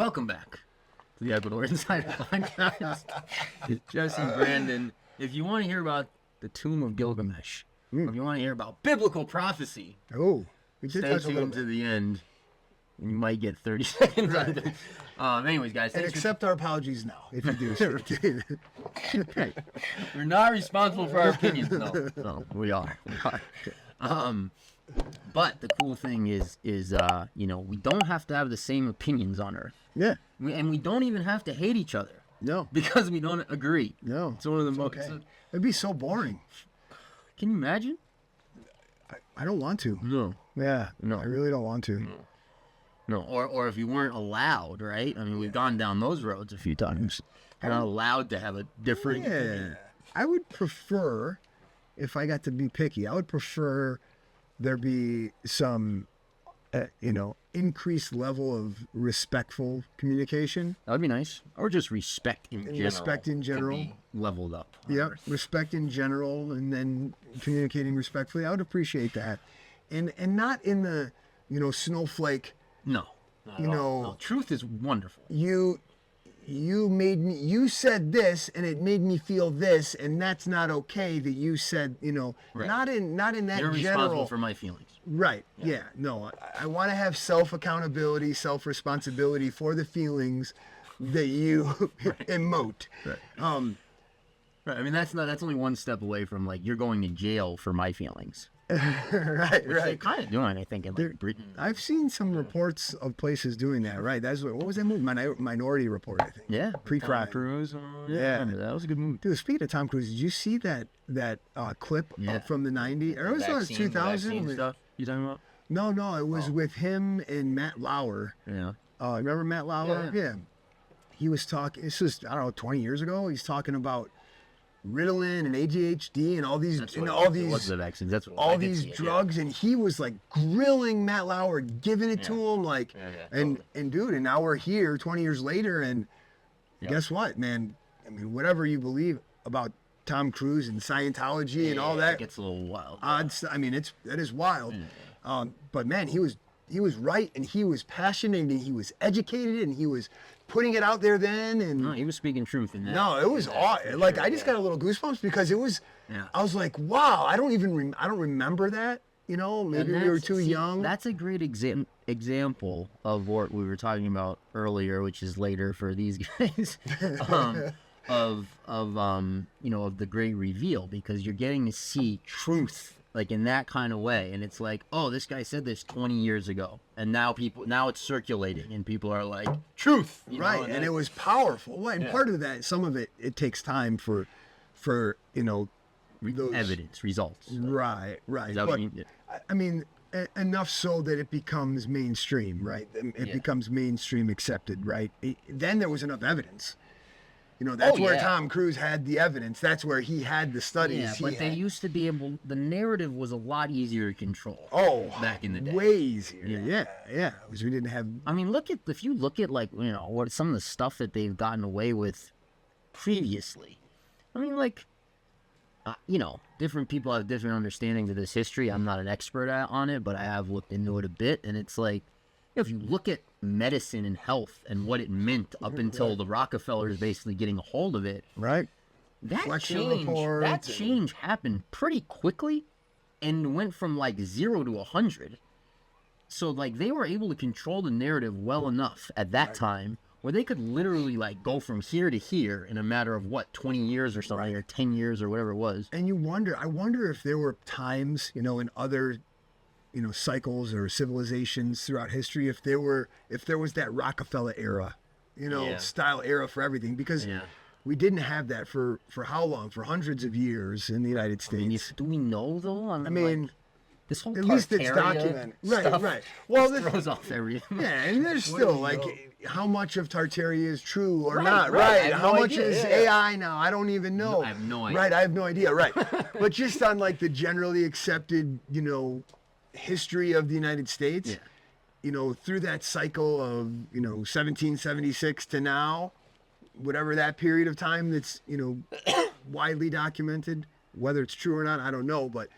Welcome back to the Ecuador Insider Podcast. Jesse Brandon. If you want to hear about the Tomb of Gilgamesh, if you want to hear about biblical prophecy, we did stay touch a little tuned to bit. the end, and you might get 30 seconds. Right. Anyways, guys, And accept our apologies now, if you do. We're not responsible for our opinions. No, we are. But the cool thing is we don't have to have the same opinions on Earth. Yeah. And we don't even have to hate each other. No. Because we don't agree. No. It's one of the most. Okay. It'd be so boring. Can you imagine? I don't want to. No. Yeah. No. I really don't want to. No. Or if you weren't allowed, right? I mean, we've gone down those roads a few times. You're not allowed to have a different. Yeah. I would prefer, if I got to be picky, I would prefer there be some, increased level of respectful communication. That would be nice. Or just respect in general. Respect in general. Can be leveled up. Yeah, respect in general, and then communicating respectfully. I would appreciate that, and not in the, snowflake. No. No. Truth is wonderful. You said this, and it made me feel this, and that's not okay that you said, Right. not in that You're general. responsible for my feelings. Right. Yeah. No, I want to have self-accountability, self-responsibility for the feelings that you emote. Right. Right. I mean, that's only one step away from, like, you're going to jail for my feelings. Right. Which they're kind of doing, I think, in Britain. I've seen some reports of places doing that. Right. That's what was that movie? Minority Report, I think. Yeah. Pre-crime. Tom Cruise. Yeah. That was a good movie. Dude, speaking of Tom Cruise, did you see that clip from the 90s? Or it was 2000? Stuff you talking about? No, it was with him and Matt Lauer. Yeah. Remember Matt Lauer? Yeah. He was talking, this was, 20 years ago. He's talking about Ritalin and ADHD and all these, the vaccines. That's what all I did these see it, drugs, and he was like grilling Matt Lauer, giving it to him, like, totally. and dude, and now we're here 20 years later, and guess what, man? I mean, whatever you believe about Tom Cruise and Scientology and all that, it gets a little wild. I mean, that is wild. But man, he was right, and he was passionate, and he was educated, and he was putting it out there then, and No, he was speaking truth in that. no, it was awesome. Like, I just got a little goosebumps because it was. I was like, wow, I don't remember that. Maybe we were too young. That's a great example of what we were talking about earlier, which is later for these guys, of the great reveal, because you're getting to see truth like in that kind of way, and it's like, oh, this guy said this 20 years ago, and now it's circulating, and people are like, truth, right? And it was powerful. Well, and part of that, some of it takes time for those evidence, results. Right. Is that what you mean? I mean, enough so that it becomes mainstream, right? It becomes mainstream accepted, right? Then there was enough evidence. That's where Tom Cruise had the evidence. That's where he had the studies. Yeah, but they used to be able. The narrative was a lot easier to control. Oh, back in the day, way easier. Yeah. Because we didn't have. I mean, if you look at like what some of the stuff that they've gotten away with previously. I mean, like, different people have different understandings of this history. I'm not an expert on it, but I have looked into it a bit, and it's like, if you look at medicine and health and what it meant up until the Rockefellers basically getting a hold of it, right? That change happened pretty quickly and went from like 0 to 100. So like they were able to control the narrative well enough at that time where they could literally like go from here to here in a matter of 20 years or something, or 10 years or whatever it was. And I wonder if there were times, in other cycles or civilizations throughout history, if there was that Rockefeller era, style era for everything, because we didn't have that for how long? For hundreds of years in the United States. Do we know though? I mean, like, this whole at least it's documented. Right. Well, this throws off everything. Yeah, and there's still like how much of Tartaria is true or not, right? How much is AI now? I don't even know. I have no idea. Right, I have no idea. Right, but just on like the generally accepted, history of the United States, through that cycle of 1776 to now, whatever that period of time that's widely documented, whether it's true or not, I don't know, but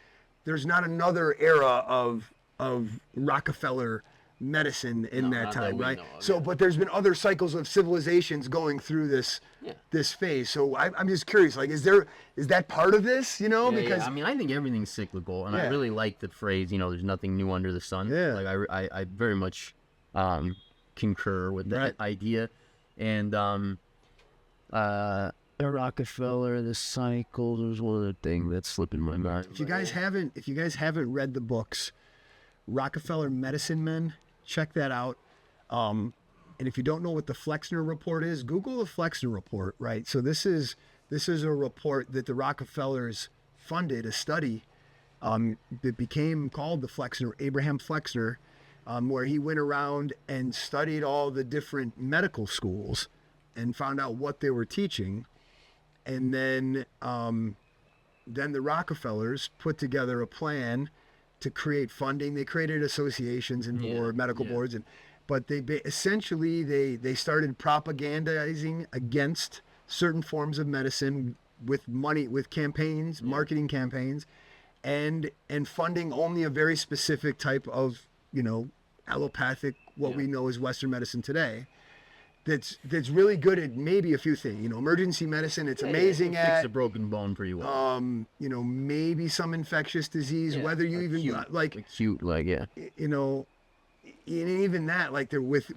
there's not another era of Rockefeller medicine in No, that not that time, we right? know of, So, yeah. but there's been other cycles of civilizations going through this phase. So I'm just curious, like, is that part of this, you know? Yeah, Because I mean, I think everything's cyclical, and I Yeah. really like the phrase, there's nothing new under the sun. Yeah. Like, I very much concur with that idea. And the Rockefeller, the cycle, there's one other thing that's slipping my mind. if you guys haven't read the books, Rockefeller Medicine Men, check that out. And if you don't know what the Flexner Report is, Google the Flexner Report, right? So this is a report that the Rockefellers funded, a study that became called the Flexner, Abraham Flexner, where he went around and studied all the different medical schools and found out what they were teaching. And then the Rockefellers put together a plan to create funding. They created associations and medical boards, but they essentially started propagandizing against certain forms of medicine with money, with campaigns, marketing campaigns, and funding only a very specific type of allopathic, what we know as Western medicine today. That's really good at maybe a few things. Emergency medicine, it's amazing fix at. a broken bone pretty well. Maybe some infectious disease, whether you acute, and even that, like they're with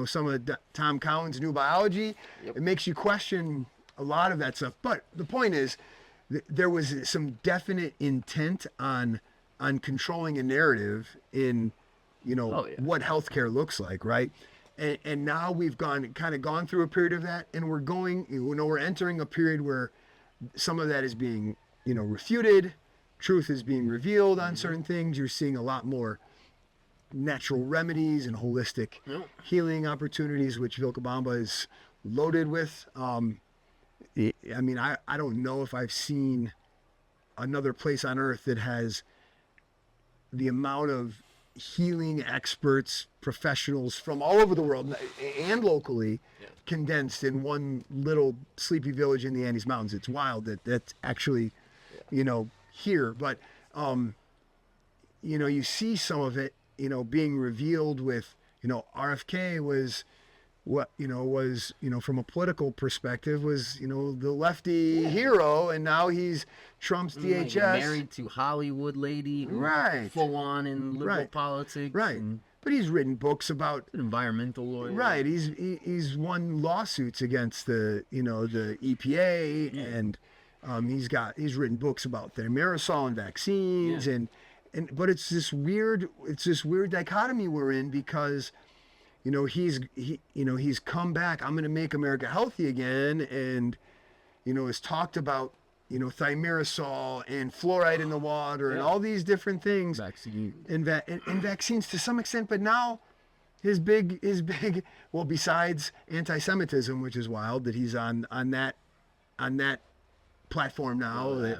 some of Tom Cowan's new biology, it makes you question a lot of that stuff. But the point is, there was some definite intent on controlling a narrative in what healthcare looks like, right? And now we've gone through a period of that, and we're entering a period where some of that is being, refuted, truth is being revealed on certain things. You're seeing a lot more natural remedies and holistic healing opportunities, which Vilcabamba is loaded with. I mean, I don't know if I've seen another place on earth that has the amount of healing experts, professionals from all over the world and locally condensed in one little sleepy village in the Andes Mountains. It's wild that that's actually, here. But, you see some of it, being revealed with, RFK was from a political perspective was, the lefty hero, and now he's Trump's DHS. Like married to Hollywood lady. Right. Full on in liberal politics. Right. But he's written books about an environmental lawyer. Right. He's won lawsuits against the EPA, and he's written books about thimerosal and vaccines, but it's this weird dichotomy we're in, because he's come back. I'm going to make America healthy again, and has talked about thimerosal and fluoride in the water and all these different things, and vaccines to some extent. But now his big well, besides anti-Semitism, which is wild that he's on that platform now.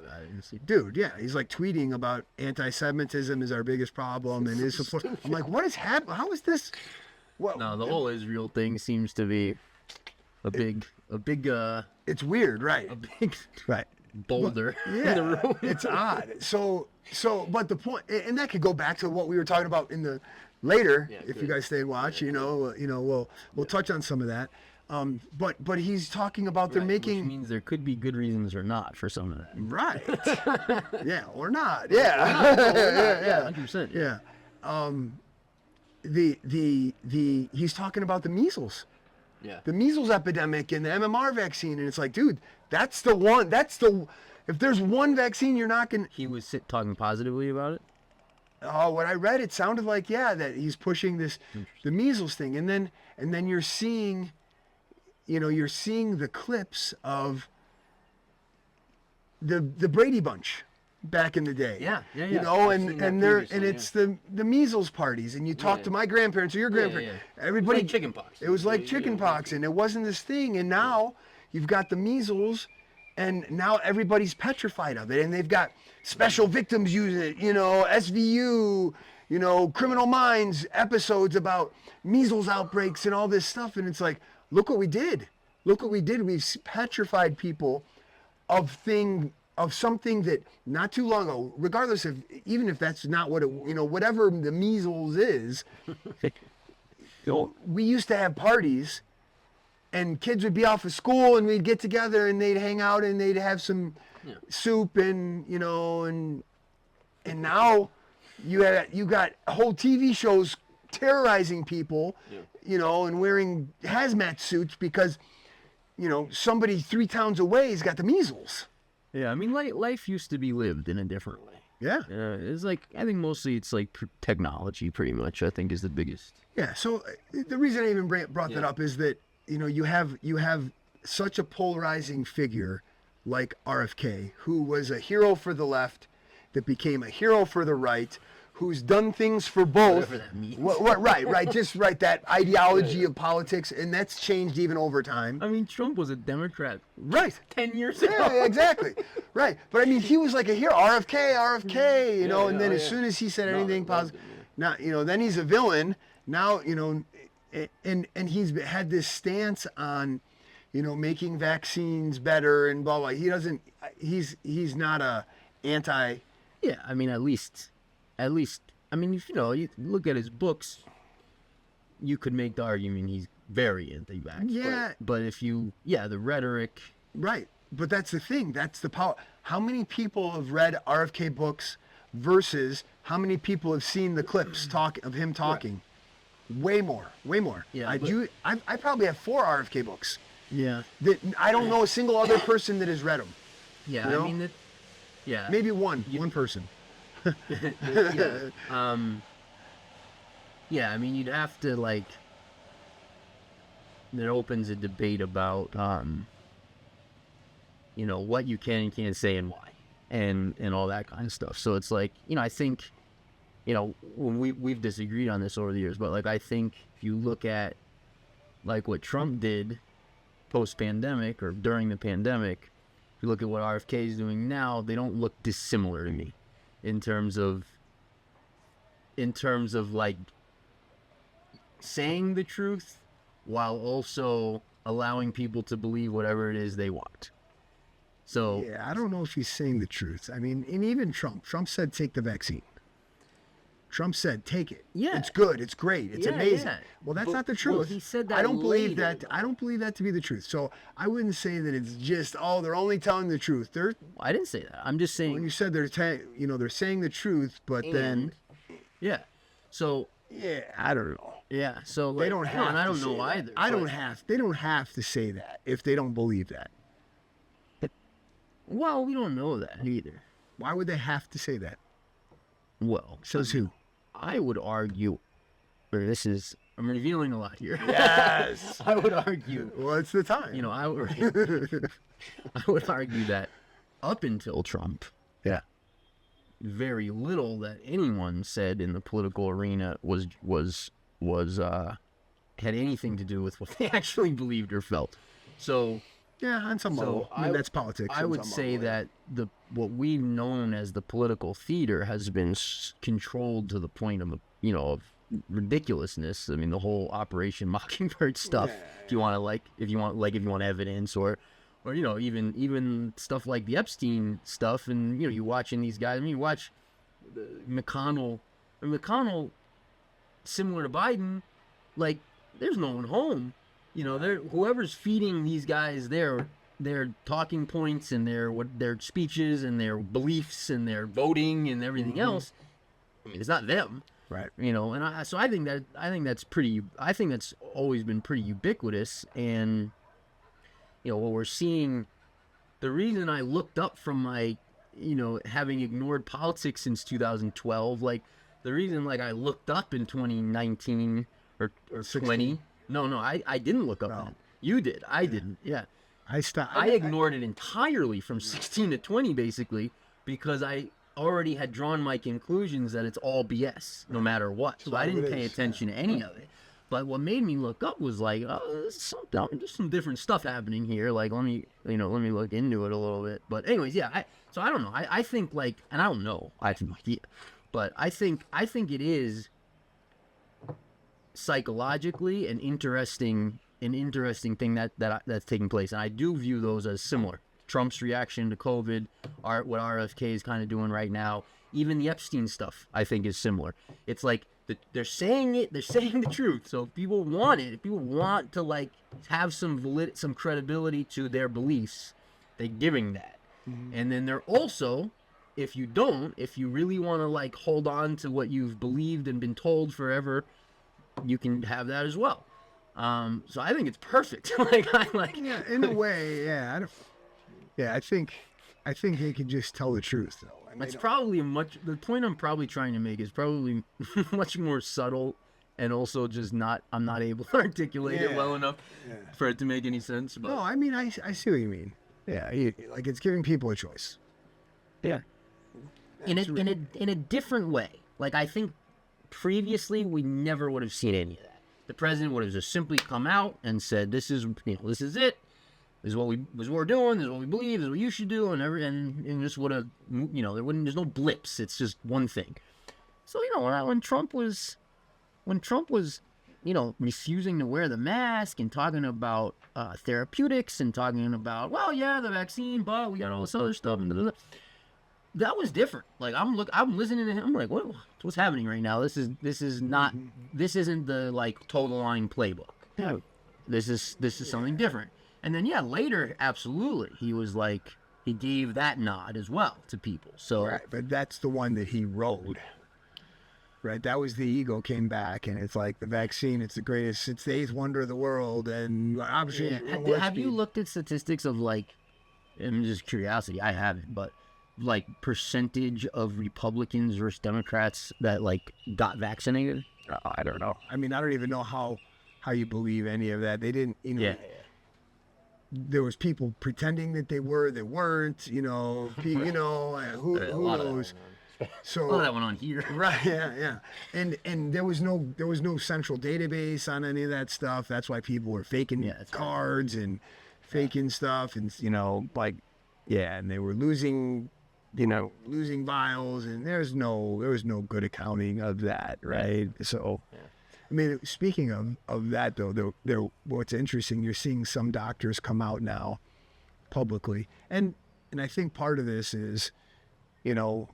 Dude, he's like tweeting about anti-Semitism is our biggest problem and his support. I'm like, what is happening? How is this? No, the whole Israel thing seems to be a big. It's weird, right? A big boulder. In the road. It's odd. So, but the point, and that could go back to what we were talking about in the later. If you guys stay and watch, we'll touch on some of that. But he's talking about they're making. Which means there could be good reasons or not for some of that. Right. Or not. Yeah. 100%. Yeah. He's talking about the measles. Yeah. The measles epidemic and the MMR vaccine, and it's like, dude, that's the one. If there's one vaccine, you're not gonna. He was talking positively about it. Oh, what I read, it sounded like that he's pushing the measles thing, and then you're seeing, the clips of the Brady Bunch back in the day. Yeah. It's the measles parties, and you talk to my grandparents or your grandparents. Everybody, like chickenpox. It was like chickenpox, and it wasn't this thing. And now you've got the measles, and now everybody's petrified of it, and they've got special victims use it. SVU, Criminal Minds episodes about measles outbreaks and all this stuff, and it's like, look what we did. We've petrified people of of something that not too long ago, regardless of, even if that's not what it, whatever the measles is, we used to have parties and kids would be off of school and we'd get together and they'd hang out and they'd have some soup and, and now you got whole TV shows terrorizing people, and wearing hazmat suits because, somebody 3 towns away has got the measles. Yeah, I mean, life used to be lived in a different way. Yeah. It's like, I think mostly it's like technology pretty much, I think is the biggest. Yeah, so the reason I even brought that up is that, you have such a polarizing figure like RFK, who was a hero for the left, that became a hero for the right, who's done things for both. Whatever that means. Right. Just that ideology of politics, and that's changed even over time. I mean, Trump was a Democrat. Right. 10 years ago. Yeah, exactly. Right. But I mean, he was like a hero. RFK, and then as soon as he said anything positive, now, then he's a villain. Now, and he's had this stance on, making vaccines better and blah, blah. He's not a anti. Yeah, I mean, at least, I mean, if you look at his books, you could make the argument he's very anti-vax. Yeah. But if the rhetoric. Right. But that's the thing. That's the power. How many people have read RFK books versus how many people have seen the clips of him talking? Right. Way more. Yeah. I probably have 4 RFK books. Yeah. That I don't know a single other person that has read them. Yeah. I mean, maybe one person. Yeah. I mean, you'd have to it opens a debate about what you can and can't say and why, and all that kind of stuff. So it's like, I think, when we've disagreed on this over the years, but I think if you look at what Trump did post-pandemic or during the pandemic, if you look at what RFK is doing now, they don't look dissimilar to me in terms of saying the truth while also allowing people to believe whatever it is they want. So I don't know if he's saying the truth. I mean, and even Trump said take the vaccine. Trump said take it. Yeah. It's good. It's great. It's amazing. Yeah. Well, that's not the truth. Well, he said that I don't believe later, that. I don't believe that to be the truth. So I wouldn't say that it's just they're only telling the truth. I didn't say that. I'm just saying. When you said they're saying the truth, but then. Yeah. So. Yeah, I don't know. Yeah. So they don't have. I don't know either. They don't have to say that if they don't believe that. Well, we don't know that either. Why would they have to say that? Well, says who? I would argue, I'm revealing a lot here. Yes. I would argue. Well, it's the time. I would argue that up until Trump, very little that anyone said in the political arena had anything to do with what they actually believed or felt. So. Yeah, on some level. I mean, that's politics. I would say that what we've known as the political theater has been controlled to the point of of ridiculousness. I mean, the whole Operation Mockingbird stuff. If you want evidence, or even stuff like the Epstein stuff, and you watching these guys. I mean, you watch McConnell. McConnell, similar to Biden, there's no one home. Whoever's feeding these guys their talking points and their speeches and their beliefs and their voting and everything else. I mean, it's not them, right? And I think that's always been pretty ubiquitous. And what we're seeing, the reason I looked up from my, having ignored politics since 2012, the reason I looked up in 2019 or 20. No, I didn't look up that. You did. I didn't. Yeah. I ignored it entirely from 16 to 20, basically, because I already had drawn my conclusions that it's all BS, no matter what. So I didn't pay attention to any of it. But what made me look up was there's some different stuff happening here. Let me look into it a little bit. But anyways, I don't know. I think and I don't know. I have no idea. But I think it is psychologically an interesting thing that's taking place, and I do view those as similar. Trump's reaction to COVID, what RFK is kind of doing right now. Even the Epstein stuff, I think, is similar. It's like they're saying the truth. So if people want it, if people want to like have some credibility to their beliefs, they're giving that. And then they're also, if you really want to like hold on to what you've believed and been told forever, you can have that as well. So I think it's perfect. Yeah, in a way, yeah. I think they can just tell the truth though. It's probably the point I'm probably trying to make is probably much more subtle, and also just I'm not able to articulate it well enough for it to make any sense. But. No, I mean, I see what you mean. Yeah, like it's giving people a choice. Yeah. In a different way. Like I think previously we never would have seen any of that. The president would have just simply come out and said, "This is it. This is what we're doing. This is what we believe. This is what you should do," and just would have, there's no blips. It's just one thing. So when Trump was, refusing to wear the mask and talking about therapeutics and talking about, well, yeah, the vaccine, but we got all this other stuff and blah, blah, blah. That was different. Like I'm listening to him. I'm like, what's happening right now? This isn't the like total line playbook. Yeah. This is something different. And then later, absolutely, he was like, he gave that nod as well to people. So right, but that's the one that he rode. Right, that was the ego came back, and it's like the vaccine. It's the greatest. It's the eighth wonder of the world, and obviously. Yeah. Have you looked at statistics of like, and just curiosity? I haven't, but like percentage of Republicans versus Democrats that like got vaccinated? I don't know. I mean, I don't even know how you believe any of that. They didn't. There was people pretending that they were, they weren't. Who knows? So a lot of that went on here. Right, yeah. And there was no central database on any of that stuff. That's why people were faking cards and faking stuff, and and they were losing vials, and there was no good accounting of that, right? So I mean, speaking of that though, what's interesting, you're seeing some doctors come out now publicly, and I think part of this is, Fauci,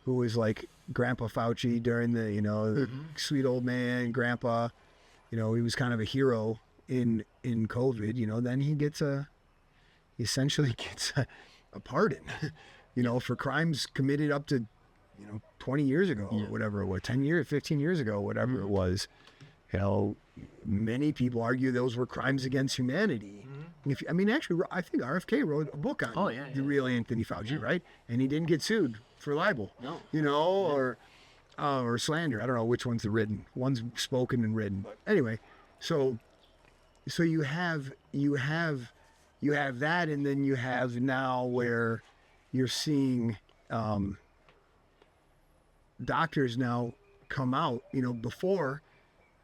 who was like Grandpa Fauci during the sweet old man Grandpa, he was kind of a hero in COVID. Then he essentially gets a pardon, for crimes committed up to 20 years ago or whatever it was, 10 years, 15 years ago, whatever it was. Many people argue those were crimes against humanity. Actually, I think RFK wrote a book on the real Anthony Fauci, right? And he didn't get sued for libel, or slander. I don't know which one's the written. One's spoken and written. But anyway, so you have that, and then you have now where you're seeing doctors now come out. Before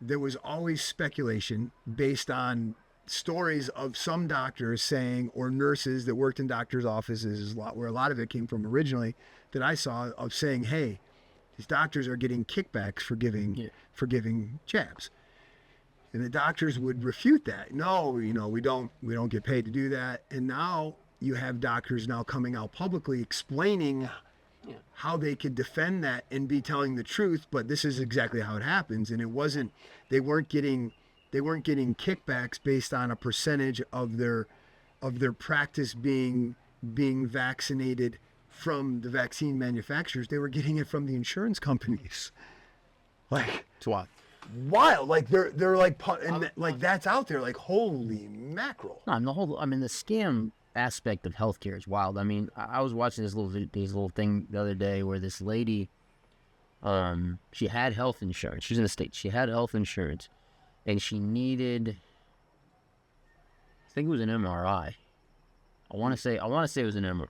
there was always speculation based on stories of some doctors saying, or nurses that worked in doctors' offices, where a lot of it came from originally, that I saw, of saying, hey, these doctors are getting kickbacks for giving jabs. And the doctors would refute that. No, we don't get paid to do that. And now you have doctors now coming out publicly explaining how they could defend that and be telling the truth, but this is exactly how it happens. And they weren't getting kickbacks based on a percentage of their practice being vaccinated from the vaccine manufacturers. They were getting it from the insurance companies. Like, it's wild. Like they're like, and like that's out there. Like, holy mackerel. No, the scam aspect of healthcare is wild. I mean, I was watching this little thing the other day where this lady, she had health insurance. She's in the States. She had health insurance, and she needed, I think it was an MRI. I want to say it was an MRI.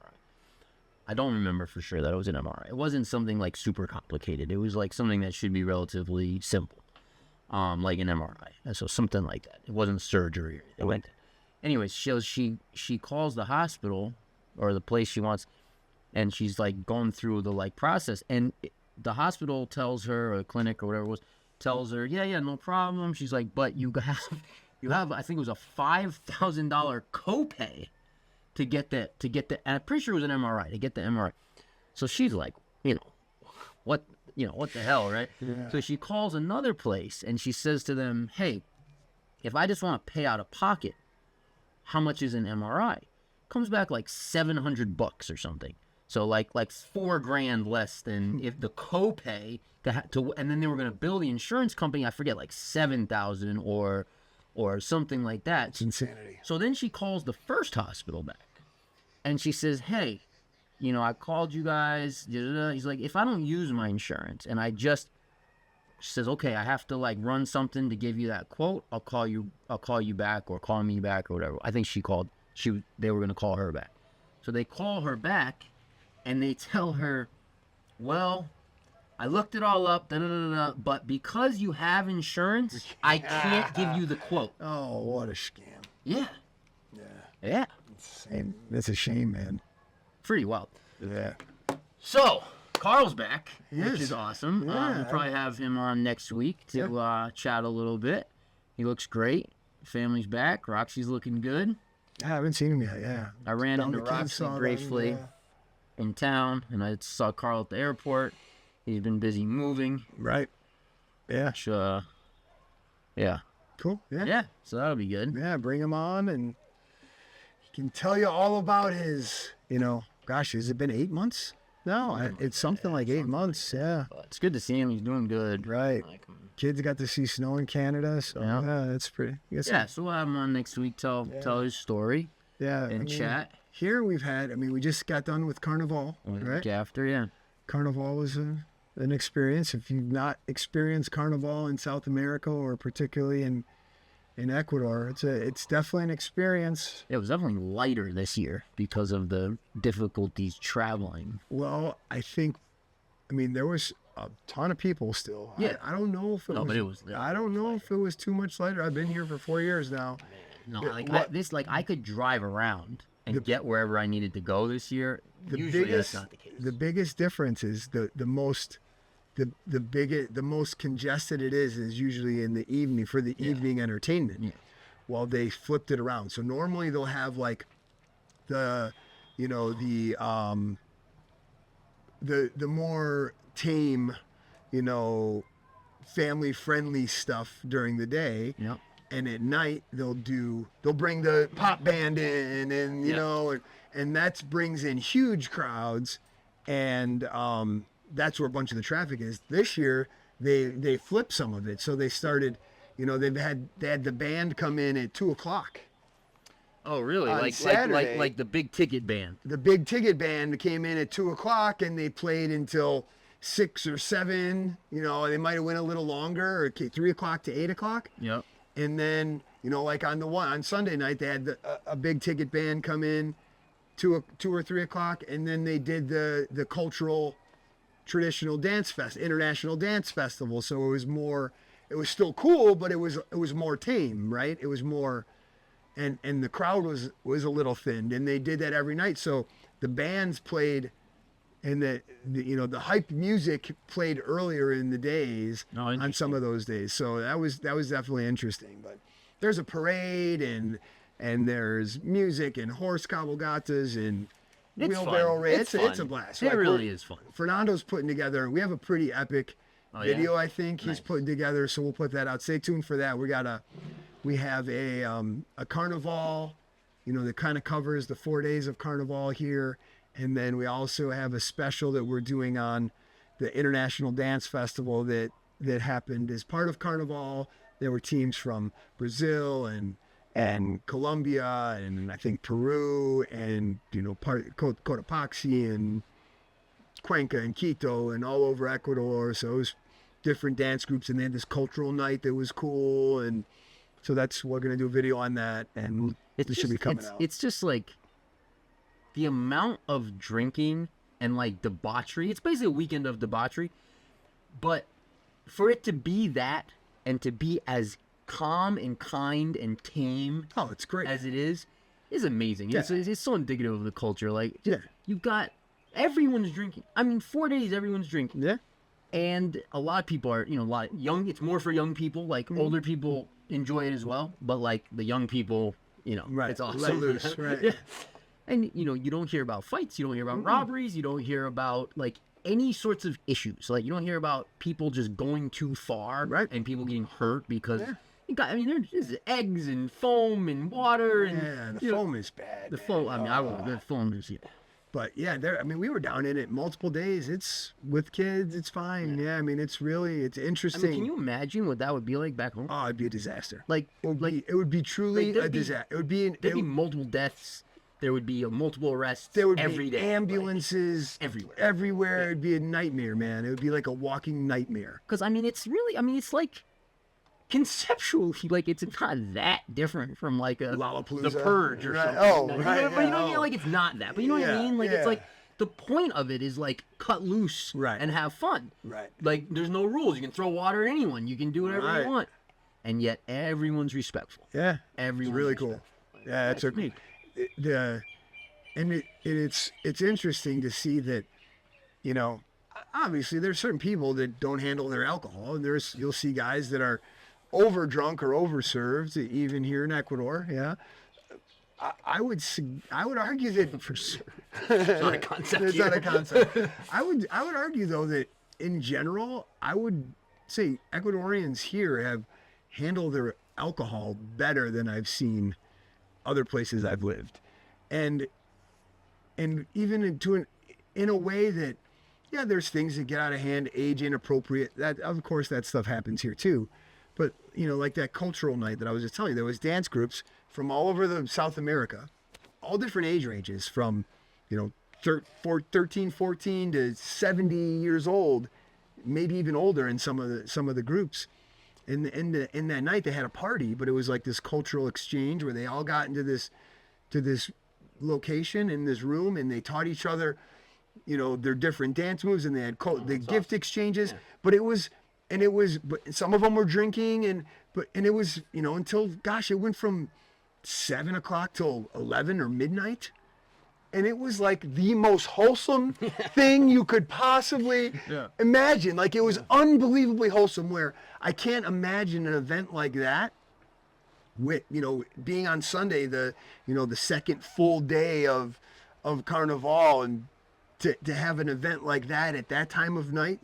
I don't remember for sure that it was an MRI. It wasn't something like super complicated. It was like something that should be relatively simple, like an MRI. And so something like that. It wasn't surgery or anything like that. Anyways, she calls the hospital or the place she wants, and she's like going through the like process, and the hospital tells her, or a clinic or whatever it was, tells her, yeah, no problem. She's like, but you you have, I think it was a $5,000 copay to get the, and I'm pretty sure it was an MRI, to get the MRI. So she's like, what the hell, right? Yeah. So she calls another place and she says to them, hey, if I just want to pay out of pocket, how much is an MRI? Comes back like $700 or something. So like $4,000 less than if the copay and then they were going to bill the insurance company, I forget, like $7,000 or something like that. It's insanity. So then she calls the first hospital back and she says, hey, I called you guys. He's like, if I don't use my insurance and she says, okay, I have to like run something to give you that quote. I'll call you back, or call me back, or whatever. I think they were going to call her back. So they call her back and they tell her, well, I looked it all up, but because you have insurance, I can't give you the quote. Oh, what a scam. Yeah. Yeah. Yeah. Insane. That's a shame, man. Pretty wild. Yeah. So, Carl's back, He which is. is awesome. Yeah. We'll probably have him on next week to chat a little bit. He looks great. Family's back. Roxy's looking good. I haven't seen him yet, yeah. I ran Down into the kids Roxy saw them, briefly yeah. in town, and I saw Carl at the airport. He's been busy moving. Right. Yeah. Which, yeah. Cool. Yeah. Yeah, so that'll be good. Yeah, bring him on and he can tell you all about his, gosh, has it been 8 months? No, it's something like 8 months, yeah. But it's good to see him. He's doing good. Right. Like him. Kids got to see snow in Canada, so yeah, that's pretty. Yeah, so we'll have him on next week, tell his story and chat. Here we just got done with Carnival, right? Week after, yeah. Carnival was an experience. If you've not experienced Carnival in South America, or particularly in Ecuador, it's definitely an experience. It was definitely lighter this year because of the difficulties traveling. Well, there was a ton of people still. Yeah. I don't know if it was. I don't know if it was too much lighter. I've been here for 4 years now. No, I could drive around and get wherever I needed to go this year. Usually that's not the case. The biggest difference is the most congested it is usually in the evening for the evening entertainment. Yeah. Well, they flipped it around. So normally they'll have like the more tame, family friendly stuff during the day. Yep. And at night they'll bring the pop band in, and and that brings in huge crowds, and that's where a bunch of the traffic is. This year they flipped some of it, so they started, they had the band come in at 2:00. Oh, really? On Like Saturday, like the big ticket band. The big ticket band came in at 2:00 and they played until 6 or 7. They might have went a little longer, or 3:00 to 8:00. Yep. And then, like on Sunday night, they had a big ticket band come in 2 or 3 o'clock, and then they did the cultural traditional international dance festival. So it was still cool, but it was more tame, right? It was more, and the crowd was a little thinned, and they did that every night. So the bands played, and the hype music played earlier in the days on some of those days. So that was definitely interesting. But there's a parade and there's music and horse cabalgatas and wheelbarrow race. It's a blast. It really is fun. Fernando's putting together. We have a pretty epic video. I think he's putting together. So we'll put that out. Stay tuned for that. We have a carnival, that kind of covers the 4 days of Carnival here. And then we also have a special that we're doing on the International Dance Festival that happened as part of Carnival. There were teams from Brazil and Colombia and I think Peru and Cotopaxi and Cuenca and Quito and all over Ecuador. So it was different dance groups, and they had this cultural night that was cool. And so we're gonna do a video on that, and it should be coming out. It's just like the amount of drinking and like debauchery. It's basically a weekend of debauchery, but for it to be that and to be as calm and kind and tame, it's great as it is amazing. Yeah. It's so indicative of the culture. Like, yeah, you've got everyone's drinking. 4 days everyone's drinking. Yeah, and a lot of people are, it's more for young people. Like older people enjoy it as well, but like the young people, Right. it's awesome. Let loose, right. Yeah. And you don't hear about fights, you don't hear about robberies, you don't hear about like any sorts of issues. Like you don't hear about people just going too far, Right. and people getting hurt because there's eggs and foam and water and Yeah, the foam is bad. the man. foam. I mean, the foam is But yeah, we were down in it multiple days. It's with kids, it's fine. Yeah, I mean, it's interesting. I mean, can you imagine what that would be like back home? Oh, it'd be a disaster. Like, It would be truly there'd a be- disaster. It would be there'd be multiple deaths. There would be multiple arrests. there would every be day. ambulances everywhere. Everywhere. It'd be a nightmare, man. It would be like a walking nightmare. Because it's like conceptually, like it's not that different from like Lollapalooza. The Purge or Right. something. Oh, like that. right, But you know yeah, what I mean? oh. Like it's not that. But you know what I Yeah, mean? Like yeah. it's like the point of it is like cut loose Right. and have fun. Right. Like there's no rules. You can throw water at anyone. You can do whatever Right. you want. And yet everyone's respectful. Yeah. Everyone's It's really cool. Yeah, it's neat. it's interesting to see that, obviously there's certain people that don't handle their alcohol, and you'll see guys that are over drunk or overserved, even here in Ecuador. Yeah, I would argue that for sure. It's not a concept. It's here. not a concept. I would argue though that in general, I would say Ecuadorians here have handled their alcohol better than I've seen other places I've lived, and even in a way that, yeah, there's things that get out of hand, age inappropriate. That of course that stuff happens here too, but like that cultural night that I was just telling you, there was dance groups from all over the South America, all different age ranges, from 13, 14 to 70 years old, maybe even older in some of the groups. In that night they had a party, but it was like this cultural exchange where they all got into this location in this room, and they taught each other their different dance moves, and they had the gift exchanges. Yeah. But some of them were drinking, and it was until, gosh, it went from 7 o'clock till 11 or midnight. And it was like the most wholesome thing you could possibly imagine. Like, it was unbelievably wholesome, where I can't imagine an event like that with, being on Sunday, the second full day of Carnival, and to have an event like that at that time of night,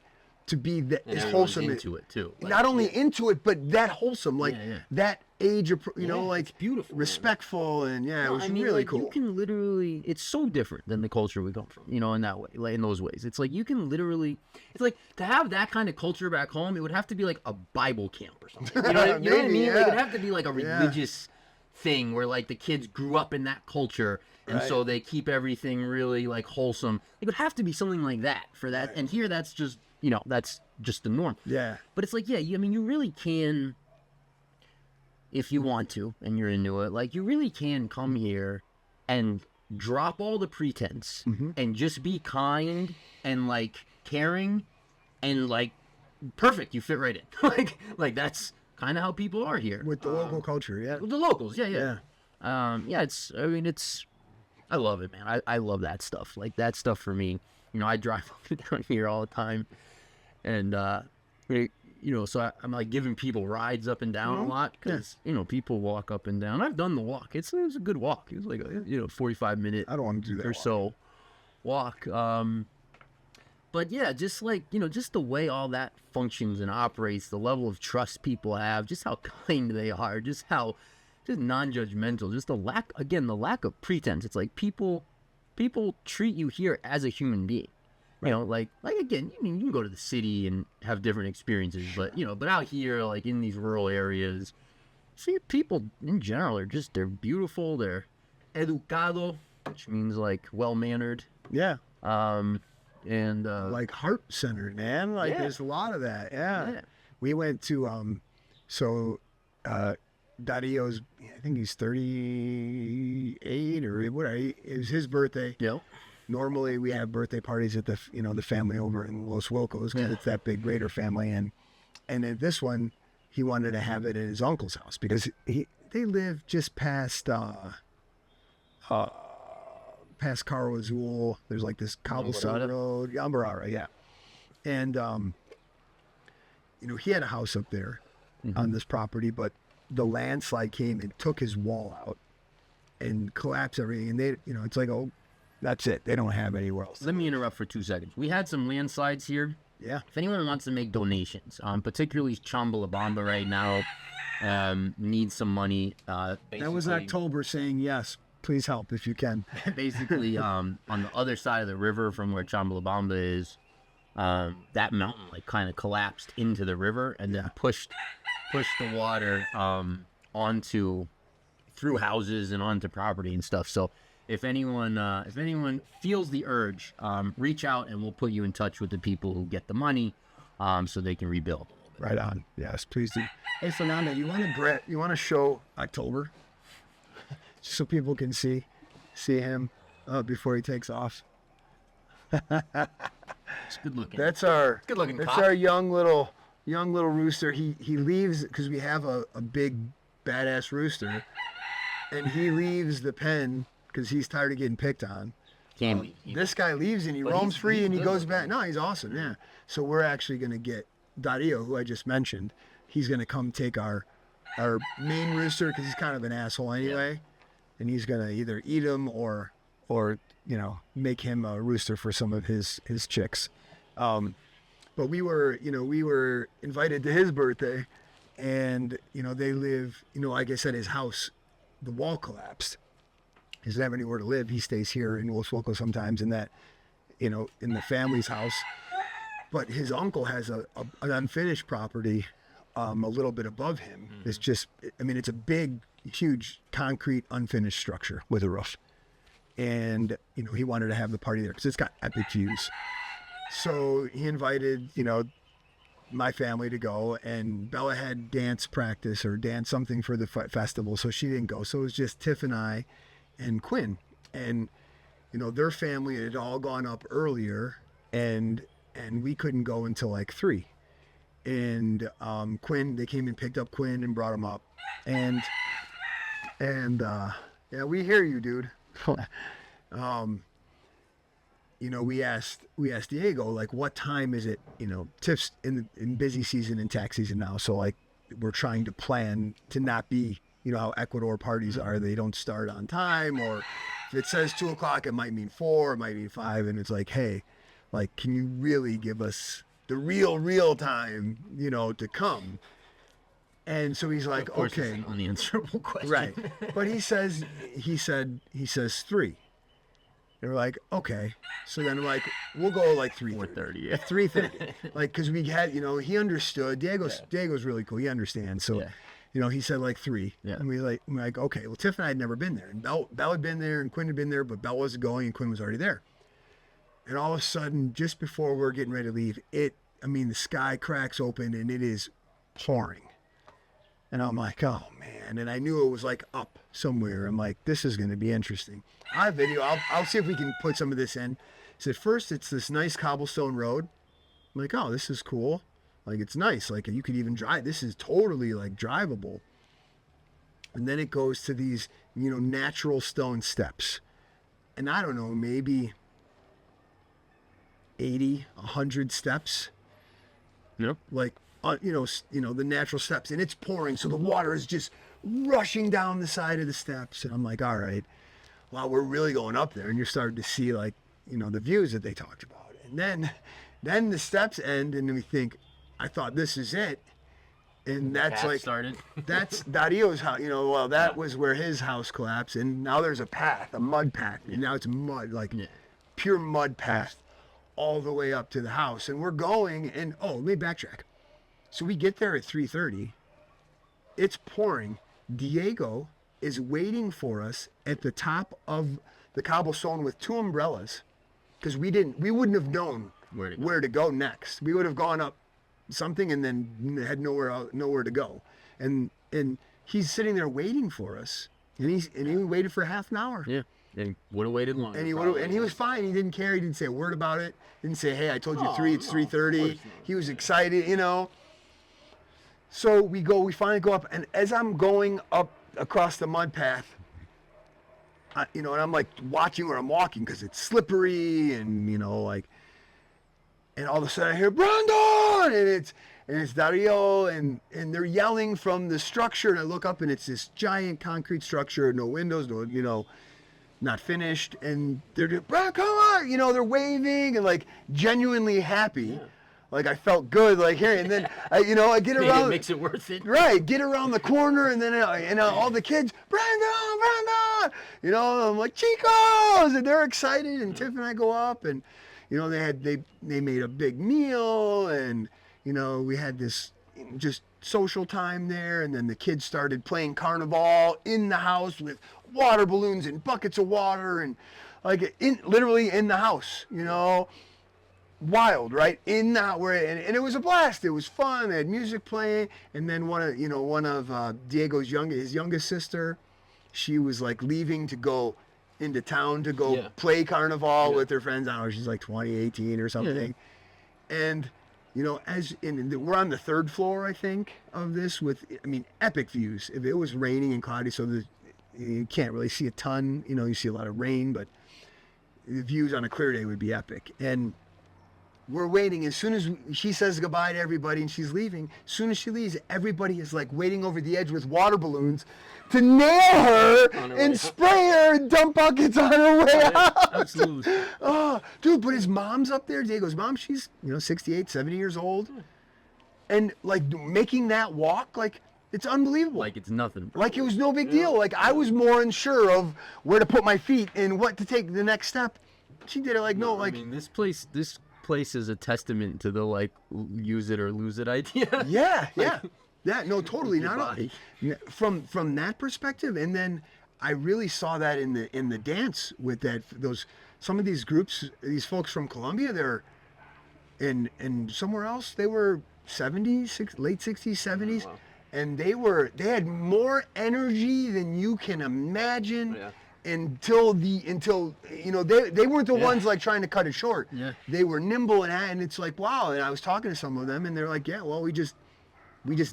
to be as wholesome. Into it too. Like, not only into it, but that wholesome, like that age, like it's beautiful, respectful, and it was really like, cool. You can literally, it's so different than the culture we come from, in that way, like in those ways. It's like you can literally, it's like to have that kind of culture back home, it would have to be like a Bible camp or something. You know what I mean? Like, it'd have to be like a religious thing where like the kids grew up in that culture, and so they keep everything really like wholesome. It would have to be something like that for that. And here that's just, that's just the norm. Yeah. But it's like, you really can, if you want to and you're into it, like you really can come here and drop all the pretense and just be kind and like caring and like perfect. You fit right in. like that's kind of how people are here with the local culture. Yeah. With the locals. Yeah. I love it, man. I love that stuff. Like that stuff for me. I drive up and down here all the time, and so I'm like giving people rides up and down a lot because people walk up and down. I've done the walk. It was a good walk. It was like a 45-minute. I don't want to do that or so walk. But yeah, just like just the way all that functions and operates, the level of trust people have, just how kind they are, just non-judgmental, just the lack of pretense. It's like people treat you here as a human being. Like again, you can go to the city and have different experiences, but but out here, like in these rural areas, see, people in general they're beautiful, they're educado, which means like well-mannered. Yeah. And like heart-centered, man. Like there's a lot of that. Yeah. We went to Dario's, I think he's 38 or whatever. It was his birthday. Yeah. Normally we have birthday parties at the family over in Los Wilcos, because it's that big Raider family, and at this one he wanted to have it at his uncle's house because they live just past Caro Azul. There's like this cobblestone road, Ambarara, yeah, and he had a house up there on this property, but the landslide came and took his wall out and collapsed everything. And they, it's like, oh, that's it. They don't have anywhere else. Let me interrupt for 2 seconds. We had some landslides here. Yeah. If anyone wants to make donations, particularly Chambalabamba right now, needs some money. That was October saying, yes, please help if you can. Basically, on the other side of the river from where Chambalabamba is, that mountain like kind of collapsed into the river and then pushed the water through houses and onto property and stuff. So if anyone feels the urge, reach out and we'll put you in touch with the people who get the money, so they can rebuild. Right on. Yes, please do. Hey, Fernanda, you want to show October, just so people can see him before he takes off. It's good looking. That's our cop. Our young little rooster. He leaves because we have a big badass rooster, and he leaves the pen because he's tired of getting picked on. Can't leave. This guy leaves and he roams free and he goes back. No, he's awesome. Yeah. So we're actually gonna get Dario, who I just mentioned. He's gonna come take our main rooster because he's kind of an asshole anyway, and he's gonna either eat him or make him a rooster for some of his chicks. But we were invited to his birthday, and they live, like I said, his house, the wall collapsed. He doesn't have anywhere to live. He stays here in Resourceful sometimes in that, in the family's house. But his uncle has an unfinished property a little bit above him. Mm-hmm. It's just, it's a big, huge concrete unfinished structure with a roof. And, he wanted to have the party there because it's got epic views. So he invited, my family to go, and Bella had dance practice or dance something for the festival, so she didn't go. So it was just Tiff and I and Quinn. And, their family had all gone up earlier, and we couldn't go until like 3. And Quinn, they came and picked up Quinn and brought him up. And yeah, we hear you, dude. We asked Diego, like, what time is it? Tiff's in busy season and tax season now, so like we're trying to plan to not be, how Ecuador parties are. They don't start on time, or if it says 2:00, it might mean 4, it might mean 5, and it's like, hey, like, can you really give us the real time, to come? And so he's like, okay, it's an unanswerable question, right? But he says 3. And we're like, okay. So then we're like, we'll go like 3:30. Yeah. 3:30. Like, because we had, he understood. Diego's really cool. He understands. So, he said like 3. Yeah. And we're like, okay. Well, Tiff and I had never been there. And Belle had been there and Quinn had been there, but Belle wasn't going and Quinn was already there. And all of a sudden, just before we're getting ready to leave, the sky cracks open and it is pouring. And I'm like, oh man. And I knew it was like up somewhere. I'm like, this is going to be interesting. I have video. I'll see if we can put some of this in. So at first it's this nice cobblestone road. I'm like, oh, this is cool. Like, it's nice. Like, you could even drive. This is totally like drivable. And then it goes to these, natural stone steps. And I don't know, maybe 80, 100 steps. Yep. Like, the natural steps, and it's pouring, so the water is just rushing down the side of the steps. And I'm like, all right, wow, we're really going up there. And you're starting to see, like, the views that they talked about. And then the steps end, and we think, I thought this is it. And that's like, started. That's Dario's house. That was where his house collapsed, and now there's a path, a mud path, and now it's mud, like pure mud path, all the way up to the house. And we're going, and let me backtrack. So we get there at 3:30. It's pouring. Diego is waiting for us at the top of the cobblestone with 2 umbrellas, because we wouldn't have known where to go next. We would have gone up something and then had nowhere to go. And he's sitting there waiting for us, and he waited for half an hour. Yeah. And would have waited longer. And he was fine. He didn't care. He didn't say a word about it. Didn't say, hey, I told you 3, it's 3:30. He was excited, So we finally go up, and as I'm going up across the mud path, and I'm like watching where I'm walking because it's slippery, and like, and all of a sudden I hear Brandon, and it's Dario, and they're yelling from the structure, and I look up and it's this giant concrete structure, no windows, no, you know, not finished, and they're just, "Bro, come on," you know, they're waving and like genuinely happy. Yeah. Like I felt good, like here, and then I get Maybe around. it makes it worth it. Right, get around the corner, and then all the kids, Brandon, you know, I'm like Chicos, and they're excited, and Tiff and I go up, and you know they made a big meal, and you know we had this just social time there, and then the kids started playing carnival in the house with water balloons and buckets of water, and like literally in the house, you know. Wild, right? In that where and it was a blast. It was fun. They had music playing, and then one of Diego's youngest sister, she was like leaving to go into town to go play carnival with her friends. I don't know, she's like 20, 18 or something. Yeah. And you know, we're on the third floor, I think, of this with, I mean, epic views. If it was raining and cloudy, so you can't really see a ton. You know, you see a lot of rain, but the views on a clear day would be epic. And we're waiting. As soon as she says goodbye to everybody and she's leaving, as soon as she leaves, everybody is like waiting over the edge with water balloons to nail her and spray her and dump buckets on her way out. Absolutely. Oh, dude, but his mom's up there. Diego's mom, she's 68, 70 years old. And like making that walk, like it's unbelievable. Like it's nothing. Like it was no big deal. Like I was more unsure of where to put my feet and what to take the next step. She did it like I mean, this place is a testament to the like use it or lose it idea. Yeah, like, no, totally. Not from that perspective, and then I really saw that in the dance with some of these groups, these folks from Colombia, they're and somewhere else they were 70s, late 60s, 70s, wow. And they had more energy than you can imagine. Yeah. Until you know they weren't the ones like trying to cut it short. Yeah. They were nimble and it's like wow. And I was talking to some of them and they're like, yeah, well we just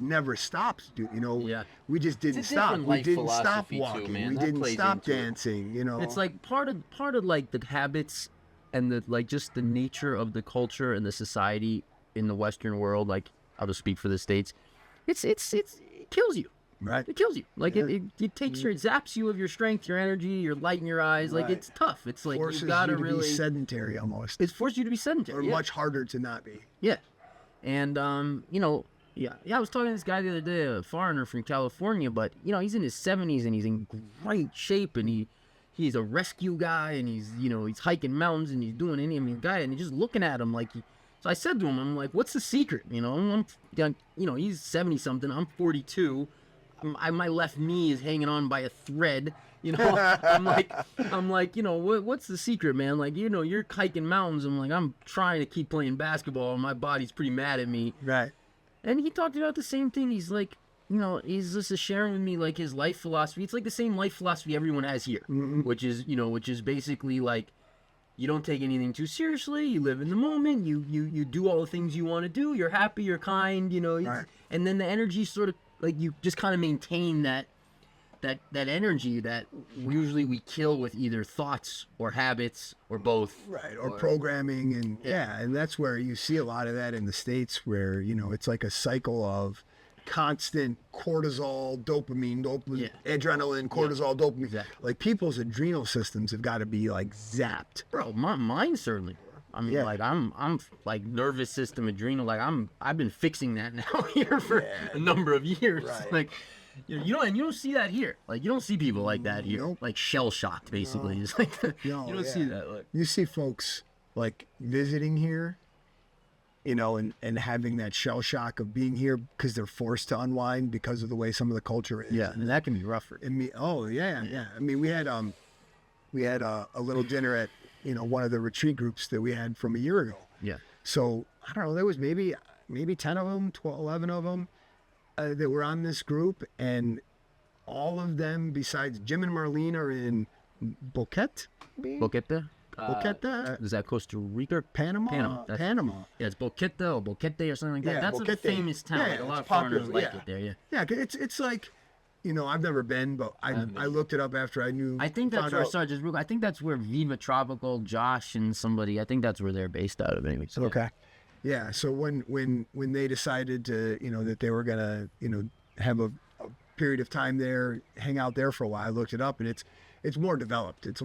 never stopped, dude. You know, we just didn't stop. We didn't stop walking. Too, we didn't stop dancing. You know, it's like part of like the habits and the like just the nature of the culture and the society in the Western world. Like I'll just speak for the States. It kills you. Right. It kills you. Like it takes it zaps you of your strength, your energy, your light in your eyes. Right. Like it's tough. It's like forces you gotta be sedentary almost. It forces you to be sedentary. Or much harder to not be. Yeah. And you know, I was talking to this guy the other day, a foreigner from California, but you know, he's in his 70s and he's in great shape and he's a rescue guy and he's hiking mountains and he's doing and just looking at him like so I said to him, I'm like, what's the secret? You know, he's 70 something, I'm 42. My left knee is hanging on by a thread, you know. I'm like, you know, what's the secret, man? Like, you know, you're hiking mountains. I'm like, I'm trying to keep playing basketball, and my body's pretty mad at me. Right. And he talked about the same thing. He's like, you know, he's just sharing with me like his life philosophy. It's like the same life philosophy everyone has here, which is basically like, you don't take anything too seriously. You live in the moment. You do all the things you want to do. You're happy. You're kind. You know. Right. And then the energy sort of. Like you just kind of maintain that energy that usually we kill with either thoughts or habits or both. Right, or programming and and that's where you see a lot of that in the States where, you know, it's like a cycle of constant cortisol, dopamine, adrenaline, cortisol, dopamine. Exactly. Like people's adrenal systems have got to be like zapped. Bro, mine certainly. I mean, like I'm like nervous system, adrenal. Like I've been fixing that now here for a number of years. Right. Like, you don't see that here. Like you don't see people like that here. Nope. Like shell shocked, basically. It's like you don't see that. Like you see folks like visiting here, you know, and having that shell shock of being here because they're forced to unwind because of the way some of the culture is. Yeah, and that can be rougher. I mean, we had a little dinner at, you know, one of the retreat groups that we had from a year ago. Yeah. So, I don't know, there was maybe 10 of them, 12, 11 of them that were on this group. And all of them, besides Jim and Marlene, are in Boquete? Boquete? Is that Costa Rica? Panama. Yeah, it's Boquete or Boquete or something like that. That's Boquete. A famous town. Like a lot of foreigners like it there, yeah. Yeah, it's like... You know, I've never been, but I looked it up after I knew. I think that's where, sorry, just real quick, I think that's where Viva Tropical, Josh, and somebody, I think that's where they're based out of anyway. So. Okay. Yeah. So when they decided to, that they were gonna, have a period of time there, hang out there for a while, I looked it up, and it's more developed. It's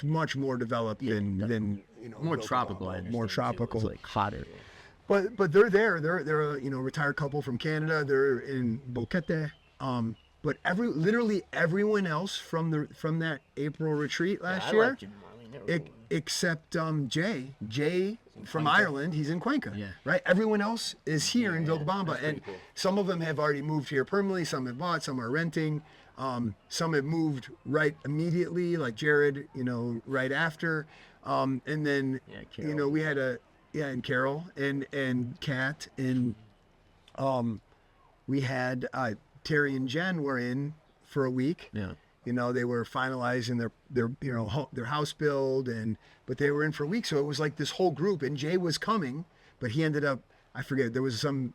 much more developed than more tropical. More tropical. It's like hotter. But they're there. They're a retired couple from Canada. They're in Boquete. But literally everyone else from that April retreat last year, except Jay from Ireland, he's in Cuenca. Yeah. Right. Everyone else is here in Vilcabamba, and cool. some of them have already moved here permanently. Some have bought. Some are renting. Some have moved right immediately, like Jared. Right after. And then Carol. we had and Carol and Kat and we had Terry and Jen were in for a week. Yeah. They were finalizing their house build, but they were in for a week. So it was like this whole group, and Jay was coming, but he ended up, I forget, there was some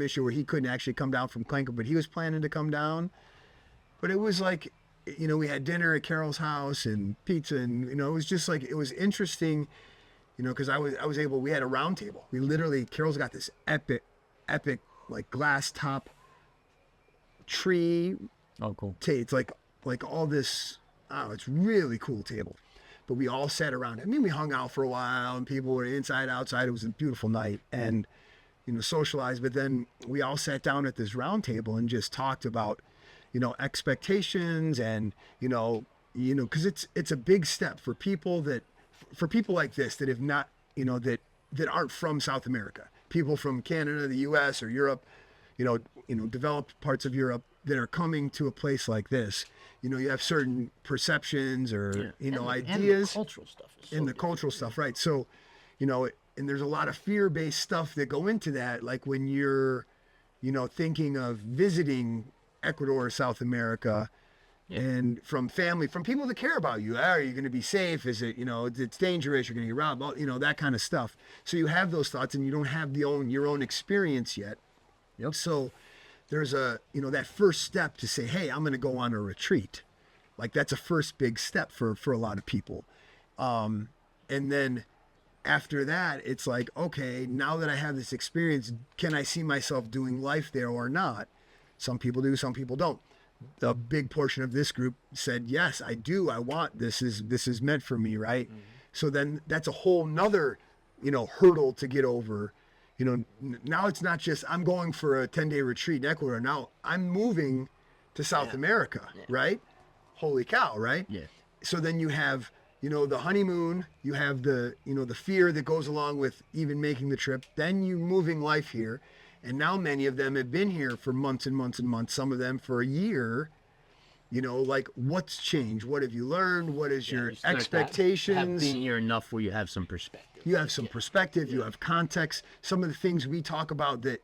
issue where he couldn't actually come down from Cuenca, but he was planning to come down. But it was like, we had dinner at Carol's house and pizza, and it was just like, it was interesting, because I was able, we had a round table. We literally, Carol's got this epic like glass top tree. Oh, cool. It's like all this, it's really cool table. But we all sat around. I mean, we hung out for a while, and people were inside, outside. It was a beautiful night, and socialized. But then we all sat down at this round table and just talked about, expectations, and because it's a big step for people like this that have not, that aren't from South America. People from Canada, the U.S. or Europe, developed parts of Europe that are coming to a place like this. You have certain perceptions or, ideas. And the cultural stuff. Cultural stuff, right. So, and there's a lot of fear-based stuff that go into that. Like when you're, thinking of visiting Ecuador or South America, and from people that care about you. Are you going to be safe? Is it, it's dangerous? You're going to get robbed, that kind of stuff. So you have those thoughts, and you don't have your own experience yet. Yep. So there's that first step to say, hey, I'm going to go on a retreat. Like that's a first big step for a lot of people. And then after that, it's like, okay, now that I have this experience, can I see myself doing life there or not? Some people do, some people don't. The big portion of this group said, yes, I do. I want this is meant for me. Right. Mm-hmm. So then that's a whole nother, hurdle to get over. Now it's not just I'm going for a 10-day retreat in Ecuador. Now I'm moving to South America, right? Holy cow, right? Yeah. So then you have, the honeymoon, you have the, the fear that goes along with even making the trip. Then you moving life here. And now many of them have been here for months and months and months, some of them for a year. Like what's changed? What have you learned? What is your expectations? Have been here enough where you have some perspective. You have some perspective, you have context. Some of the things we talk about that,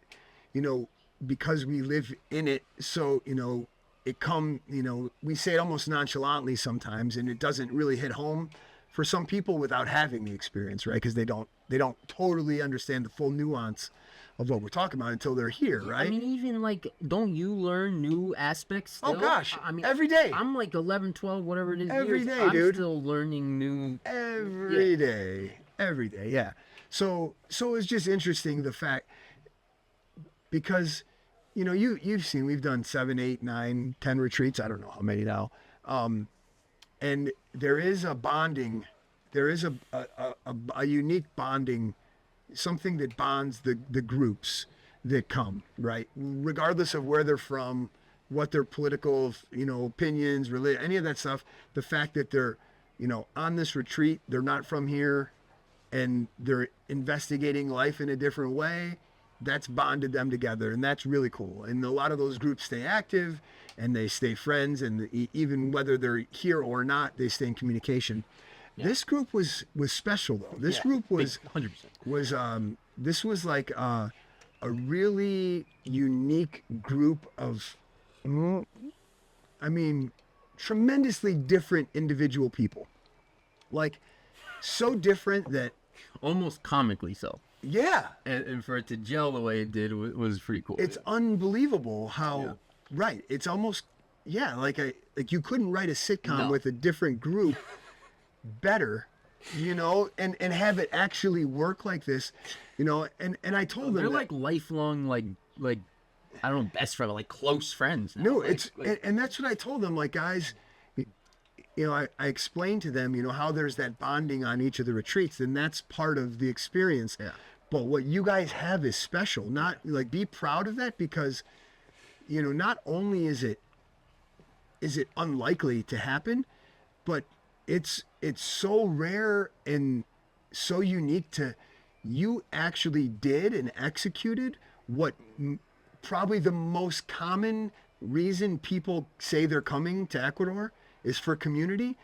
because we live in it, so, we say it almost nonchalantly sometimes, and it doesn't really hit home for some people without having the experience, right? Because they don't totally understand the full nuance of what we're talking about until they're here, right? I mean, even like, don't you learn new aspects still? Oh gosh, I mean, every day. I'm like 11, 12, whatever it is. Every day, I'm dude. still learning new. Every day, yeah. So it's just interesting the fact, because, you've seen, we've done 7, 8, 9, 10 retreats. I don't know how many now. And there is a bonding, there is a unique bonding, something that bonds the groups that come, right? Regardless of where they're from, what their political, opinions, any of that stuff, the fact that they're, on this retreat, they're not from here, and they're investigating life in a different way, that's bonded them together, and that's really cool. And a lot of those groups stay active, and they stay friends, and even whether they're here or not, they stay in communication. Yeah. This group was special though. This group was 100%. This was like a really unique group of, tremendously different individual people. Like so different that almost comically so. Yeah. And for it to gel the way it did was pretty cool. It's unbelievable how right. It's almost like you couldn't write a sitcom with a different group better, and have it actually work like this. You know, and I told them they're that, like lifelong, like I don't know, best friend, but like close friends now. no, Like, it's and that's what I told them. Like, guys, you know, I explained to them, you know, how there's that bonding on each of the retreats, and that's part of the experience. Yeah. But what you guys have is special. Not like, be proud of that, because, you know, not only is it unlikely to happen, but it's so rare and so unique to you actually did and executed what probably the most common reason people say they're coming to Ecuador is for community.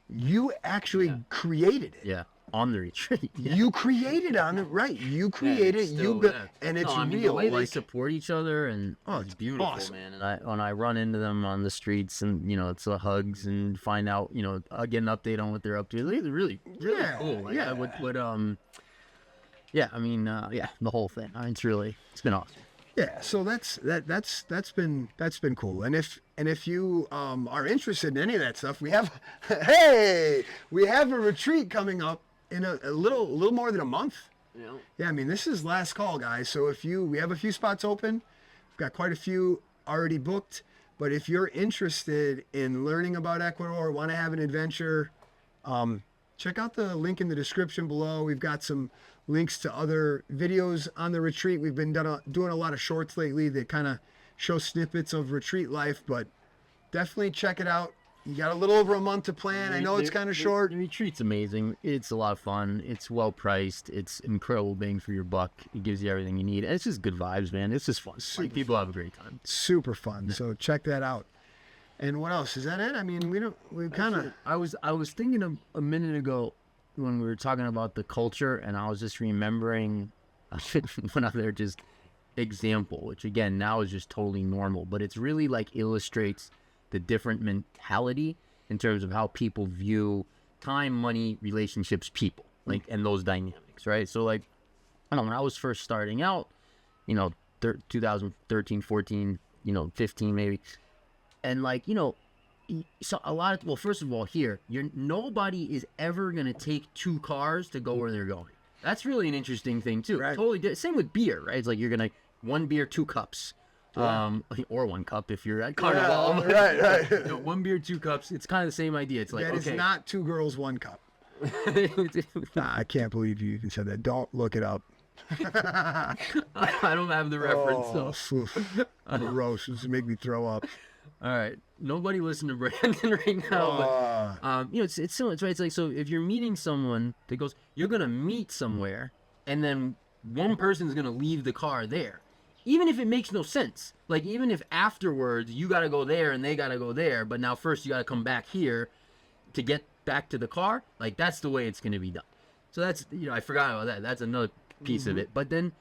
You actually created it. Yeah. On the retreat. Yeah. You created on it, right? You created it. Still, You built, yeah. and it's No, I mean, real. the way they Like, support each other, and it's beautiful, awesome. man. And when I run into them on the streets, and you know, it's hugs and find out, you know, I get an update on what they're up to. They're really Yeah, cool. Like, yeah. yeah, I mean, the whole thing. I mean, it's been awesome. yeah. So that's been cool. And if you are interested in any of that stuff, we have we have a retreat coming up in a little more than a month. Yeah. Yeah, I mean, this is last call, guys. So we have a few spots open. We've got quite a few already booked. But if you're interested in learning about Ecuador, want to have an adventure, check out the link in the description below. We've got some links to other videos on the retreat. We've been doing a lot of shorts lately that kind of show snippets of retreat life, but definitely check it out. You got a little over a month to plan. I know it's kind of short. The retreat's amazing. It's a lot of fun. It's well priced. It's incredible bang for your buck. It gives you everything you need. And it's just good vibes, man. It's just fun. Like, people have a great time. Super fun. So check that out. And what else? Is that it? I mean, we kind of... I was thinking of a minute ago when we were talking about the culture, and I was just remembering one other just example, which again now is just totally normal, but it's really like illustrates the different mentality in terms of how people view time, money, relationships, people, like, and those dynamics, right? So like, I don't know, when I was first starting out, you know, 2013, 14, you know, 15 maybe, and like, you know, so a lot of, well, first of all, here, nobody is ever gonna take two cars to go where they're going. That's really an interesting thing too. Right. Totally same with beer, right? It's like you're gonna one beer, two cups. Or one cup if you're at Carnival. Right. You know, one beer, two cups. It's kind of the same idea. It's like, That okay. is not two girls, one cup. Nah, I can't believe you even said that. Don't look it up. I don't have the reference. So. Gross. This would make me throw up. All right. Nobody listen to Brandon right now. But, you know, it's similar. It's right. It's like, so if you're meeting someone that goes, you're going to meet somewhere, and then one person's going to leave the car there. Even if it makes no sense, like even if afterwards you got to go there and they got to go there, but now first you got to come back here to get back to the car, like that's the way it's going to be done. So that's, you know, I forgot about that. That's another piece of it. But then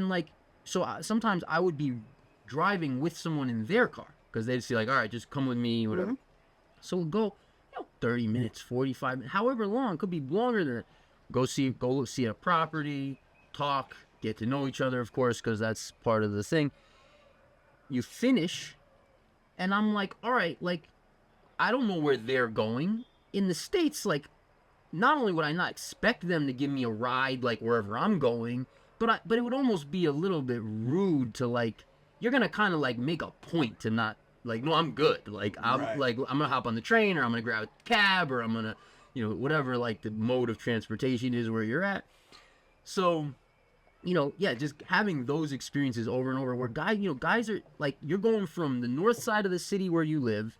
like, so sometimes I would be driving with someone in their car because they'd say like, all right, just come with me, whatever. So we'll go, you know, 30 minutes, 45 minutes, however long, could be longer than that. Go see a property, talk, get to know each other, of course, because that's part of the thing. You finish, and I'm like, all right, like, I don't know where they're going. In the States, like, not only would I not expect them to give me a ride, like, wherever I'm going, but it would almost be a little bit rude to, like, you're going to kind of, like, make a point to not, like, no, I'm good. Like, I'm going to hop on the train, or I'm going to grab a cab, or I'm going to, you know, whatever, like, the mode of transportation is where you're at. So, you know, yeah, just having those experiences over and over where guys are like, you're going from the north side of the city where you live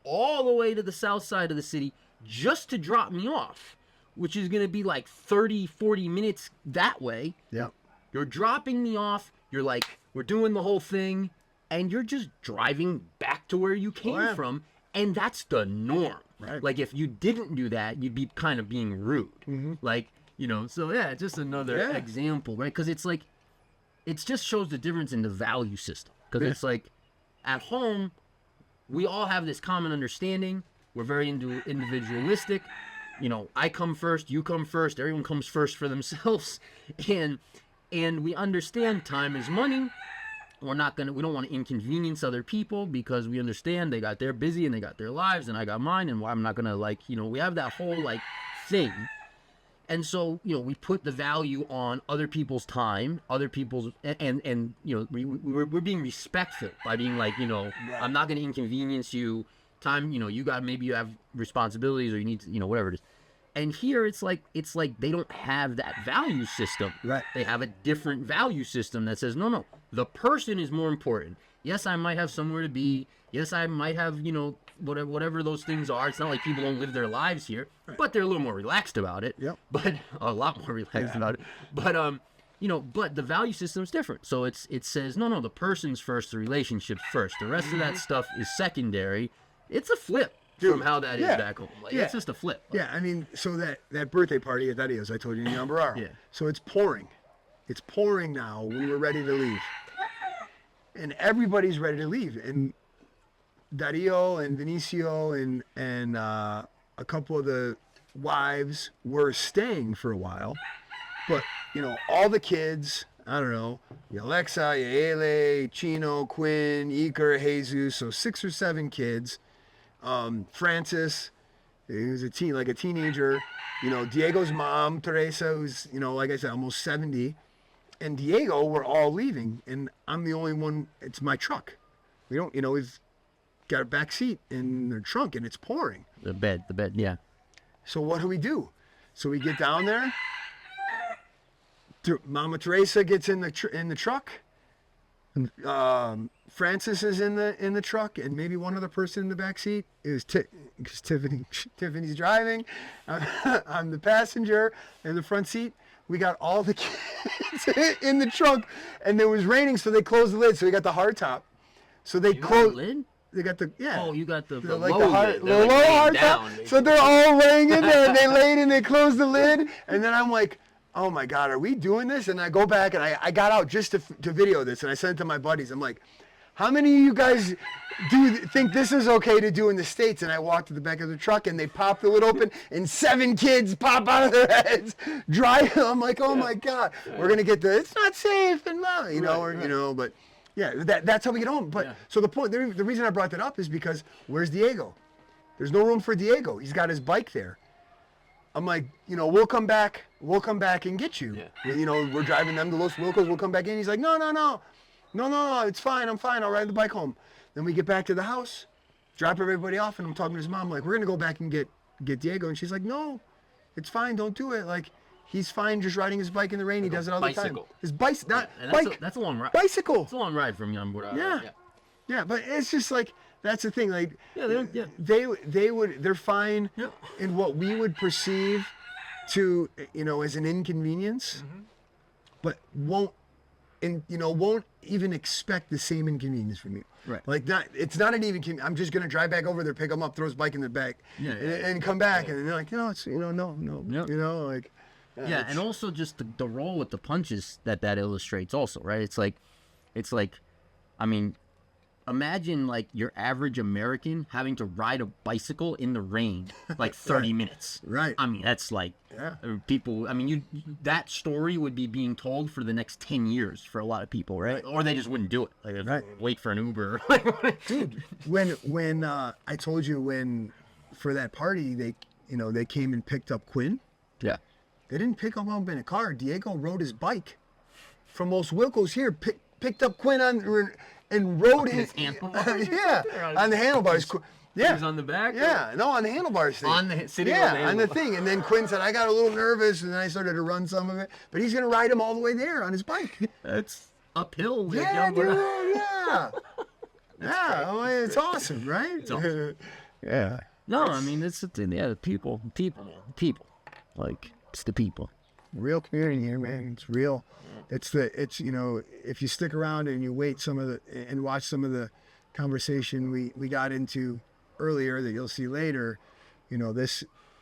all the way to the south side of the city just to drop me off, which is going to be like 30, 40 minutes that way. Yeah. You're dropping me off. You're like, we're doing the whole thing, and you're just driving back to where you came from. And that's the norm. Right. Like, if you didn't do that, you'd be kind of being rude. Like, you know, so yeah, just another example, right? Because it's like, it just shows the difference in the value system. Because it's like, at home, we all have this common understanding. We're very individualistic. You know, I come first, you come first, everyone comes first for themselves. And we understand time is money. We don't want to inconvenience other people because we understand they're busy and they got their lives and I got mine, and I'm not going to, like, you know, we have that whole, like, thing. And so, we put the value on other people's time, other people's, and we're being respectful by being like, I'm not going to inconvenience you. Time, maybe you have responsibilities or you need to, whatever it is. And here it's like they don't have that value system. Right. They have a different value system that says, no, the person is more important. Yes, I might have somewhere to be. Yes, I might have, whatever those things are. It's not like people don't live their lives here, but they're a little more relaxed about it. Yep. But a lot more relaxed about it. But but the value system is different. So it says no, the person's first, the relationship's first. The rest of that stuff is secondary. It's a flip from how that is back home. Like it's just a flip. Yeah, I mean, so that birthday party at Daddy, as I told you in Yambararo. Yeah. So it's pouring. It's pouring now when we're ready to leave. And everybody's ready to leave. And Dario and Vinicio and a couple of the wives were staying for a while. But, all the kids, I don't know, Alexa, Yaele, Chino, Quinn, Iker, Jesus, so 6 or 7 kids. Francis, he was a teenager. Diego's mom, Teresa, who's, like I said, almost 70. And Diego were all leaving, and I'm the only one. It's my truck. We don't, we've got a back seat in their trunk, and it's pouring. The bed, yeah. So what do? So we get down there. Mama Teresa gets in the truck. Francis is in the truck, and maybe one other person in the back seat. It was because Tiffany's driving. I'm the passenger in the front seat. We got all the kids in the trunk, and it was raining, so they closed the lid. So we got the hard top. So they closed. Lid? They got the Oh, you got the like low the lid. low hard top. So they're all laying in there, and they laid and they closed the lid, and then I'm like, oh my God, are we doing this? And I go back and I got out just to video this, and I sent it to my buddies. I'm like, how many of you guys think this is okay to do in the States? And I walked to the back of the truck, and they popped the lid open, and 7 kids pop out of their heads, dry. I'm like, oh my God, we're gonna get it's not safe, and but yeah, that's how we get home. But so the reason I brought that up is because where's Diego? There's no room for Diego. He's got his bike there. I'm like, we'll come back and get you. Yeah. We're driving them to Los Wilcos. We'll come back in. He's like, no, it's fine. I'm fine. I'll ride the bike home. Then we get back to the house, drop everybody off, and I'm talking to his mom. Like, we're gonna go back and get Diego, and she's like, no, it's fine. Don't do it. Like, he's fine just riding his bike in the rain. He does it all the time. His bicycle, not bike. That's a long ride. Bicycle. It's a long ride from Yambararo. Yeah, but it's just like. That's the thing, like they're fine in what we would perceive to as an inconvenience, but won't even expect the same inconvenience from you. Right. Like it's not an even. I'm just gonna drive back over there, pick him up, throw his bike in the back, and come back, and they're like, it's no, like. And also just the roll with the punches that illustrates also, right? It's like, I mean. Imagine like your average American having to ride a bicycle in the rain like 30 minutes. Right. I mean, that's like people. I mean, that story would be being told for the next 10 years for a lot of people, right? Or they just wouldn't do it. Like wait for an Uber. Dude, when I told you for that party they came and picked up Quinn. Yeah. They didn't pick him up in a car. Diego rode his bike from Los Wilcos here, picked up Quinn and rode his handlebars. On the handlebars. Yeah, he was on the back. Yeah, no, on the handlebars thing. Sitting on the thing. And then Quinn said, "I got a little nervous," and then I started to run some of it. But he's gonna ride him all the way there on his bike. That's uphill. Yeah, dude. Yeah. It's awesome, right? It's awesome. Yeah. No, I mean it's the people. Like it's the people. Real community here, man. It's real. It's if you stick around and you wait and watch some of the conversation we got into earlier that you'll see later, a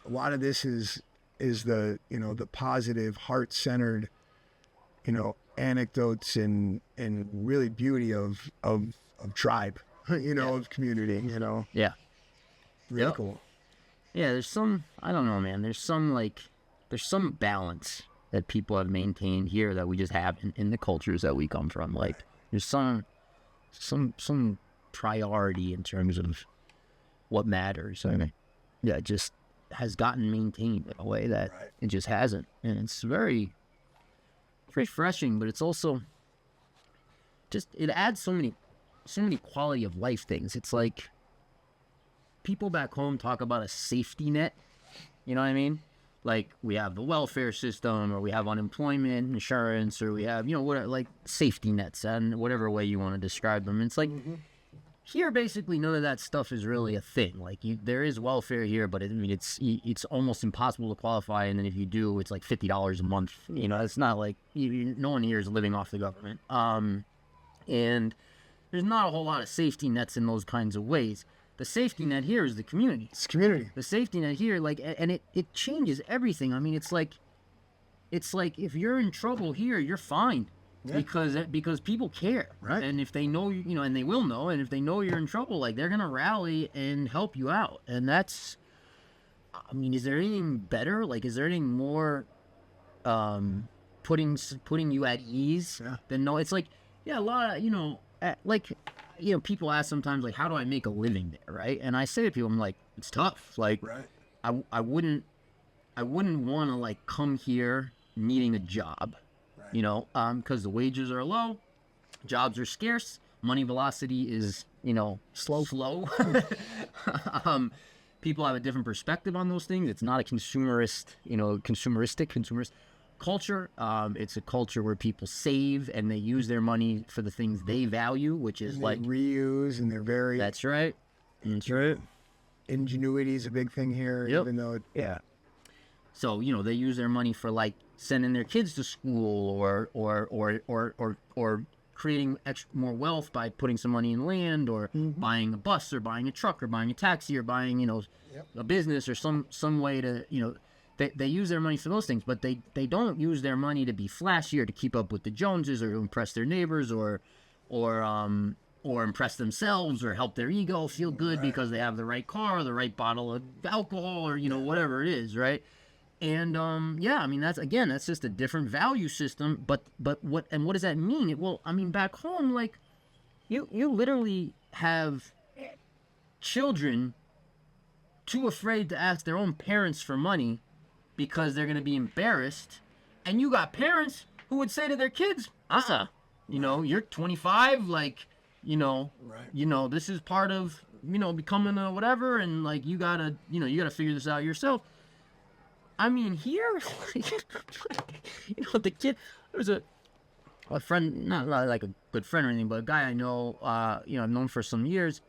lot of this is the the positive, heart-centered, anecdotes and really beauty of tribe, of community, Yeah. Really cool. Yeah, there's some, I don't know, man. There's some balance that people have maintained here that we just have in the cultures that we come from. Like there's some priority in terms of what matters. I mean, just has gotten maintained in a way that it just hasn't. And it's very refreshing, but it's also just, it adds so many quality of life things. It's like people back home talk about a safety net, you know what I mean? Like we have the welfare system, or we have unemployment insurance, or we have, what, like safety nets, and whatever way you want to describe them. It's like here, basically, none of that stuff is really a thing. Like there is welfare here, but it's almost impossible to qualify. And then if you do, it's like $50 a month. It's not like no one here is living off the government. And there's not a whole lot of safety nets in those kinds of ways. The safety net here is the community. It's community. The safety net here, like, and it changes everything. I mean, it's like if you're in trouble here, you're fine. Yeah. Because people care, right? And if they know, and they will know, and if they know you're in trouble, like they're gonna rally and help you out. And that's, I mean, is there anything better? Like, is there anything more, putting you at ease than no? It's like, a lot of, people ask sometimes, like, how do I make a living there, right? And I say to people, I'm like, it's tough. Like, I wouldn't want to like come here needing a job. Because the wages are low, jobs are scarce, money velocity is, slow. People have a different perspective on those things. It's not a consumerist culture. It's a culture where people save and they use their money for the things they value, which is like reuse, and they're very. That's right. That's right. Ingenuity is a big thing here, even though So, they use their money for like sending their kids to school, or creating more wealth by putting some money in land, or buying a bus, or buying a truck, or buying a taxi, or buying, a business, or some way to, they use their money for those things, but they don't use their money to be flashy or to keep up with the Joneses, or to impress their neighbors, or impress themselves, or help their ego feel good because they have the right car, or the right bottle of alcohol, or whatever it is, right? And I mean, that's just a different value system. But what does that mean? Well, I mean, back home, like you literally have children too afraid to ask their own parents for money because they're gonna be embarrassed, and you got parents who would say to their kids, you're 25, like, this is part of becoming a whatever, and like you gotta figure this out yourself. I mean, here, the kid, there was a friend, not like a good friend or anything, but a guy I know, I've known for some years.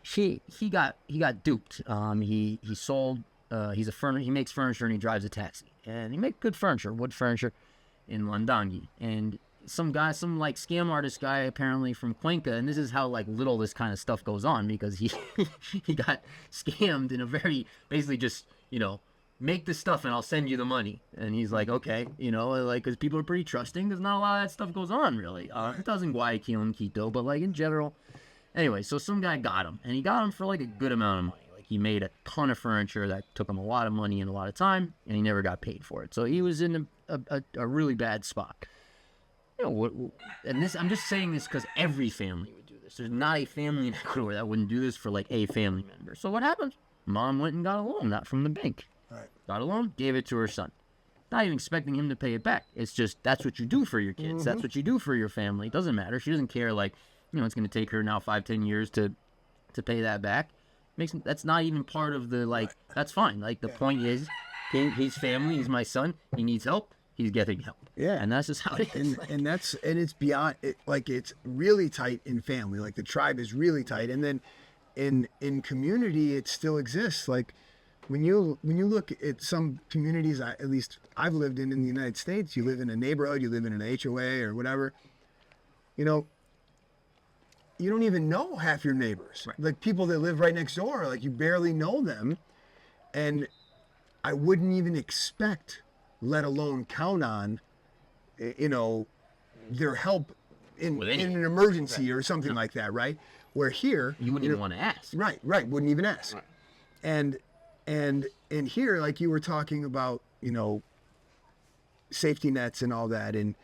He got duped. He sold, he makes furniture, and he drives a taxi, and he makes good furniture, wood furniture in Landangi. And some like scam artist guy, apparently from Cuenca, and this is how like little this kind of stuff goes on, because he got scammed in a very, basically just, make this stuff and I'll send you the money. And he's like, okay, like, because people are pretty trusting. There's not a lot of that stuff goes on, really. It does in Guayaquil and Quito, but like in general. Anyway, so some guy got him, and he got him for like a good amount of money. Like he made a ton of furniture that took him a lot of money and a lot of time, and he never got paid for it. So he was in a really bad spot. And this, I'm just saying this because every family would do this. There's not a family in Ecuador that wouldn't do this for like a family member. So what happens? Mom went and got a loan, not from the bank. Got a loan, gave it to her son. Not even expecting him to pay it back. It's just, that's what you do for your kids. That's what you do for your family. It doesn't matter. She doesn't care, like, it's going to take her now 5-10 years to pay that back. That's not even part of the, like, that's fine. Like, the point is, he's family, he's my son, he needs help, he's getting help. Yeah. And that's just how it is. And it's beyond, it's really tight in family. Like, the tribe is really tight. And then in community, it still exists. Like, when you look at some communities, at least I've lived in the United States, you live in a neighborhood, you live in an HOA or whatever, you don't even know half your neighbors. Right. Like people that live right next door, like you barely know them. And I wouldn't even expect, let alone count on, their help in an emergency or something like that, right? Where here... You wouldn't even want to ask. Right, wouldn't even ask. Right. And here, like you were talking about, safety nets and all that, and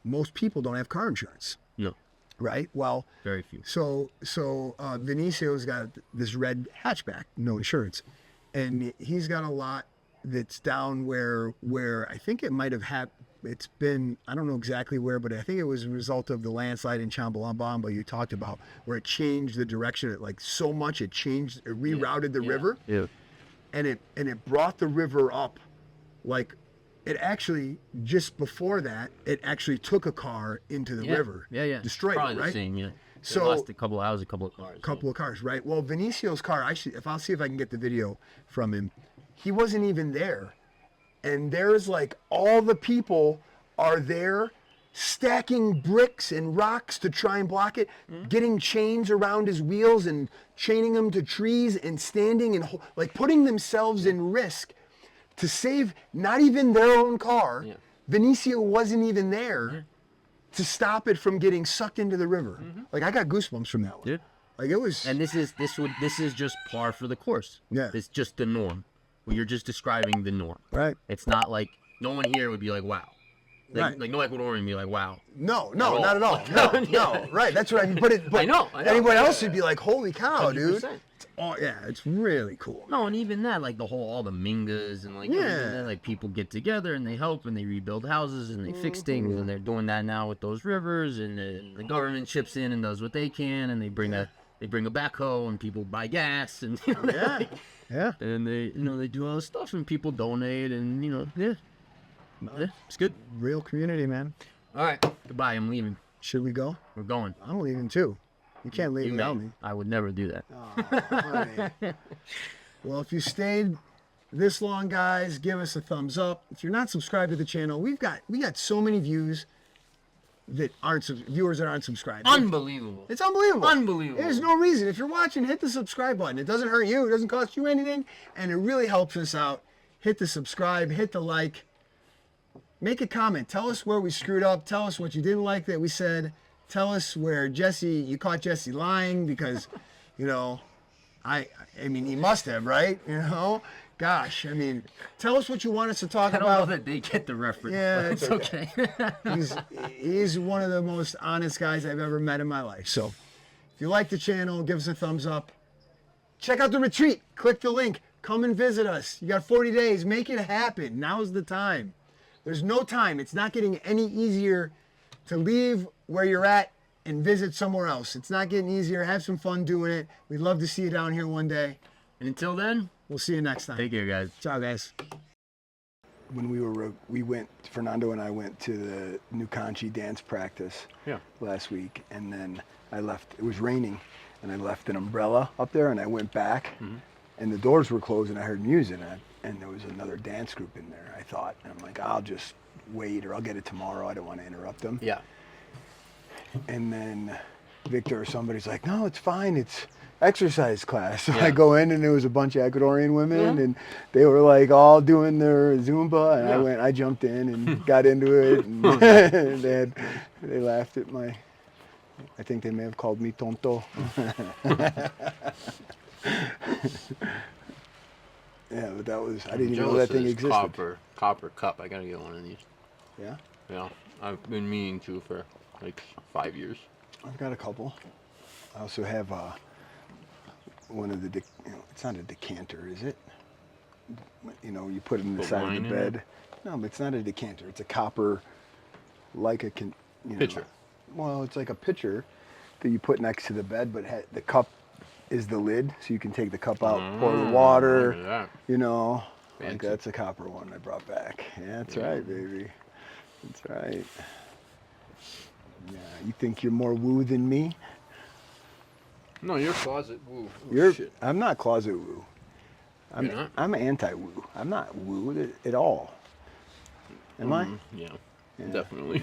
most people don't have car insurance. No. Right. Well, very few. So Vinicio's got this red hatchback, no insurance, and he's got a lot that's down where I think it might have it's been, I don't know exactly where, but I think it was a result of the landslide in Chambalambamba you talked about, where it changed the direction. It like so much it rerouted the river. Yeah. And it brought the river up, like it actually, just before that, it actually took a car into the river. Yeah. Destroyed Probably it, right? The same, yeah. So they lost a couple of houses, a couple of cars. Couple of cars, right? Well, Vinicio's car, I'll see if I can get the video from him. He wasn't even there. And there's like all the people are there stacking bricks and rocks to try and block it, getting chains around his wheels and chaining them to trees and standing and like putting themselves in risk to save not even their own car. Yeah. Vinicio wasn't even there to stop it from getting sucked into the river. Like I got goosebumps from that one. Yeah. Like it was. And this is just par for the course. Yeah. It's just the norm. You're just describing the norm. Right. It's not like no one here would be like, wow. Right. Like no Ecuadorian would be like, wow. No, not at all. No. Right. That's what I mean. But I know. Anyone else would be like, holy cow, 100%. dude. It's really cool. No, and even that, like all the mingas and like, like people get together and they help and they rebuild houses and they fix things, and they're doing that now with those rivers, and the government chips in and does what they can, and they bring a backhoe and people buy gas and and they do all this stuff and people donate and it's good. Real community, man. All right, goodbye. I'm leaving. Should we go? We're going. I'm leaving too. You can't leave without me. I would never do that. Oh, well, if you stayed this long, guys, give us a thumbs up. If you're not subscribed to the channel, we got so many viewers that aren't subscribed. Unbelievable. It's unbelievable. Unbelievable. There's no reason. If you're watching, hit the subscribe button. It doesn't hurt you. It doesn't cost you anything, and it really helps us out. Hit the subscribe. Hit the like. Make a comment. Tell us where we screwed up. Tell us what you didn't like that we said. Tell us where you caught Jesse lying because, I mean, he must have, right? Gosh, I mean, tell us what you want us to talk about. I don't know that they get the reference. Yeah, but it's okay. he's one of the most honest guys I've ever met in my life. So if you like the channel, give us a thumbs up. Check out the retreat. Click the link. Come and visit us. You got 40 days. Make it happen. Now's the time. There's no time. It's not getting any easier to leave where you're at and visit somewhere else. It's not getting easier. Have some fun doing it. We'd love to see you down here one day. And until then, we'll see you next time. Take care, guys. Ciao, guys. When Fernando and I went to the New Conchi dance practice last week, and then I left. It was raining, and I left an umbrella up there, and I went back, and the doors were closed, and I heard music, and there was another dance group in there, I thought. And I'm like, I'll just wait, or I'll get it tomorrow. I don't want to interrupt them. Yeah. And then Victor or somebody's like, no, it's fine. It's exercise class. So I go in, and there was a bunch of Ecuadorian women, and they were like all doing their Zumba, and I jumped in and got into it, and they laughed at I think they may have called me tonto. Yeah, but that was, I didn't even know that thing existed. Copper cup. I gotta get one of these. Yeah? Yeah. I've been meaning to for like 5 years. I've got a couple. I also have one of the, it's not a decanter, is it? You put it in the side of the bed. No, but it's not a decanter. It's a copper, like a pitcher. Well, it's like a pitcher that you put next to the bed, but the cup is the lid, so you can take the cup out, pour the water, like that's a copper one I brought back. Yeah, that's right, baby. That's right. Yeah, you think you're more woo than me? No, you're closet woo. Shit. I'm not closet woo. You're not? I'm anti-woo. I'm not woo at all. Am I? Yeah, definitely.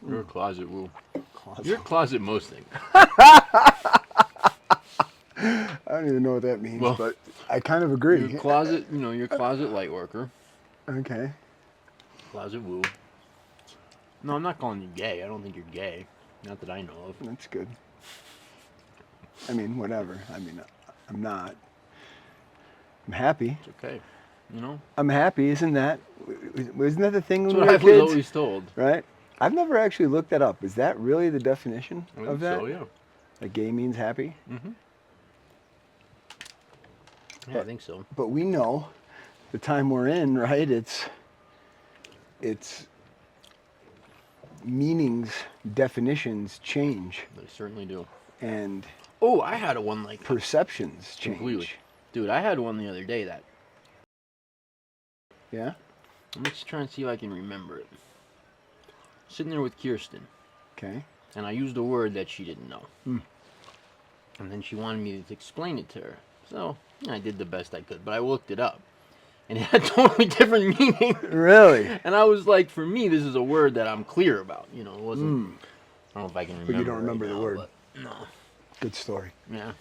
You're closet woo. You're closet most things. I don't even know what that means, but I kind of agree. You're closet, you're closet light worker. Okay. Closet woo. No, I'm not calling you gay. I don't think you're gay. Not that I know of. That's good. I mean, whatever. I mean, I'm not. I'm happy. It's okay. I'm happy. Isn't that the thing when we were kids? I was always told. Right? I've never actually looked that up. Is that really the definition of that? So, yeah. Like gay means happy? Mm-hmm. Yeah, I think so. But we know the time we're in, right? It's meanings, definitions change, They certainly do. and Oh, I had one like perceptions change. completely. Dude, I had one the other day that. Yeah. I'm just trying to see if I can remember it. Sitting there with Kirsten, Okay. and I used a word that she didn't know. Hmm. And then she wanted me to explain it to her. So I did the best I could, but I looked it up. And it had totally different meaning. Really? And I was like, for me, this is a word that I'm clear about. You know, it wasn't. I don't know if I can remember. But you don't remember right the now, word. But no. Good story. Yeah.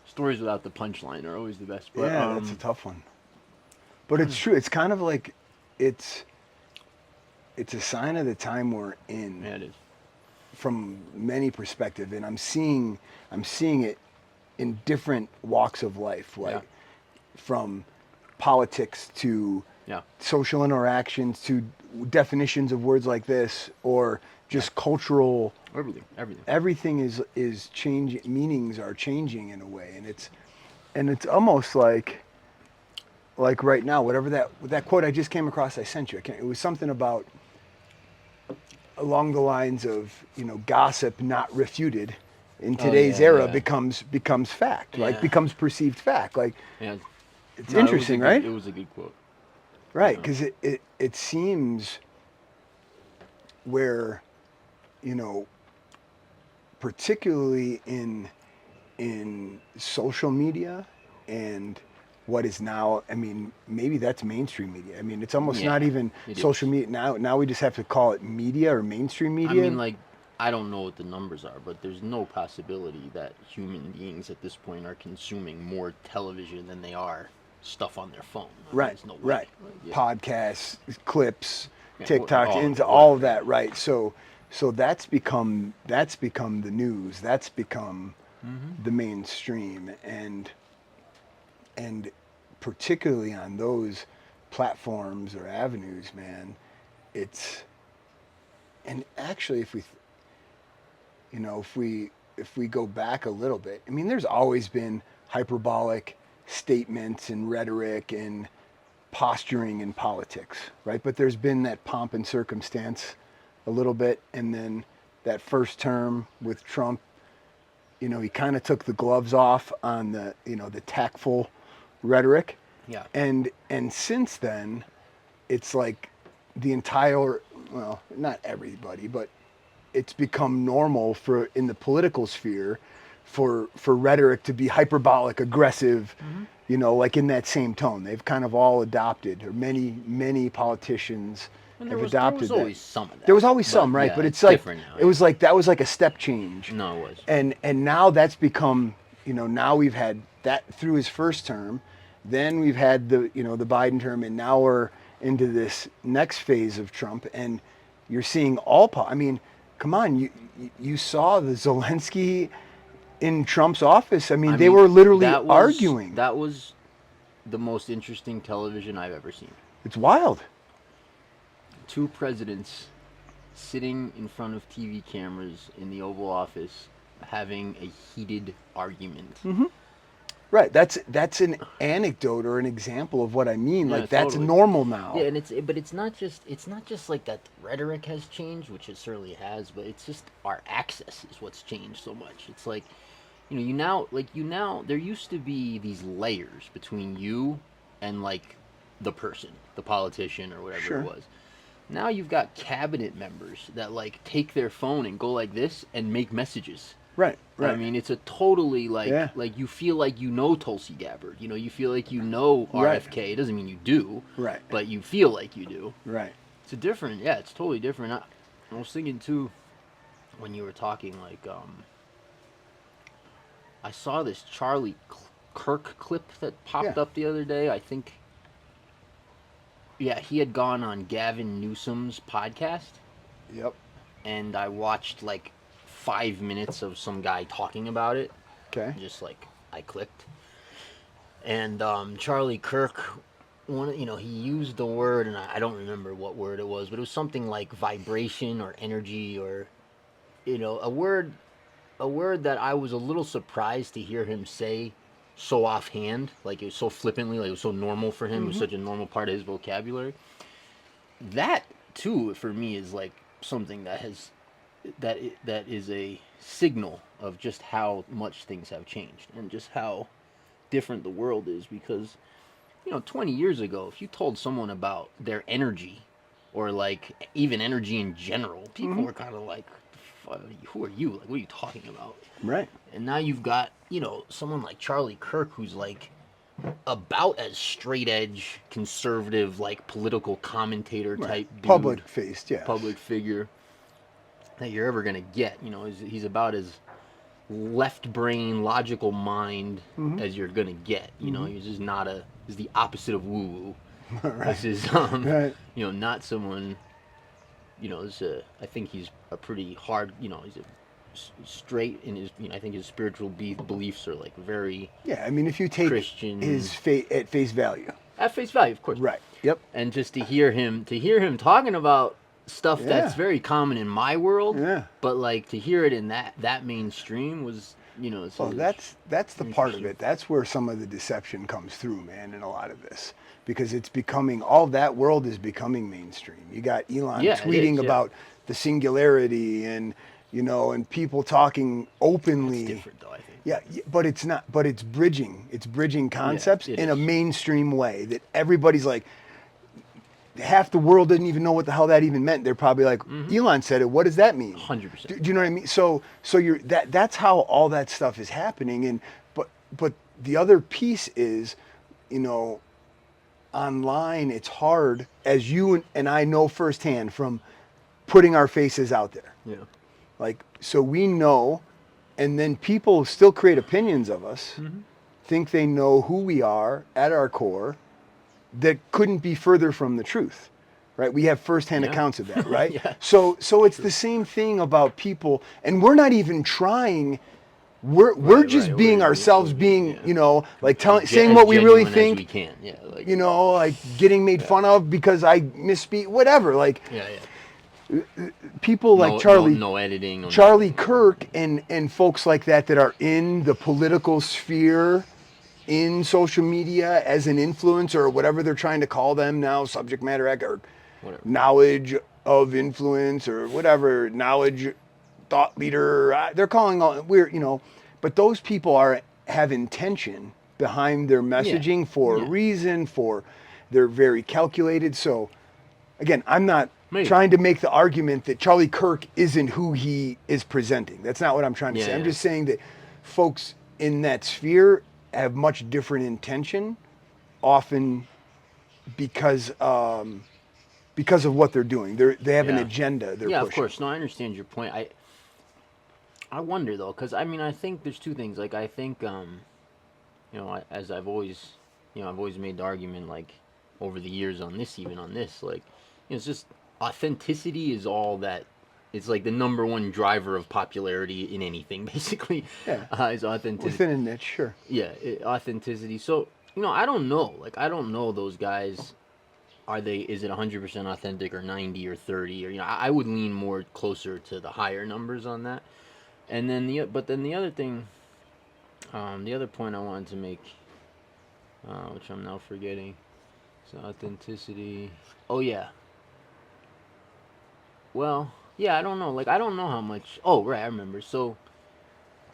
Stories without the punchline are always the best. But, Yeah, that's a tough one. But it's true. It's kind of like it's a sign of the time we're in. Yeah, it is. From many perspectives, and I'm seeing it in different walks of life, like from politics to social interactions to definitions of words like this, or just cultural. Everything is changing. Meanings are changing in a way, and it's almost like right now, whatever that quote I just came across, I sent you. It was something about along the lines of, gossip not refuted in today's era becomes fact, like becomes perceived fact. Like, it's interesting, right? It was a good quote. Right, because it seems where, particularly in social media and what is now, I mean, maybe that's mainstream media. I mean, it's almost not even social media. Now we just have to call it media or mainstream media. I mean, like, I don't know what the numbers are, but there's no possibility that human beings at this point are consuming more television than they are stuff on their phone. Right, There's no way. right. Yeah. Podcasts, clips, TikToks, all of that, right? So that's become the news. That's become the mainstream, and particularly on those platforms or avenues, man, and actually if we go back a little bit, I mean, there's always been hyperbolic statements and rhetoric and posturing in politics, right? But there's been that pomp and circumstance a little bit, and then that first term with Trump, he kind of took the gloves off on the tactful rhetoric. Yeah. And since then, it's like the entire, well, not everybody, but it's become normal in the political sphere for rhetoric to be hyperbolic, aggressive, like in that same tone. They've kind of all adopted, or many politicians have adopted that. There was always some of that. There was always some, right? Yeah, but it's like different now. It was like that was like a step change. No, it was. And now that's become, now we've had that through his first term, then we've had the the Biden term, and now we're into this next phase of Trump, and you're seeing I mean, come on, you saw the Zelensky in Trump's office. I mean, they were literally arguing. That was the most interesting television I've ever seen. It's wild. Two presidents sitting in front of TV cameras in the Oval Office having a heated argument. Mm-hmm. Right. That's an anecdote or an example of what I mean. Like, that's totally normal now. Yeah, and it's not just like that rhetoric has changed, which it certainly has, but it's just our access is what's changed so much. It's like, there used to be these layers between you and like the person, the politician or whatever it was. Now you've got cabinet members that like take their phone and go like this and make messages. Right. I mean, it's a totally like you feel like Tulsi Gabbard. You feel like RFK. It doesn't mean you do. Right. But you feel like you do. Right. It's totally different. I was thinking too, when you were talking, like, I saw this Charlie Kirk clip that popped up the other day. I think, he had gone on Gavin Newsom's podcast. Yep. And I watched like 5 minutes of some guy talking about it. Okay. Just like I clicked. And Charlie Kirk, he used the word, and I don't remember what word it was, but it was something like vibration or energy, or a word that I was a little surprised to hear him say so offhand, like it was so flippantly, like it was so normal for him. It was Mm-hmm. such a normal part of his vocabulary. That too, for me, is like something that is a signal of just how much things have changed and just how different the world is. Because 20 years ago, if you told someone about their energy, or like even energy in general, people Mm-hmm. were kind of like, who are you? Like, what are you talking about? Right. And now you've got, someone like Charlie Kirk, who's like about as straight edge, conservative, like political commentator Right. type dude, Public faced, yes. public figure that you're ever gonna get. He's about as left brain, logical mind Mm-hmm. as you're gonna get. Mm-hmm. He's just not he's the opposite of woo woo. Right. This is Right. not someone. I think he's a pretty hard. He's a straight in his. I think his spiritual beliefs are like very Yeah, I mean, if you take Christian his at face value. at face value, of course. Right. Yep. And just to hear him talking about stuff that's Yeah. very common in my world, Yeah. but like to hear it in that mainstream was, Well, that's the part of it. That's where some of the deception comes through, man, in a lot of this, because it's becoming, all that world is becoming mainstream. You got Elon Yeah, it tweeting is, yeah. about the singularity, and and people talking openly. It's different though, I think. Yeah, but it's not. But it's bridging concepts it in a is. mainstream way that everybody's like. Half the world didn't even know what the hell that even meant. They're probably like, Elon said it. What does that mean? 100%. Do you know what I mean? So you're that's how all that stuff is happening. And but the other piece is, online it's hard, as you and I know firsthand from putting our faces out there. Yeah. Like, so we know, and then people still create opinions of us, think they know who we are at our core, that couldn't be further from the truth, right? We have firsthand Yeah. accounts of that, right? Yeah. So it's the same thing about people, and we're not even trying. We're just right. being We're- ourselves, we're- being, yeah. like As saying what we really genuine as think. we can. Yeah. Like, Like getting made fun of because I misspeak, whatever. Like Yeah. people like No, Charlie. No editing. No Charlie Kirk and folks like that are in the political sphere, in social media as an influencer, or whatever they're trying to call them now, subject matter or Whatever. knowledge of influence, or whatever, knowledge thought leader. They're calling all but those people have intention behind their messaging for a reason. They're very calculated. So again, I'm not Maybe. trying to make the argument that Charlie Kirk isn't who he is presenting. That's not what I'm trying to say. I'm Yeah. just saying that folks in that sphere have much different intention, often because of what they're doing. They have an Yeah. agenda they're Yeah, pushing. of course. No, I understand your point. I wonder though, because I think there's two things. Like I think, as I've always made the argument, like over the years on this, like, it's just authenticity is all that. It's like the number one driver of popularity in anything, basically. Yeah. Is authenticity. Within a niche, sure. Yeah, authenticity. So I don't know. Like I don't know those guys. Is it 100% authentic, or 90 or 30, or I would lean more closer to the higher numbers on that. And then the other thing, the other point I wanted to make, which I'm now forgetting, is authenticity. Oh yeah. Well, yeah, I don't know. Like I don't know how much. Oh right, I remember. So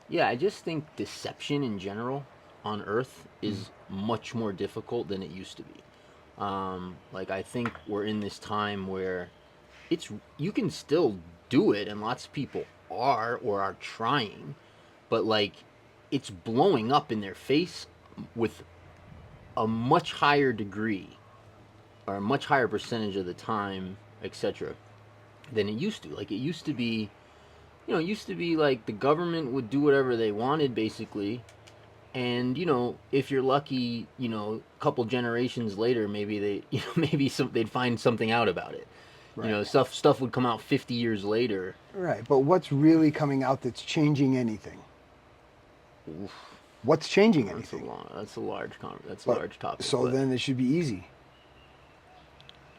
yeah, I just think deception in general on Earth is much more difficult than it used to be. Like I think we're in this time where you can still do it, and lots of people are trying, but like it's blowing up in their face with a much higher degree, or a much higher percentage of the time, etc., than it used to. Like it used to be, like the government would do whatever they wanted, basically. And if you're lucky, a couple generations later, maybe they'd find something out about it. Right. Stuff would come out 50 years later. Right, but what's really coming out that's changing anything? Oof, What's changing that's anything? a large But- large topic. So but- then it should be easy.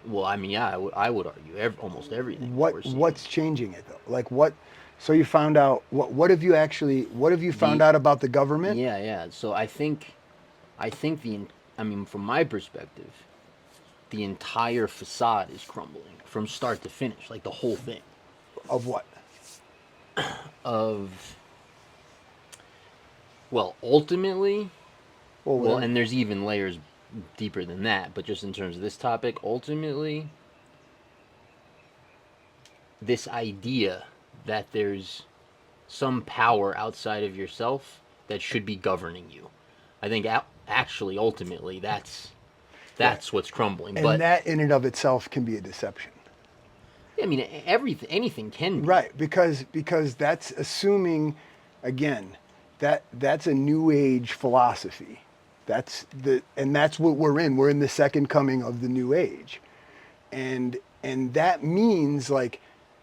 well, I mean, yeah, I would argue almost everything. we're seeing. What's changing it though? Like what? So you found out what have you found out about the government? Yeah. So I think I think from my perspective, the entire facade is crumbling from start to finish, like the whole thing. Of what? Of, well, ultimately, well, and there's even layers deeper than that, but just in terms of this topic, ultimately, this idea that there's some power outside of yourself that should be governing you. I think actually, ultimately, that's what's crumbling. And but that in and of itself can be a deception. I mean, anything can be. Right, because that's assuming, again, that's a New Age philosophy. That's what we're in. We're in the second coming of the New Age, and that means like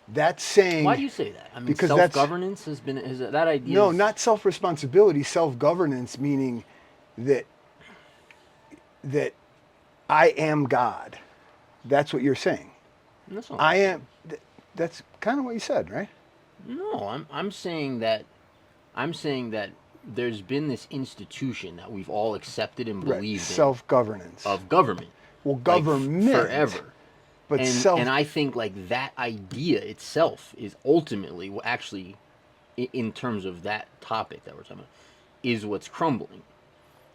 that's saying. Why do you say that? I mean, because self-governance is that idea. No, not self-responsibility. Self-governance meaning that I am God. That's what you're saying. That's not I am. That's kind of what you said, right? No, I'm saying that there's been this institution that we've all accepted and believed in, self-governance of government. Well, government forever. But and I think like that idea itself is ultimately actually, in terms of that topic that we're talking about, is what's crumbling.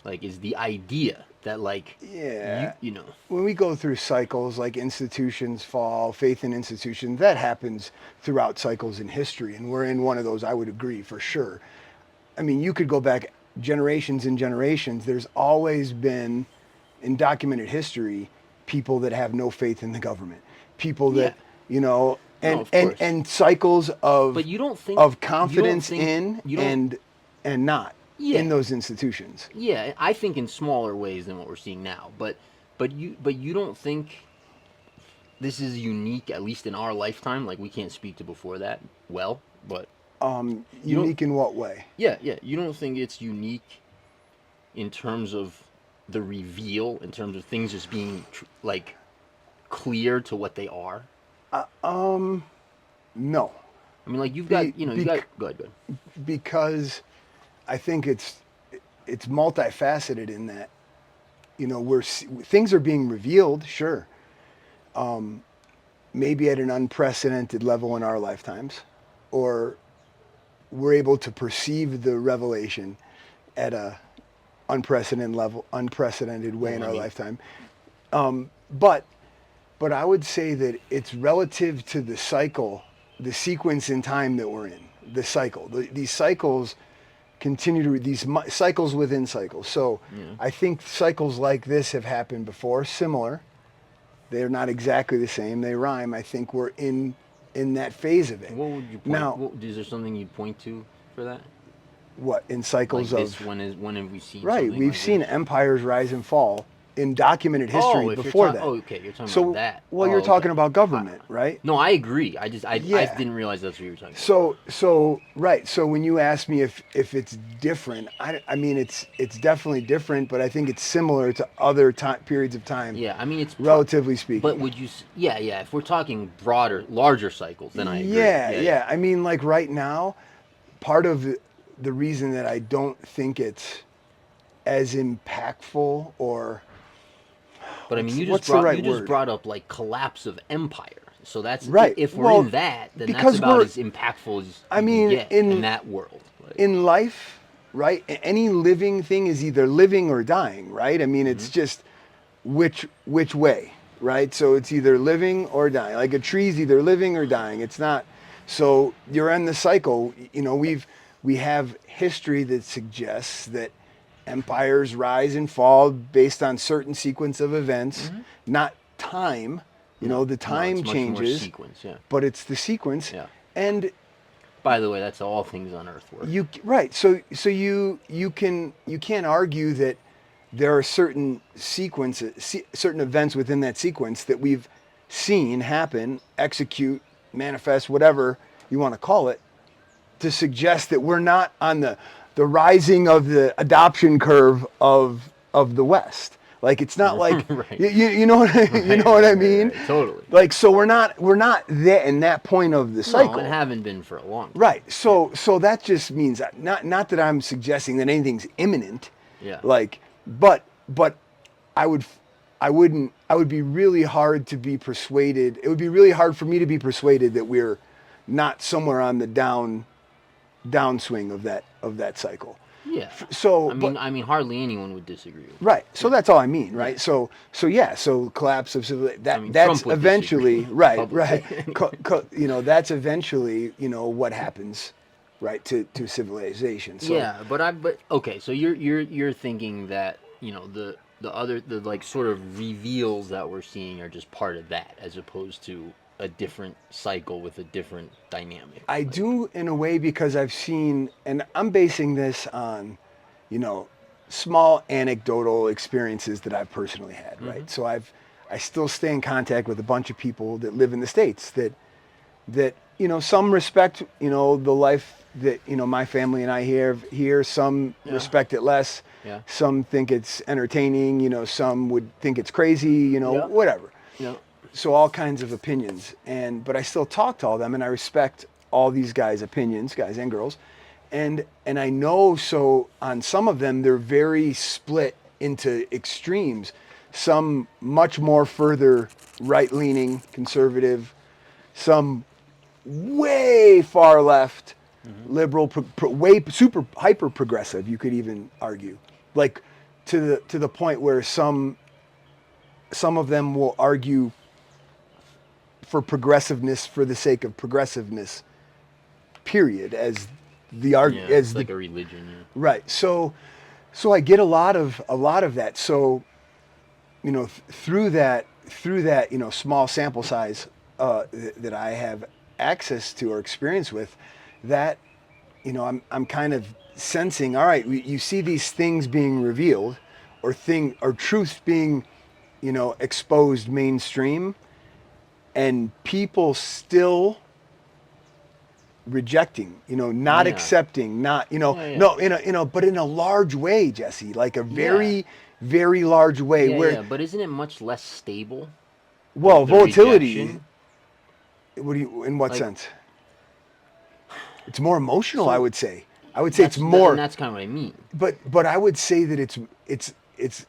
Like, is the idea that like you know, when we go through cycles, like institutions fall, faith in institutions, that happens throughout cycles in history, and we're in one of those. I would agree for sure. I mean, you could go back generations and generations. There's always been, in documented history, people that have no faith in the government, people that and cycles of but you don't think of confidence in and not in those institutions. Yeah, I think in smaller ways than what we're seeing now. But you don't think this is unique, at least in our lifetime? Like, we can't speak to before that. Well, but unique in what way? Yeah. You don't think it's unique in terms of the reveal, in terms of things just being like clear to what they are? No. I mean, like you've got go ahead. Because I think it's multifaceted in that, things are being revealed, sure. Maybe at an unprecedented level in our lifetimes, or we're able to perceive the revelation at a unprecedented way in our lifetime. But I would say that it's relative to the cycle, the sequence in time that we're in, the cycle. These cycles continue these cycles within cycles. So I think cycles like this have happened before, similar. They're not exactly the same. They rhyme. I think we're in that phase of it. What would you point? Now, is there something you'd point to for that? What, in cycles like of this, when have we seen? Right, we've seen empires rise and fall in documented history before that. Oh, okay, you're talking about that. Well, you're talking about government, right? No, I agree. I didn't realize that's what you were talking about. So right. So when you ask me if it's different, I mean it's definitely different, but I think it's similar to other periods of time. Yeah, I mean it's relatively speaking. But would you? Yeah. If we're talking larger cycles, then I agree. Yeah. I mean, like right now, part of the reason that I don't think it's as impactful or. But I mean, you just brought up like collapse of empire. So that's right. If we're in that, then that's about as impactful as you get in that world. Like, in life, right? Any living thing is either living or dying, right? I mean, it's just which way, right? So it's either living or dying. Like a tree's either living or dying. It's not. So you're in the cycle. We have history that suggests that empires rise and fall based on certain sequence of events, not time. The time changes, sequence, but it's the sequence. Yeah. And by the way, that's how all things on Earth work. Right. So you can't argue that there are certain sequences, certain events within that sequence that we've seen happen, execute, manifest, whatever you want to call it, to suggest that we're not on the rising of the adoption curve of the West. Like it's not like right. you know what I mean? Right, totally. Like so we're not there in that point of the cycle. No, and haven't been for a long time. Right. So that just means that not that I'm suggesting that anything's imminent. Yeah. Like but I would I would be really hard to be persuaded. It would be really hard for me to be persuaded that we're not somewhere on the downswing of that cycle. Yeah. So, I mean, hardly anyone would disagree with right. So yeah. that's all I mean, right? Yeah. So collapse of civilization. That's Trump would eventually disagree right. publicly. That's eventually what happens, right, to civilization. So, yeah, but okay. So you're thinking that the like sort of reveals that we're seeing are just part of that, as opposed to a different cycle with a different dynamic. I do in a way because I've seen, and I'm basing this on, small anecdotal experiences that I've personally had, right? Mm-hmm. So I still stay in contact with a bunch of people that live in the States that some respect, the life that, my family and I have here, some respect it less. Yeah. Some think it's entertaining, some would think it's crazy, whatever. Yeah. So all kinds of opinions, but I still talk to all of them, and I respect all these guys' opinions, guys and girls, and I know, so on some of them they're very split into extremes. Some much more further right-leaning, conservative, some way far left, liberal, way super hyper progressive. You could even argue, like to the point where some of them will argue for progressiveness for the sake of progressiveness, period, as the argument, as like a religion. Yeah. Right. So I get a lot of that. So through that small sample size that I have access to or experience with, that I'm kind of sensing. All right, you see these things being revealed, or truths being exposed mainstream. And people still rejecting, not accepting, not, no, but in a large way, Jesse, like a very, very large way. But isn't it much less stable? Well, volatility. Rejection? In what sense? It's more emotional, I would say. It's more. And that's kind of what I mean. But I would say that it's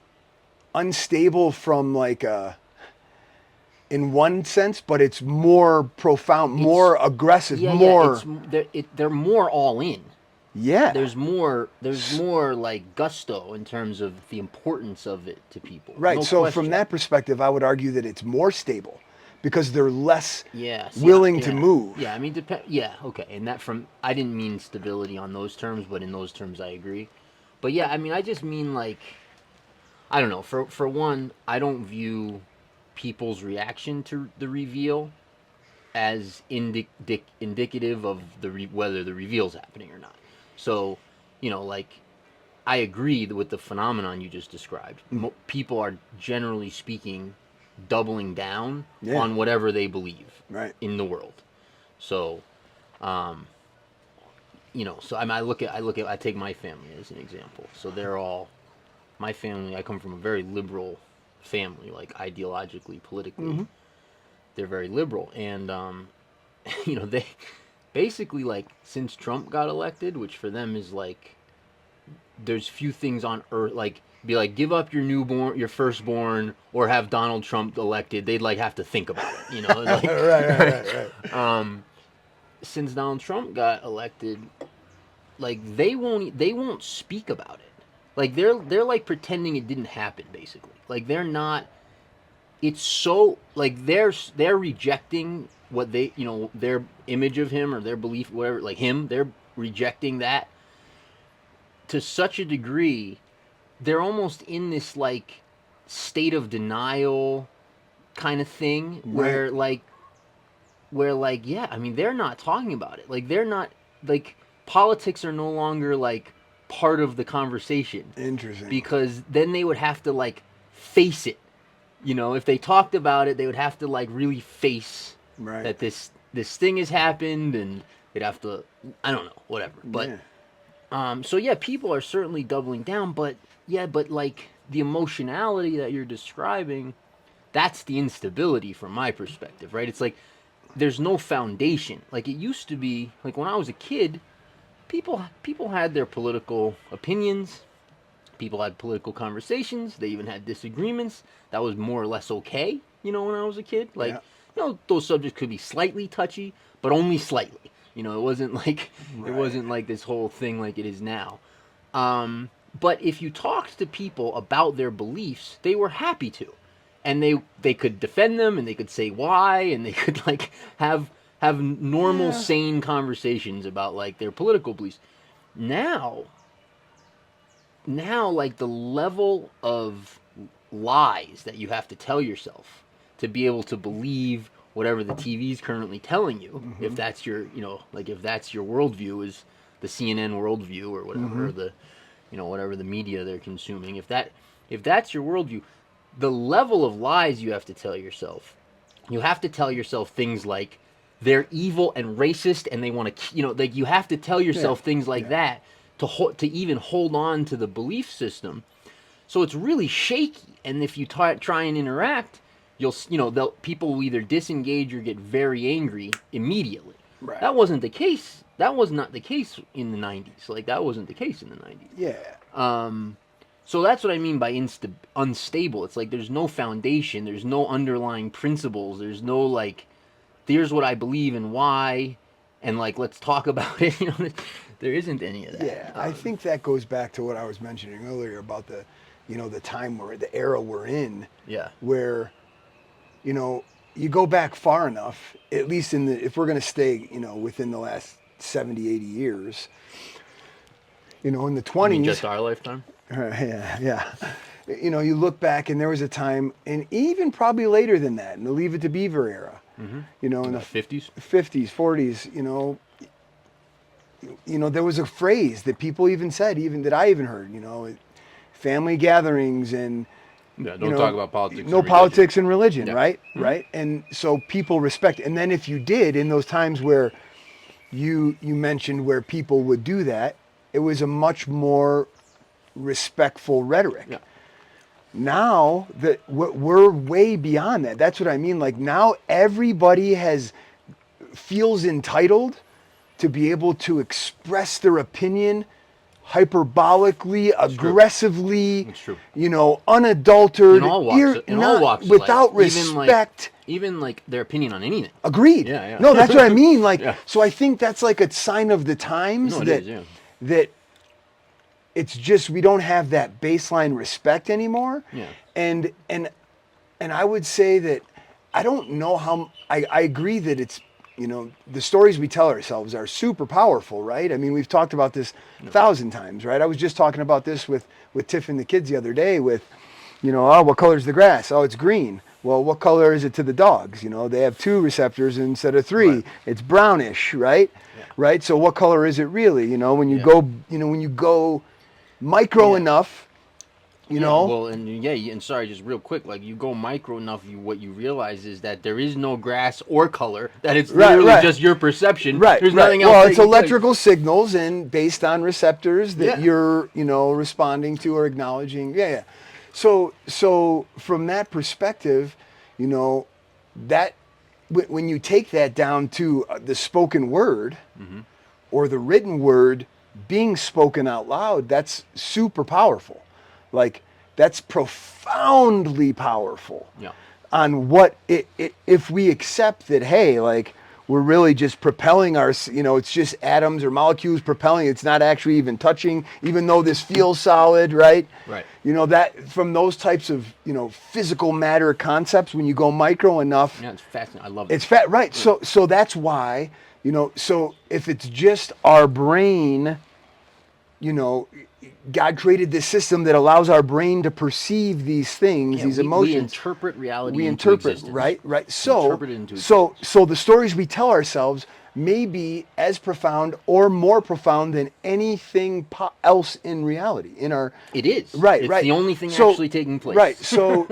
unstable from like in one sense, but it's more profound, more aggressive, more. They're more all in. Yeah. There's more like gusto in terms of the importance of it to people. Right. No so question. From that perspective, I would argue that it's more stable because they're less willing to move. Yeah. I mean, yeah. Okay. And I didn't mean stability on those terms, but in those terms, I agree. But yeah, I mean, I just mean like, I don't know. For one, I don't view people's reaction to the reveal as indicative of whether the reveal's happening or not. So, like, I agree with the phenomenon you just described. People are, generally speaking, doubling down on whatever they believe in the world. So, I take my family as an example. So they're all, my family, I come from a very liberal family, like ideologically, politically, they're very liberal, and they basically, like, since Trump got elected, which for them is like, there's few things on earth, like, be like, give up your firstborn, or have Donald Trump elected. They'd like have to think about it, like, right. Since Donald Trump got elected, like, they won't speak about it. Like, they're like pretending it didn't happen, basically. Like, they're not. It's so, like, they're rejecting what they, their image of him or their belief, whatever, like him. They're rejecting that to such a degree. They're almost in this like state of denial kind of thing where yeah, I mean, they're not talking about it. Like, they're not, like, politics are no longer like part of the conversation. Interesting. Because then they would have to like face it. If they talked about it, they would have to like really face that this thing has happened, and they'd have to, I don't know, whatever. But so yeah, people are certainly doubling down, but like the emotionality that you're describing, that's the instability from my perspective, right? It's like there's no foundation. Like it used to be, like when I was a kid, people had their political opinions. People had political conversations. They even had disagreements. That was more or less okay, when I was a kid. Like, those subjects could be slightly touchy, but only slightly. It wasn't like it wasn't like this whole thing like it is now. But if you talked to people about their beliefs, they were happy to, and they could defend them, and they could say why, and they could like have normal, sane conversations about like their political beliefs. Now, like the level of lies that you have to tell yourself to be able to believe whatever the TV is currently telling you, if that's your, if that's your worldview, is the CNN worldview or whatever, or the, whatever the media they're consuming. If that's your worldview, the level of lies you have to tell yourself things like they're evil and racist and they want to, like you have to tell yourself things like that to even hold on to the belief system. So it's really shaky. And if you try and interact, people will either disengage or get very angry immediately. Right. That wasn't the case. That was not the case in the 90s. Like, that wasn't the case in the 90s. Yeah. So that's what I mean by unstable. It's like there's no foundation. There's no underlying principles. There's no, like, here's what I believe and why, and, like, let's talk about it. There isn't any of that. Yeah, I think that goes back to what I was mentioning earlier about the, the time the era we're in. Yeah. Where, you go back far enough, at least if we're going to stay, within the last 70, 80 years, in the 20s. You mean just our lifetime? Yeah. You look back and there was a time, and even probably later than that, in the Leave It to Beaver era, in the 50s, 40s, there was a phrase that people even said, that I even heard, family gatherings and, don't talk about politics. No politics and religion, yeah. Right? Mm-hmm. Right. And so people respect. And then if you did, in those times where you mentioned where people would do that, it was a much more respectful rhetoric. Yeah. Now that we're way beyond that. That's what I mean. Like now everybody feels entitled to be able to express their opinion hyperbolically, aggressively, unadulterated, in all walks of without life. respect. Even like their opinion on anything. Agreed. Yeah. No, that's what I mean. Like, so I think that's like a sign of the times that it's just we don't have that baseline respect anymore. Yeah. And I would say that I don't know how I agree that it's. The stories we tell ourselves are super powerful, right? I mean, we've talked about this 1,000 times, right? I was just talking about this with Tiff and the kids the other day with, what color's the grass? Oh, it's green. Well, what color is it to the dogs? They have 2 receptors instead of 3. Right. It's brownish, right? Yeah. Right? So what color is it really? When you go micro enough, Well, and sorry, just real quick, like you go micro enough, what you realize is that there is no grass or color, that it's literally just your perception. Right. There's nothing else. Well, it's electrical signals and based on receptors that you're, responding to or acknowledging. Yeah. So from that perspective, that when you take that down to the spoken word or the written word being spoken out loud, that's super powerful. Like that's profoundly powerful on what if we accept that, hey, like we're really just propelling it's just atoms or molecules propelling. It's not actually even touching, even though this feels solid, right? Right. That from those types of, physical matter concepts, when you go micro enough. Yeah, it's fascinating. I love it. It's right. So that's why, so if it's just our brain, God created this system that allows our brain to perceive these things, these emotions. We interpret reality. We into interpret, existence. right. So the stories we tell ourselves may be as profound or more profound than anything else in reality. It is. Right. It's the only thing actually taking place. Right. So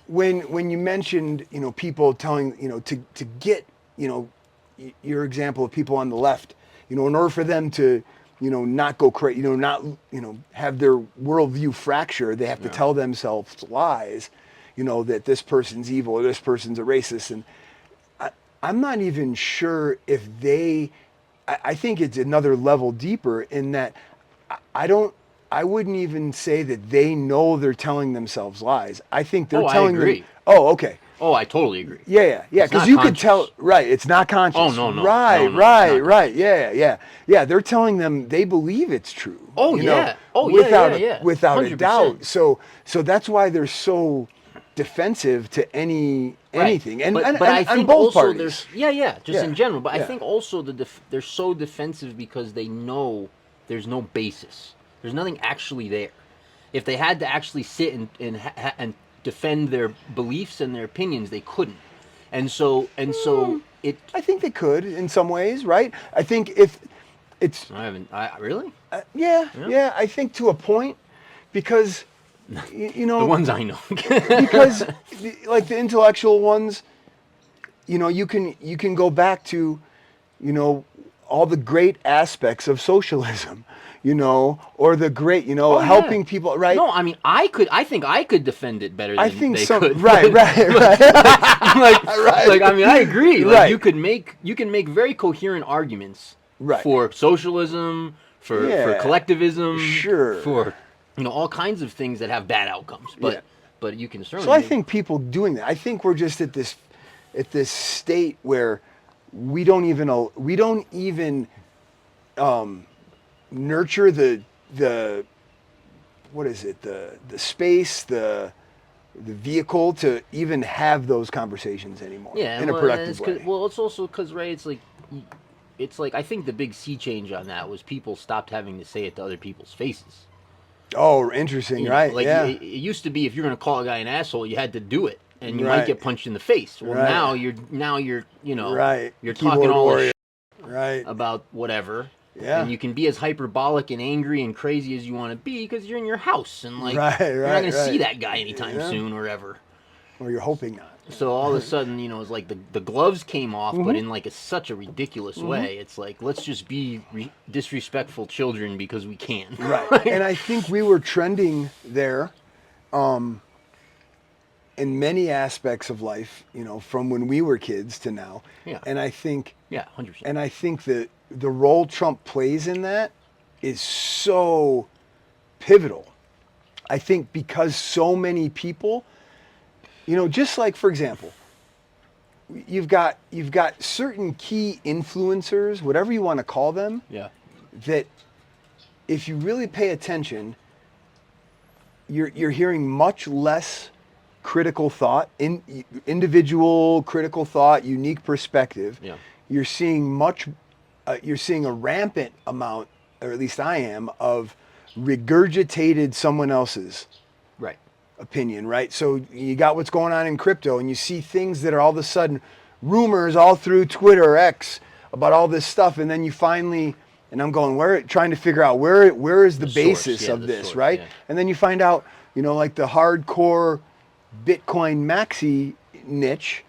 when you mentioned, people telling, to get, your example of people on the left, in order for them to, not go crazy, not, have their worldview fracture, they have to tell themselves lies, that this person's evil or this person's a racist. And I'm not even sure if I think it's another level deeper in that I wouldn't even say that they know they're telling themselves lies. I think they're I telling agree. them. Oh, okay. Oh, I totally agree. Yeah. It's Because not you could conscious. tell, right? It's not conscious. Oh, no. Right, No, it's not right. Yeah. They're telling them they believe it's true. Oh, you know, yeah. Oh, yeah. Without a 100%. doubt. So that's why they're so defensive to anything, and I think both also parties. just in general. But I yeah. think also they're so defensive because they know there's no basis. There's nothing actually there. If they had to actually sit and defend their beliefs and their opinions, they couldn't. And so it. I think they could in some ways, right? I think if it's. I really. Yeah. I think to a point, because you know The ones I know. because like the intellectual ones, you can go back to, all the great aspects of socialism, or the great, helping people, right? No, I mean, I think I could defend it better than I think they some, could. right. Like, I mean, I agree. Like, Right. you can make very coherent arguments Right. for socialism, for collectivism, Sure. for all kinds of things that have bad outcomes. But you can certainly. So I think people doing that. I think we're just at this state where we don't even nurture the what is it, the space, the vehicle to even have those conversations anymore in a productive way. Well, it's also because, right, it's like I think the big sea change on that was people stopped having to say it to other people's faces. Oh, interesting, right? Like, yeah. it used to be, if you're going to call a guy an asshole, you had to do it, and you Right. might get punched in the face. Well, Right. now you're Right. you're Keyboard talking all warrior. this Right. about whatever. Yeah. And you can be as hyperbolic and angry and crazy as you want to be because you're in your house, and you're not Right, going to see right. that guy anytime soon or ever. Or you're hoping not. So all of a sudden, it's like the gloves came off, Mm-hmm. but in like such a ridiculous way. It's like, let's just be disrespectful children because we can. Right. And I think we were trending there in many aspects of life, from when we were kids to now. Yeah. And I think 100%. And I think that the role Trump plays in that is so pivotal. I think because so many people, just like, for example, you've got certain key influencers, whatever you want to call them, that if you really pay attention, you're hearing much less critical thought, individual critical thought, unique perspective. Yeah. You're seeing a rampant amount, or at least I am, of regurgitated someone else's Right. opinion, right? So you got what's going on in crypto, and you see things that are all of a sudden rumors all through Twitter or X about all this stuff, and then you finally, and I'm going, trying to figure out where is the basis of this, right? Yeah. And then you find out, like the hardcore Bitcoin maxi niche,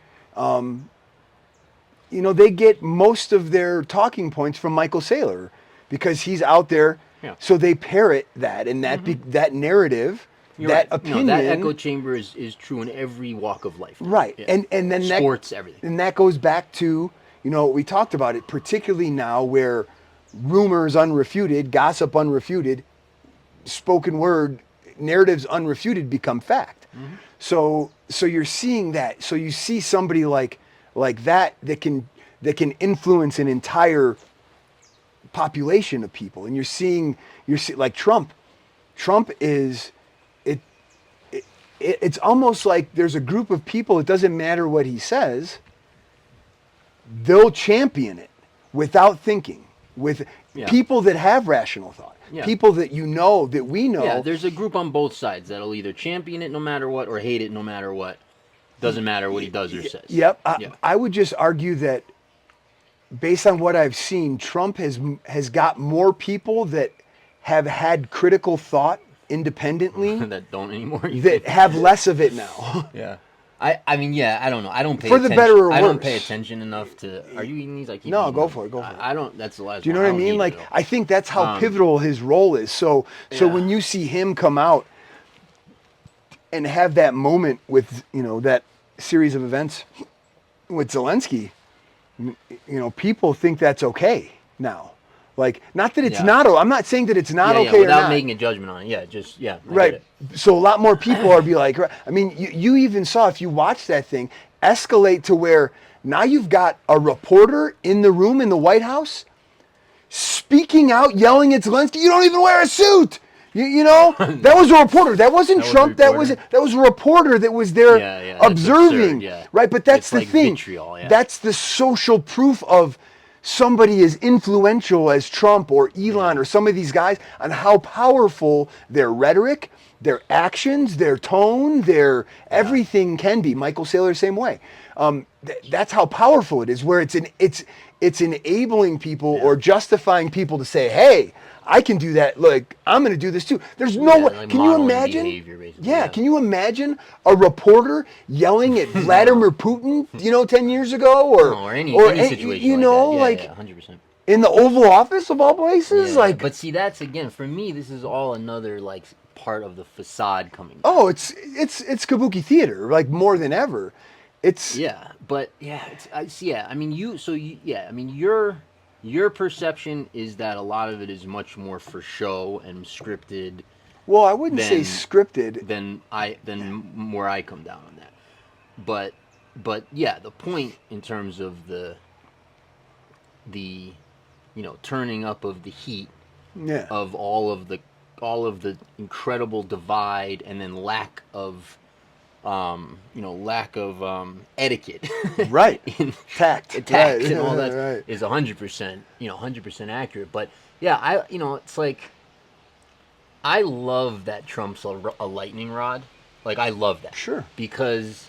they get most of their talking points from Michael Saylor because he's out there. Yeah. So they parrot that, and that narrative, that opinion. that echo chamber is true in every walk of life. Right. Yeah. And then sports, everything. And that goes back to, we talked about it, particularly now where rumors unrefuted, gossip unrefuted, spoken word narratives unrefuted become fact. Mm-hmm. So you're seeing that. So you see somebody like that can influence an entire population of people, and you're seeing like Trump is it's almost like there's a group of people, it doesn't matter what he says, they'll champion it without thinking, with people that have rational thought, people that that we know. Yeah, there's a group on both sides that'll either champion it no matter what or hate it no matter what. Doesn't matter what he does or says. Yep. I would just argue that based on what I've seen, Trump has got more people that have had critical thought independently that don't anymore. That have less of it now. Yeah. I mean, I don't know. I don't pay for attention. The better or worse. I don't pay attention enough to. Are you eating these? Like, no, go for it. I don't. That's the last. Do you know what I mean? Like, I think that's how pivotal his role is. So when you see him come out and have that moment with that series of events with Zelensky, people think that's okay now. Like, not that it's Yeah. not. I'm not saying that it's not Yeah, okay or without not. making a judgment on it. Yeah, just I Right. get it. So a lot more people are be like, I mean, you even saw, if you watch that thing, escalate to where now you've got a reporter in the room in the White House speaking out, yelling at Zelensky, "You don't even wear a suit." You know, that was a reporter. That wasn't That was a Trump. That was a reporter that was there that's observing. absurd, yeah. Right, but that's It's the like thing. vitriol, yeah. That's the social proof of somebody as influential as Trump or Elon or some of these guys, on how powerful their rhetoric, their actions, their tone, their everything can be. Michael Saylor, same way. That's how powerful it is. Where it's enabling people or justifying people to say, "Hey, I can do that. Like, I'm going to do this too." There's no way. Like Can you modeling imagine? behavior, basically, Yeah. Can you imagine a reporter yelling at Vladimir Putin, 10 years ago, or any situation like that. Yeah, 100%. in the Oval Office of all places? Yeah, like, but see, that's again for me. This is all another like part of the facade coming back. oh, it's kabuki theater, like more than ever. It's Yeah, but yeah, I mean, I mean, your perception is that a lot of it is much more for show and scripted well, I wouldn't say Then- scripted. than where I come down on that. But yeah, the point in terms of the turning up of the heat Yeah. of all of the incredible divide and then lack of etiquette Right. in Tact. tact Right. and all that Right. is 100% 100% accurate. But yeah, it's like I love that Trump's a lightning rod. Like, I love that. Sure. Because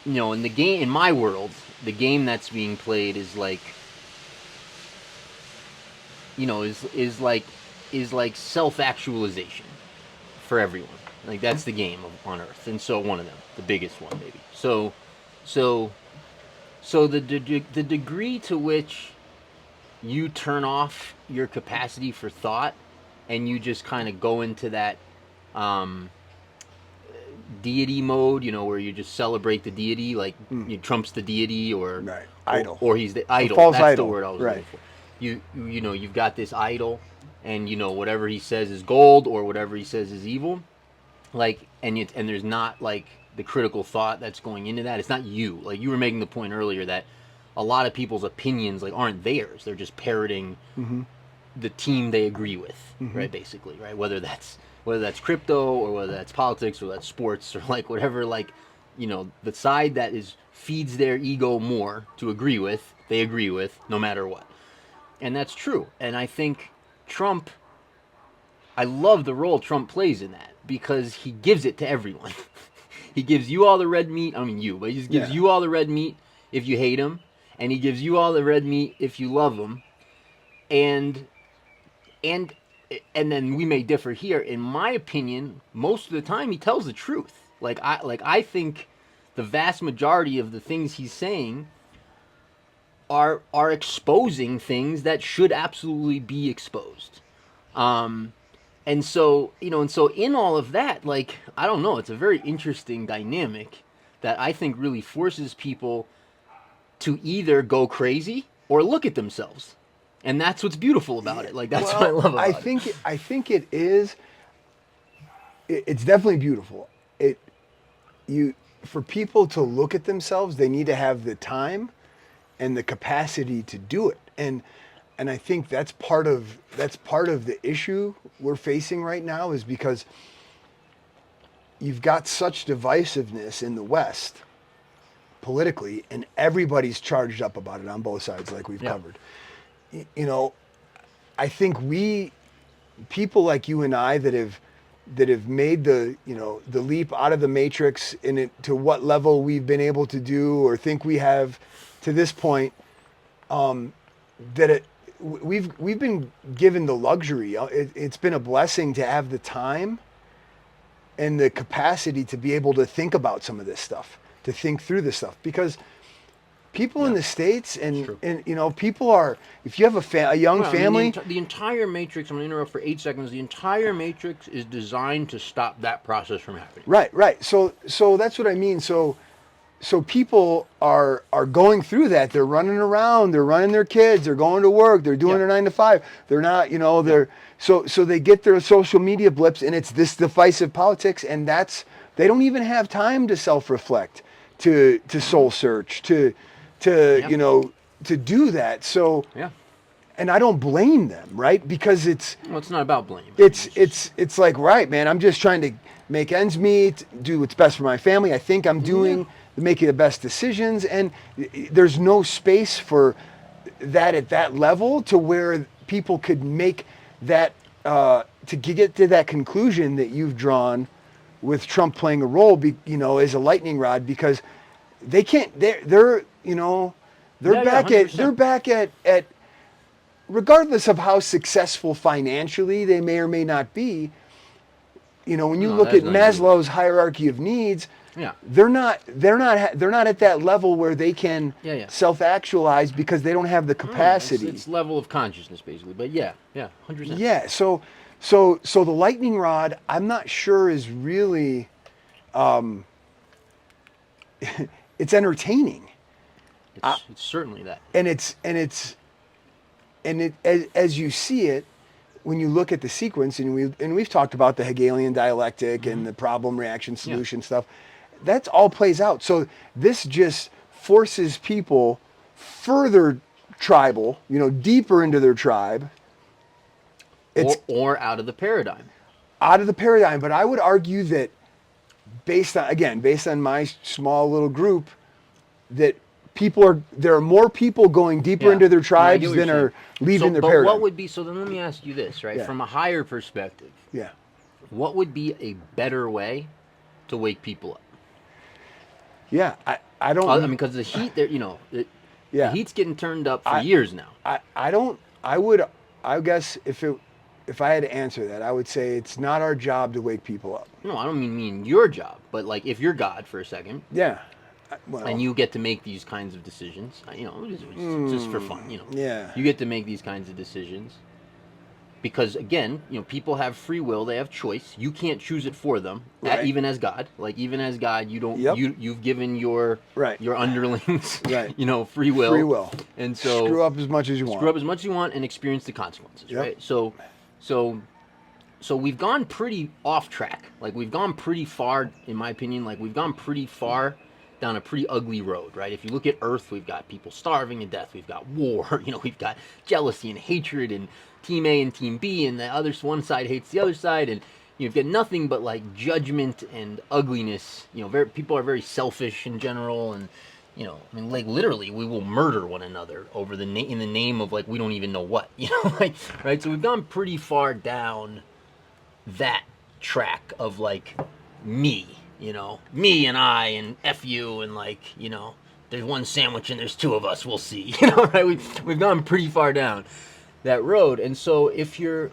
in the game, in my world, the game that's being played is like is like self-actualization for everyone. Like, that's the game on Earth, and so one of them, the biggest one, maybe. So the degree to which you turn off your capacity for thought, and you just kind of go into that deity mode, where you just celebrate the deity, like Trump's the deity, or Right. Idol. or he's the idol. false That's idol. the word I was Right. looking for. You've got this idol, and whatever he says is gold, or whatever he says is evil. Like, and there's not like the critical thought that's going into that. It's not you. Like, you were making the point earlier that a lot of people's opinions like aren't theirs. They're just parroting the team they agree with, right? Basically, right? Whether that's crypto, or whether that's politics, or that's sports, or like whatever. Like, the side that feeds their ego more to agree with, they agree with no matter what. And that's true. And I think Trump, I love the role Trump plays in that, because he gives it to everyone. He gives you all the red meat. I mean, but he just gives you all the red meat if you hate him, and he gives you all the red meat if you love him. And then we may differ here. In my opinion, most of the time he tells the truth. I think the vast majority of the things he's saying are exposing things that should absolutely be exposed. And so in all of that, like, I don't know, it's a very interesting dynamic that I think really forces people to either go crazy or look at themselves. And that's what's beautiful about it. Like, that's what I love about it. I think it is. It's definitely beautiful. For people to look at themselves, they need to have the time and the capacity to do it. And I think that's part of the issue we're facing right now, is because you've got such divisiveness in the West politically, and everybody's charged up about it on both sides, like we've covered. I think people like you and I that have made the leap out of the matrix to what level we've been able to do, or think we have to this point, we've been given the luxury. It's been a blessing to have the time and the capacity to be able to think about some of this stuff, to think through this stuff, because people in the States and people are, if you have a young family. The entire matrix, I'm going to interrupt for 8 seconds. The entire matrix is designed to stop that process from happening. Right. So that's what I mean. So so people are going through that. They're running around, they're running their kids, they're going to work, they're doing their 9 to 5. They're not, they're so they get their social media blips, and it's this divisive politics, and they don't even have time to self-reflect, to soul search, to to do that. So and I don't blame them, right? Because it's not about blame. It's like, right, man, I'm just trying to make ends meet, do what's best for my family. I think I'm making the best decisions, and there's no space for that at that level to where people could make that to get to that conclusion that you've drawn with Trump playing a role, as a lightning rod, because they can't. They're back at regardless of how successful financially they may or may not be. When you look at Maslow's hierarchy of needs, they're not at that level where they can self-actualize because they don't have the capacity. It's level of consciousness, basically. But 100%. Yeah. So the lightning rod, I'm not sure is really. It's entertaining. It's certainly that. And as you see it, when you look at the sequence, and we've talked about the Hegelian dialectic and the problem, reaction, solution stuff, that all plays out. So this just forces people further tribal, deeper into their tribe. Or out of the paradigm. Out of the paradigm. But I would argue that based on my small little group, that there are more people going deeper into their tribes than are leaving their paradigm. What would be, so then let me ask you this, right? From a higher perspective, what would be a better way to wake people up? Yeah, I don't. I mean, because the heat there, the heat's getting turned up for years now. I guess if I had to answer that, I would say it's not our job to wake people up. No, I don't mean your job, but like if you're God for a second. Yeah. And you get to make these kinds of decisions, just for fun, Yeah. You get to make these kinds of decisions. Because again, people have free will, they have choice. You can't choose it for them, even as God. Like even as God, you don't. You've given your underlings, free will. Free will. And so screw up as much as you want. Screw up as much as you want and experience the consequences, right? So we've gone pretty off track. Like we've gone pretty far, in my opinion. Like we've gone pretty far down a pretty ugly road, right? If you look at Earth, we've got people starving to death. We've got war. We've got jealousy and hatred and Team A and Team B, and one side hates the other side, and you've got nothing but like judgment and ugliness. People are very selfish in general, and like literally, we will murder one another over in the name of like we don't even know what, right? So we've gone pretty far down that track of like me and I and F you and like there's one sandwich and there's two of us. We'll see, right? We've gone pretty far down that road, and so if you're,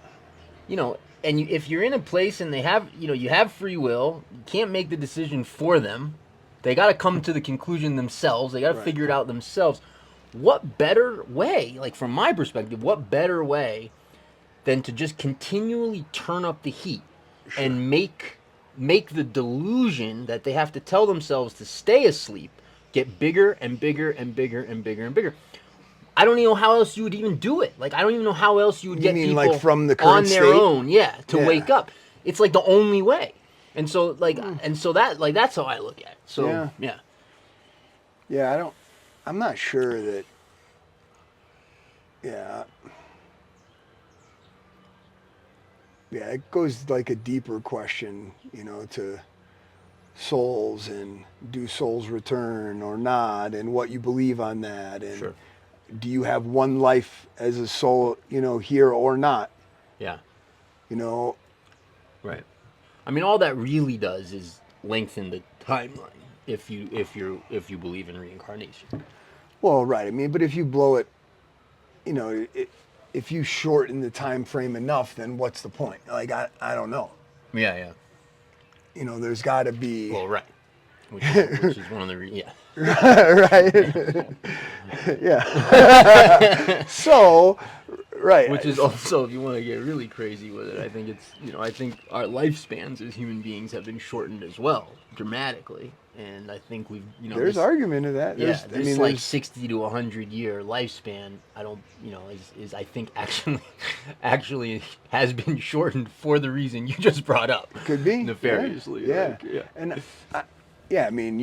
if you're in a place and they have, you have free will, you can't make the decision for them. They got to come to the conclusion themselves. They got to figure it out themselves. What better way, like from my perspective, what better way than to just continually turn up the heat and make the delusion that they have to tell themselves to stay asleep get bigger and bigger and bigger and bigger and bigger. I don't even know how else you would even do it. Like I don't even know how else you would get people like from the current on their own, to wake up. It's like the only way. And so that's how I look at it. So I'm not sure that. Yeah, it goes like a deeper question, to souls and do souls return or not, and what you believe on that, and do you have one life as a soul, here or not? Yeah. Right. I mean, all that really does is lengthen the timeline if you believe in reincarnation. Well, right. I mean, but if you blow it, if you shorten the time frame enough, then what's the point? Like, I don't know. Yeah. There's got to be. Well, right. Which is one of the right. Yeah. So, right. Which is also, if you want to get really crazy with it, I think it's I think our lifespans as human beings have been shortened as well dramatically. And I think we've, There's argument of that. yeah, There's, this like 60 to 100 year lifespan, I don't, is I think actually has been shortened for the reason you just brought up. Could be Nefariously. Yeah. Like, yeah. And I mean,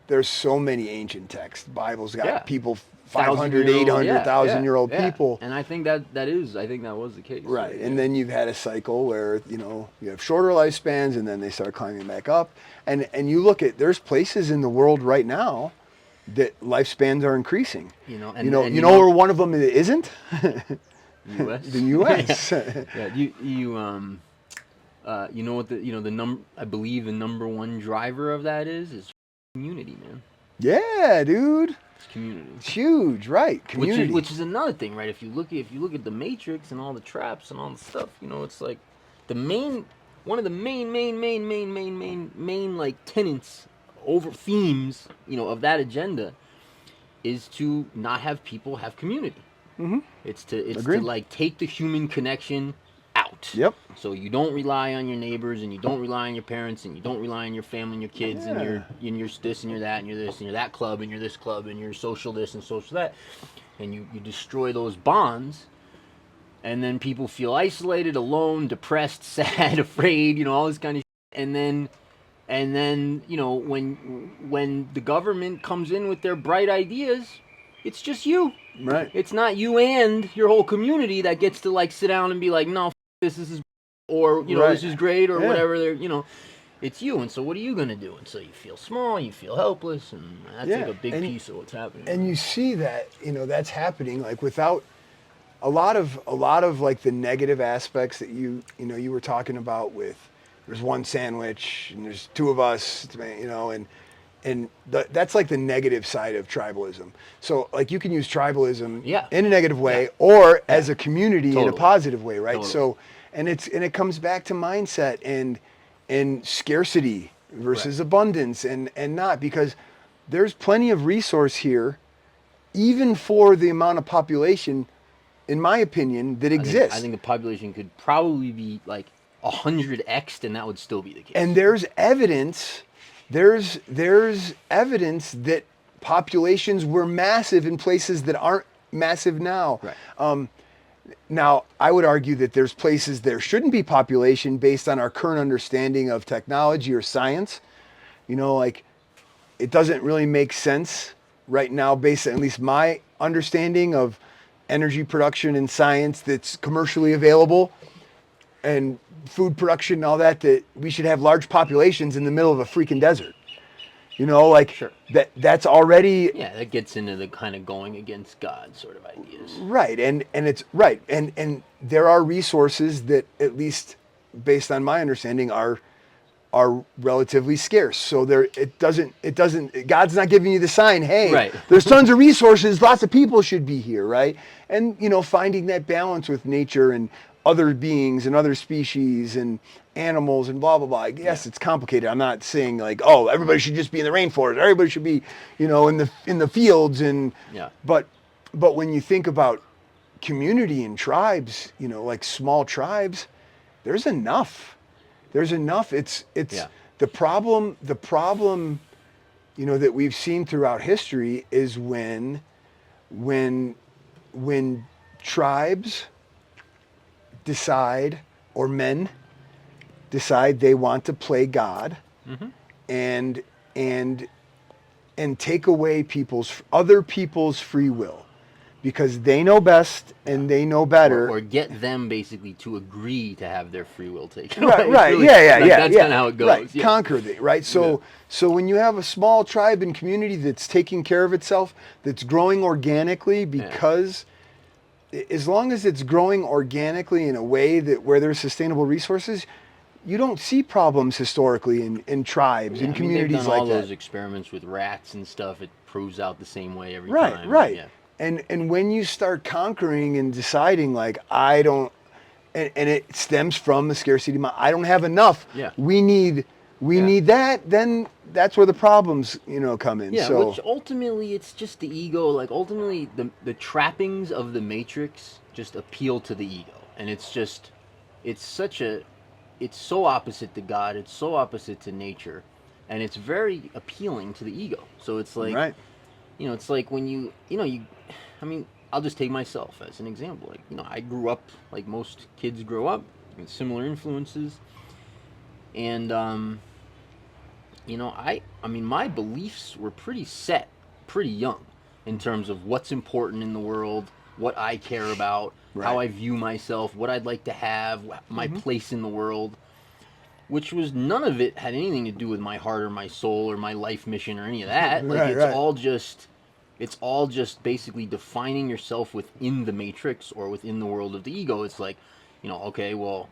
there's so many ancient texts. Bible's got people 500, 800,000 year old people. And I think that was the case. Right. Right? And then you've had a cycle where, you have shorter lifespans and then they start climbing back up. And you look at, there's places in the world right now that lifespans are increasing. You know where one of them isn't? U.S. The U.S. Yeah. You know what I believe the number one driver of that is community, man. Yeah, dude. It's community. It's huge, right? Community. Which is another thing, right? If you look at the Matrix and all the traps and all the stuff, it's like one of the main like tenets over themes, of that agenda is to not have people have community. Mm-hmm. It's to like take the human connection out. Yep. So you don't rely on your neighbors, and you don't rely on your parents, and you don't rely on your family and your kids, and you're this and you're that and you're this and you're that club and you're this club and you're social this and social that, and you destroy those bonds, and then people feel isolated, alone, depressed, sad, afraid, all this kind of shit. And then when the government comes in with their bright ideas, it's just you. Right. It's not you and your whole community that gets to like sit down and be like, no, this is, or this is great, or whatever. It's you. And so what are you gonna do? And so you feel small, you feel helpless, and that's like a big piece of what's happening. And you see that that's happening like without a lot of like the negative aspects that you were talking about with there's one sandwich and there's two of us, and that's like the negative side of tribalism. So like you can use tribalism in a negative way or as a community in a positive way, right? Totally. So and it comes back to mindset and scarcity versus abundance and not, because there's plenty of resource here, even for the amount of population, in my opinion, that exists. I think the population could probably be like 100x, and that would still be the case. And there's evidence that populations were massive in places that aren't massive now. Right. Now, I would argue that there's places there shouldn't be population based on our current understanding of technology or science. Like it doesn't really make sense right now based on at least my understanding of energy production and science that's commercially available and food production and all that we should have large populations in the middle of a freaking desert. Sure. That's already... Yeah, that gets into the kind of going against God sort of ideas. Right, and it's right. And there are resources that, at least based on my understanding, are relatively scarce. So it doesn't God's not giving you the sign, hey, right. There's tons of resources, lots of people should be here, right? And finding that balance with nature and other beings and other species and animals and blah blah blah. Yes, it's complicated. I'm not saying like, oh, everybody should just be in the rainforest. Everybody should be, in the fields and but when you think about community and tribes, like small tribes, there's enough. It's the problem that we've seen throughout history is when tribes decide, or men decide they want to play God, mm-hmm. and take away other people's free will because they know best and they know better, or get them basically to agree to have their free will taken away. Right, really, yeah. That's kind of how it goes. Right, yeah. Conquer it, right? So when you have a small tribe and community that's taking care of itself, that's growing organically because as long as it's growing organically in a way where there's sustainable resources, you don't see problems historically in tribes and communities they've done like all that. Those experiments with rats and stuff, it proves out the same way every time. Right. Yeah. And when you start conquering and deciding like I don't, and it stems from the scarcity. I don't have enough. Yeah. We need that. Then that's where the problems come in. Yeah. So, which ultimately it's just the ego. Like ultimately the trappings of the Matrix just appeal to the ego, and it's so opposite to God. It's so opposite to nature and it's very appealing to the ego. So it's like, Right. it's like when I mean, I'll just take myself as an example. Like, I grew up like most kids grow up with similar influences, and I mean, my beliefs were pretty set, pretty young, in terms of what's important in the world, what I care about, how I view myself, what I'd like to have, my place in the world. Which was, none of it had anything to do with my heart or my soul or my life mission or any of that. Like, it's all just basically defining yourself within the matrix or within the world of the ego. It's like, okay, well,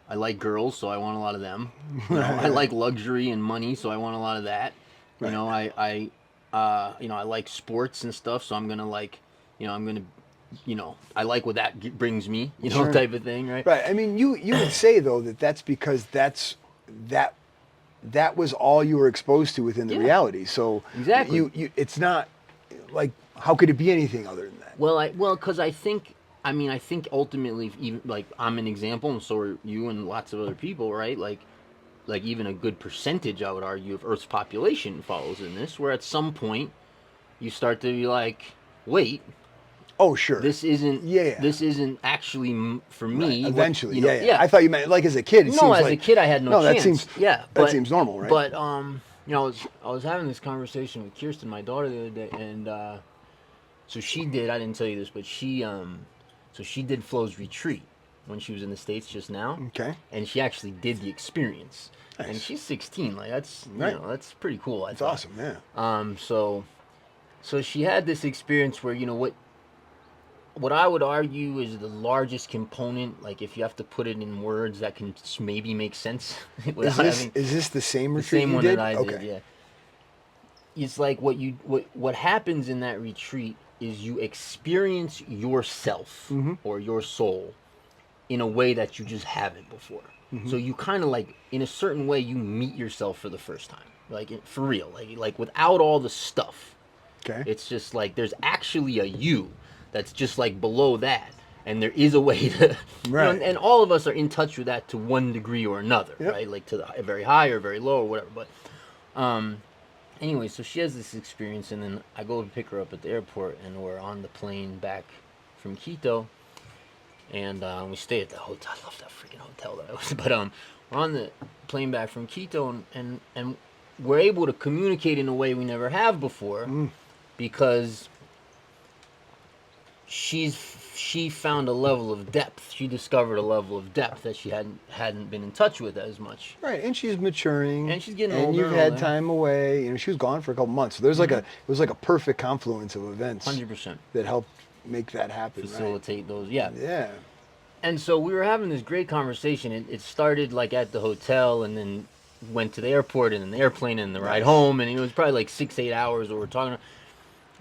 I like girls, so I want a lot of them. I like luxury and money, so I want a lot of that. I like sports and stuff, so I'm gonna I like what that brings me, type of thing, right? Right. I mean, you would say though that's because that was all you were exposed to within the reality. So exactly, you it's not like, how could it be anything other than that? Well, because I think ultimately, even like, I'm an example, and so are you and lots of other people, right? Like even a good percentage, I would argue, of Earth's population follows in this, where at some point you start to be like, wait. Oh, sure. This isn't. Yeah. This isn't actually for me. Right. Eventually, yeah. I thought you meant like as a kid. A kid, I had no chance. That seems. Yeah. That seems normal, right? But I was having this conversation with Kirsten, my daughter, the other day, and so she did. I didn't tell you this, but she did Flo's retreat when she was in the States just now. Okay. And she actually did the experience. Nice. And she's 16. Like, that's that's pretty cool. That's awesome. Yeah. So she had this experience where, what I would argue is the largest component, like if you have to put it in words that can maybe make sense. Is this the same retreat? The same one did? that I did, yeah. It's like what happens in that retreat is you experience yourself or your soul in a way that you just haven't before. So you kind of like, in a certain way, you meet yourself for the first time, like for real, like without all the stuff. Okay. It's just like there's actually a you that's just like below that, and there is a way to, and all of us are in touch with that to one degree or another, right? Like to the very high or very low or whatever. But anyway, so she has this experience, and then I go to pick her up at the airport, and we're on the plane back from Quito, and we stay at the hotel. I love that freaking hotel that I was. But we're on the plane back from Quito, and we're able to communicate in a way we never have before, because she found a level of depth. She discovered a level of depth that she hadn't been in touch with as much. Right, and she's maturing. And she's getting older. And you've had time away. She was gone for a couple months. So there's it was like a perfect confluence of events. 100%. That helped make that happen. Facilitate those, yeah. Yeah. And so we were having this great conversation. It started like at the hotel, and then went to the airport, and then the airplane, and the ride home, and it was probably like 6-8 hours that we're talking.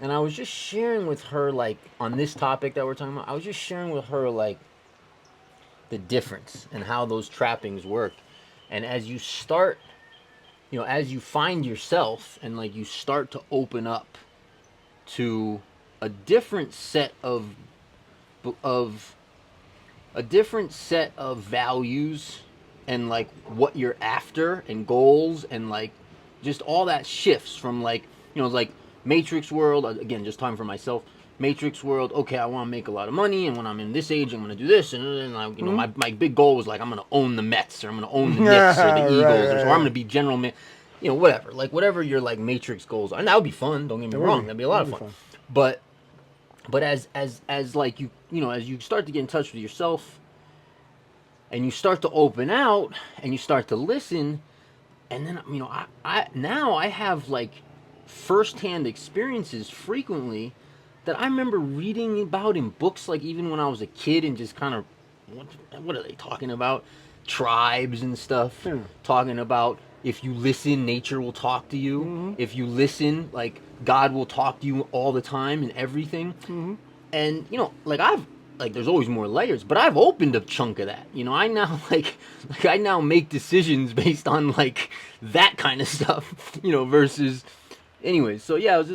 And I was just sharing with her, like, on this topic that we're talking about, I was just sharing with her, like, the difference and how those trappings work. And as you start, as you find yourself and, like, you start to open up to a different set of values and, like, what you're after and goals and, like, just all that shifts from, like, like, Matrix world, again, just talking for myself. Matrix world, okay, I want to make a lot of money, and when I'm in this age, I'm going to do this, and my big goal was like, I'm going to own the Mets, or I'm going to own the Knicks, or the Eagles, or I'm going to be general man, whatever, like whatever your like Matrix goals are, and that would be fun. Don't get me wrong, that'd be a lot of fun. But as like as you start to get in touch with yourself, and you start to open out, and you start to listen, and then I have like first-hand experiences frequently that I remember reading about in books, like even when I was a kid, and just kind of, what are they talking about? Tribes and stuff. Talking about, if you listen, nature will talk to you. If you listen, like, God will talk to you all the time and everything. And, like, there's always more layers, but I've opened a chunk of that. I now, I now make decisions based on, like, that kind of stuff, versus Anyways, so yeah, it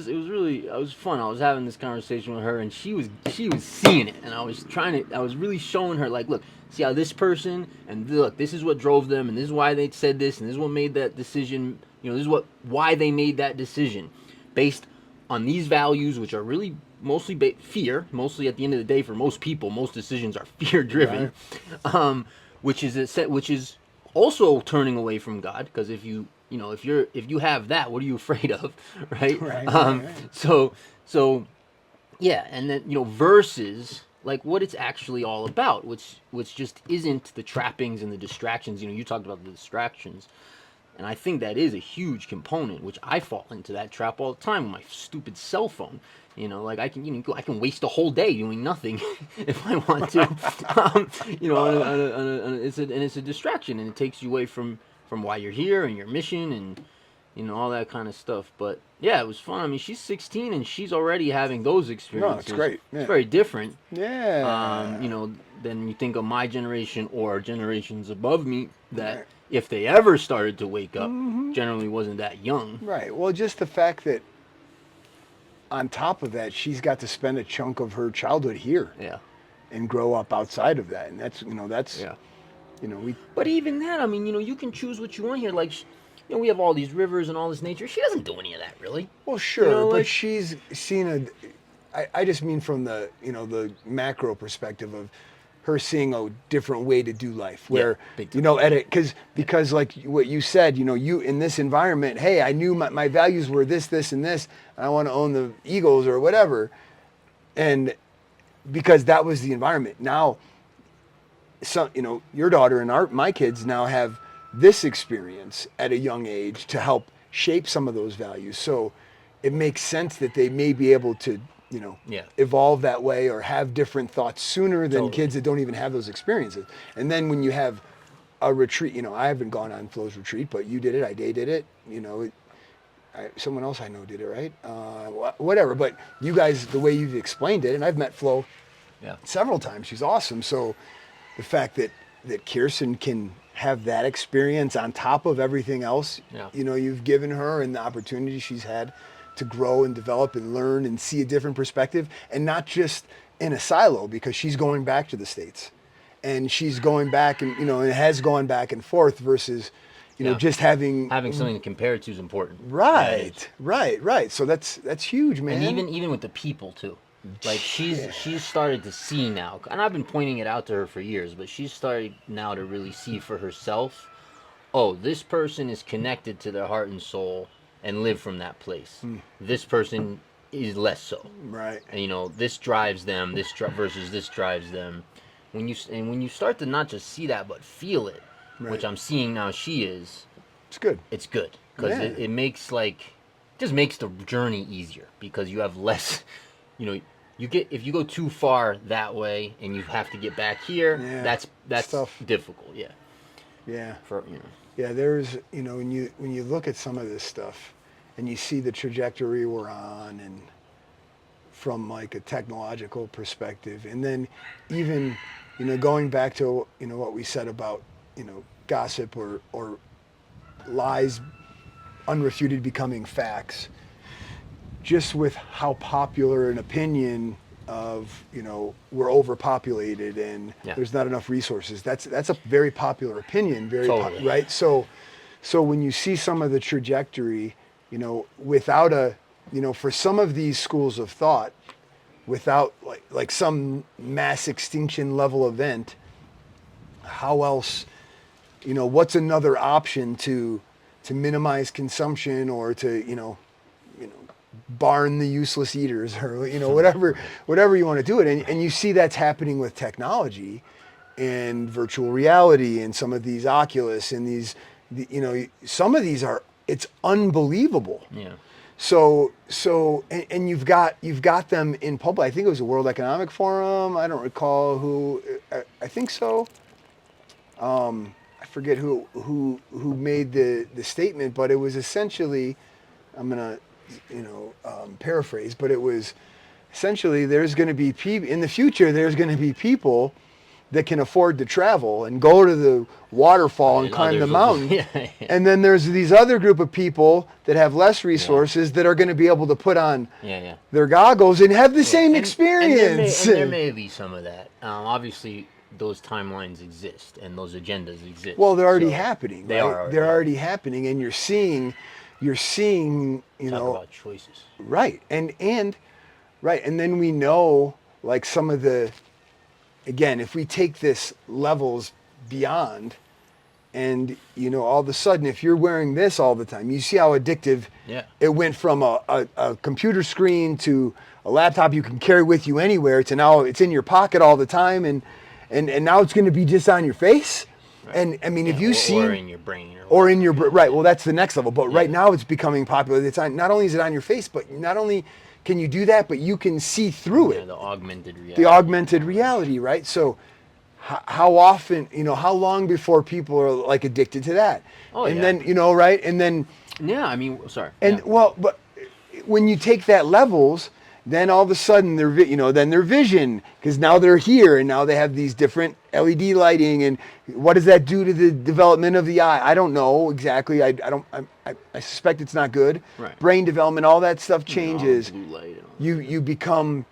was fun. I was having this conversation with her, and she was seeing it, and I was really showing her, like, look, see how this person, and look, this is what drove them, and this is why they said this, and this is what made that decision. This is why they made that decision, based on these values, which are really mostly fear. Mostly at the end of the day, for most people, most decisions are fear driven, Right. which is also turning away from God, because if you have that, what are you afraid of, right? Right. So yeah, and then versus like what it's actually all about, which just isn't the trappings and the distractions. You talked about the distractions, and I think that is a huge component, which I fall into that trap all the time with my stupid cell phone. Like I can waste a whole day doing nothing if I want to. It's a distraction, and it takes you away from why you're here and your mission and all that kind of stuff. But yeah, it was fun. I mean, she's 16 and she's already having those experiences. No, it's great. Yeah. It's very different. Yeah. Than you think of my generation or generations above me that Right. if they ever started to wake up, generally wasn't that young. Right. Well, just the fact that on top of that, she's got to spend a chunk of her childhood here Yeah. and grow up outside of that, and that's Yeah. we. But even that, I mean, you can choose what you want here. Like, we have all these rivers and all this nature. She doesn't do any of that, really. Well, sure, but like- she's seen I just mean from the the macro perspective of her seeing a different way to do life, where big time. because like what you said, you in this environment, hey, I knew my values were this and this, and I want to own the Eagles or whatever, and because that was the environment. Now, your daughter and my kids now have this experience at a young age to help shape some of those values. So it makes sense that they may be able to, Yeah. evolve that way or have different thoughts sooner than Totally. kids that don't even have those experiences. And then when you have a retreat, I haven't gone on Flo's retreat, but you did it, I did it, someone else I know did it, right? Whatever, but you guys, the way you've explained it, and I've met Flo Yeah. several times. She's awesome. So the fact that Kirsten can have that experience on top of everything else, Yeah. you've given her, and the opportunity she's had to grow and develop and learn and see a different perspective, and not just in a silo, because she's going back to the States and she's going back and, and has gone back and forth versus, Yeah. just having Something to compare it to is important. right, Yeah, it is. right. So that's huge, man. And even with the people too. Like she's started to see now, and I've been pointing it out to her for years, but she's started now to really see for herself. Oh, this person is connected to their heart and soul and live from that place. This person is less so. Right. And this drives them. Versus this drives them. When you start to not just see that but feel it, which Right. I'm seeing now, she is. It's good. It's good because Yeah. it makes just makes the journey easier because you have less. If you go too far that way and you have to get back here, Yeah. that's Tough. difficult. Yeah. Yeah. For Yeah, there's, when you look at some of this stuff and you see the trajectory we're on, and from like a technological perspective, and then even, going back to, what we said about, gossip or lies unrefuted becoming facts, just with how popular an opinion of, we're overpopulated and Yeah. there's not enough resources. That's a very popular opinion, Totally. right? So when you see some of the trajectory, without for some of these schools of thought, without like some mass extinction level event, how else, what's another option to minimize consumption or to, barn the useless eaters, or whatever you want to do it, and you see that's happening with technology and virtual reality and some of these Oculus and these, some of these it's unbelievable. Yeah. So and you've got them in public. I think it was the World Economic Forum. I don't recall who. I think so. I forget who made the statement, but it was essentially, I'm gonna paraphrase, but it was essentially, there's going to be people in the future. There's going to be people that can afford to travel and go to the waterfall and climb the mountain. Yeah. And then there's these other group of people that have less resources that are going to be able to put on their goggles and have the same experience. And there may be some of that. Obviously, those timelines exist and those agendas exist. Well, they're already happening. They right? are. They're already happening, and you're seeing, you Talk know, about choices. right, and then we know like some of the, again, if we take this levels beyond, and you know, all of a sudden, if you're wearing this all the time, you see how addictive it went from a computer screen to a laptop you can carry with you anywhere to now it's in your pocket all the time, and now it's going to be just on your face. Right. And I mean, if you see, or in your brain, or in your right, well, that's the next level. But right now, it's becoming popular. It's on. Not only is it on your face, but not only can you do that, but you can see through it. The augmented reality. The augmented reality, right? So, how often, you know, how long before people are like addicted to that? Then, you know, right? And then. Yeah, I mean, sorry. And well, but when you take that levels, then all of a sudden their vision, because now they're here and now they have these different LED lighting, and what does that do to the development of the eye? I don't know exactly. I suspect it's not good. Right. Brain development, all that stuff changes. Blue light and all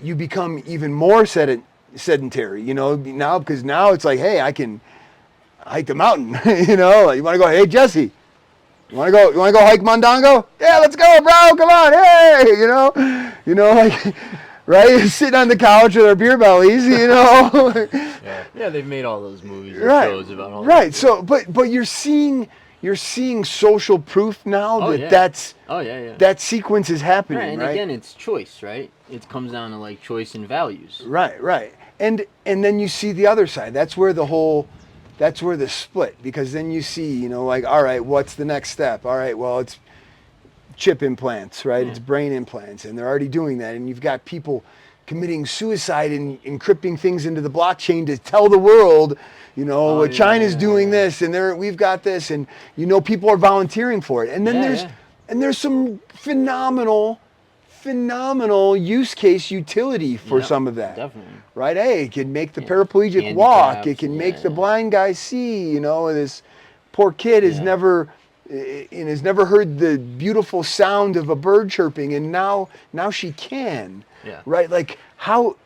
You become even more sedentary. You know, now because now it's like, hey, I can hike the mountain. You know, you want to go? Hey, Jesse. You want to go hike Mondongo? Yeah, let's go, bro. Come on. Hey, you know, like, right? Sitting on the couch with our beer bellies, you know. Yeah, they've made all those movies and right. shows about all right. that. So, but you're seeing social proof now that sequence is happening, right? And right? again, it's choice, right? It comes down to like choice and values. Right. And then you see the other side. That's where the split, because then you see, you know, like, all right, what's the next step? All right, well, it's chip implants, right? It's brain implants, and they're already doing that. And you've got people committing suicide and encrypting things into the blockchain to tell the world, you know, China's doing this, and we've got this, and you know, people are volunteering for it. And then there's some phenomenal use case utility for some of that. Definitely. Right? Hey, it can make the paraplegic walk. It can make the blind guy see. You know, this poor kid has never heard the beautiful sound of a bird chirping, and now she can. Yeah. Right? Like how.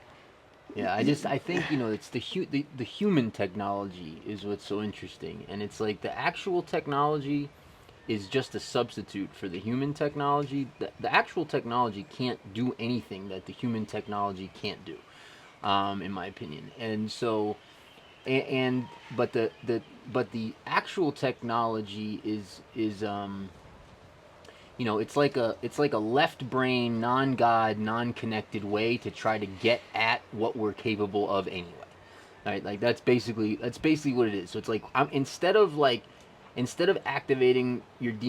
Yeah, I think, you know, it's the human technology is what's so interesting, and it's like the actual technology is just a substitute for the human technology. The actual technology can't do anything that the human technology can't do, in my opinion. And so, but the actual technology is you know, it's like a left brain, non-God, non-connected way to try to get at what we're capable of anyway. Right? Like that's basically what it is. So it's like instead of activating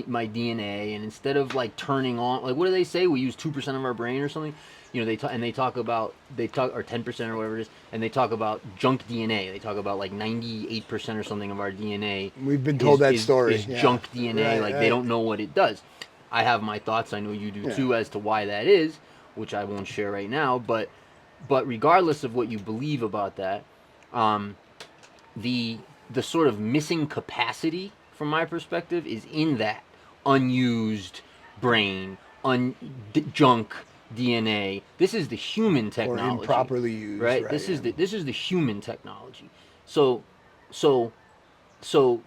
my DNA, and instead of like turning on, like, what do they say? We use 2% of our brain or something. You know, they talk or 10% or whatever it is, and they talk about junk DNA. They talk about like 98% or something of our DNA. We've been told that story. Is junk DNA. Right. They don't know what it does. I have my thoughts. I know you do too, as to why that is, which I won't share right now. But regardless of what you believe about that, the sort of missing capacity, from my perspective, is in that unused brain, junk DNA. This is the human technology, or improperly used, right? This is the human technology. So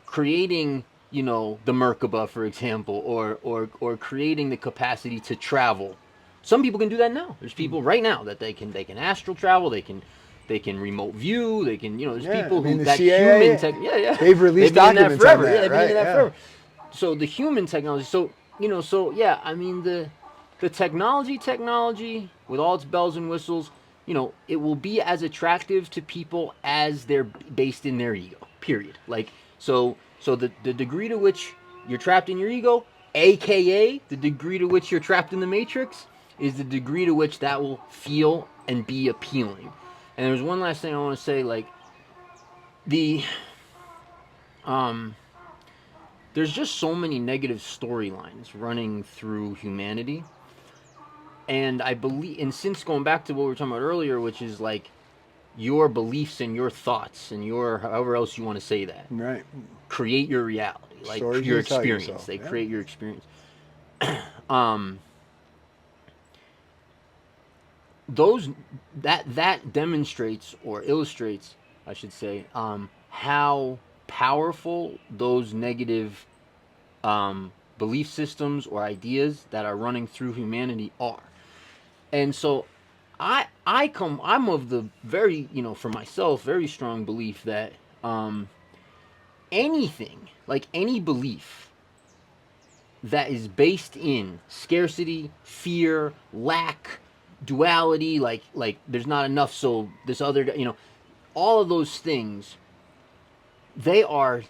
creating, you know, the Merkaba, for example, or creating the capacity to travel. Some people can do that now. There's people right now that they can astral travel. They can remote view. They can, you know, there's people who that CIA, human tech. They've released documents on that, they've been doing that forever. So the human technology. So, you know, I mean the technology with all its bells and whistles, you know, it will be as attractive to people as they're based in their ego. Period. Like so the degree to which you're trapped in your ego, aka the degree to which you're trapped in the matrix, is the degree to which that will feel and be appealing. And there's one last thing I want to say, like, there's just so many negative storylines running through humanity. And I believe, and since going back to what we were talking about earlier, which is like, your beliefs and your thoughts and your however else you want to say that Right. create your reality, like Stories your you tell experience. yourself, They yeah. create your experience. Those that demonstrates or illustrates, I should say, how powerful those negative belief systems or ideas that are running through humanity are. And so I'm of the very, for myself, very strong belief that anything, like any belief that is based in scarcity, fear, lack, duality, like there's not enough, so this other, all of those things, they are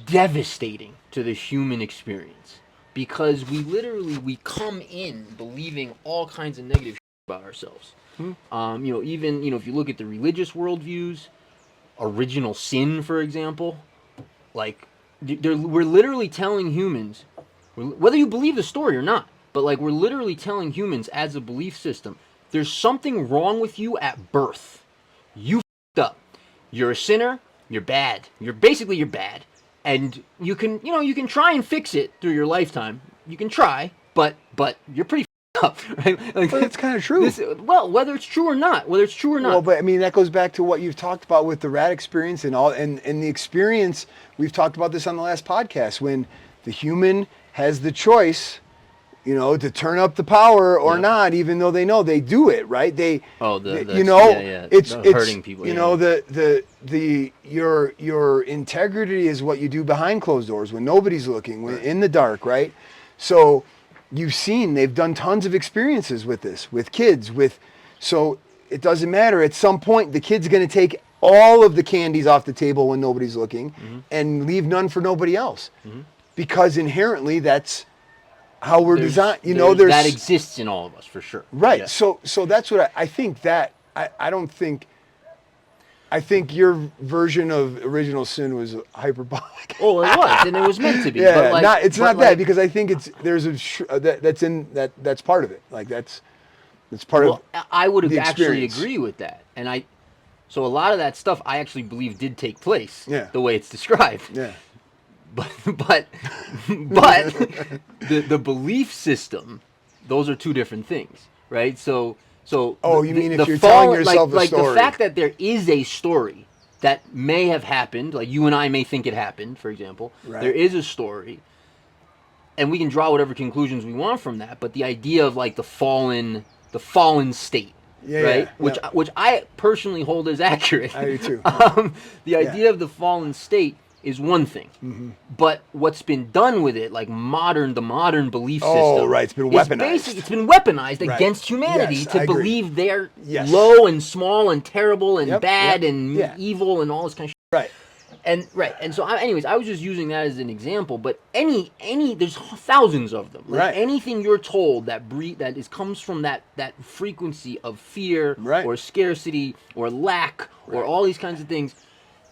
devastating to the human experience, because we come in believing all kinds of negative shit about ourselves. Even if you look at the religious worldviews, original sin, for example, like we're literally telling humans, whether you believe the story or not, but like we're literally telling humans as a belief system, there's something wrong with you at birth. You f***ed up. You're a sinner. You're bad. You're bad, and you can try and fix it through your lifetime. You can try, but you're pretty f***ed up, right? Like, Well, that's kind of true. Whether it's true or not. Well, but I mean, that goes back to what you've talked about with the rat experience and the experience. We've talked about this on the last podcast, when the human has the choice, to turn up the power or not, even though they know they do it, right? It's hurting people. Your integrity is what you do behind closed doors when nobody's looking, when in the dark, right? So you've seen they've done tons of experiences with this, with kids, so it doesn't matter. At some point, the kid's going to take all of the candies off the table when nobody's looking, and leave none for nobody else, because inherently that's how we're designed. There's that exists in all of us, for sure. Right. Yeah. So that's what I think. That I don't think. I think your version of original sin was hyperbolic. Oh, it was, and it was meant to be. Yeah, but it's not that, because I think that's part of it. Like that's part of. I would the actually experience. agree with that, and so a lot of that stuff I actually believe did take place. Yeah. The way it's described. Yeah. But the belief system, those are two different things, right? So you mean if you're telling yourself a story, like the fact that there is a story that may have happened, like you and I may think it happened, for example. Right. There is a story, and we can draw whatever conclusions we want from that. But the idea of like the fallen state, right? Yeah. Which I personally hold as accurate. I do too. The idea of the fallen state is one thing, but what's been done with it, like the modern belief system, it's been weaponized. It's been weaponized against humanity to believe they're low and small and terrible and bad and evil and all this kind of shit. And so, anyways, I was just using that as an example. But any there's thousands of them. Like anything you're told that comes from that frequency of fear or scarcity or lack or all these kinds of things.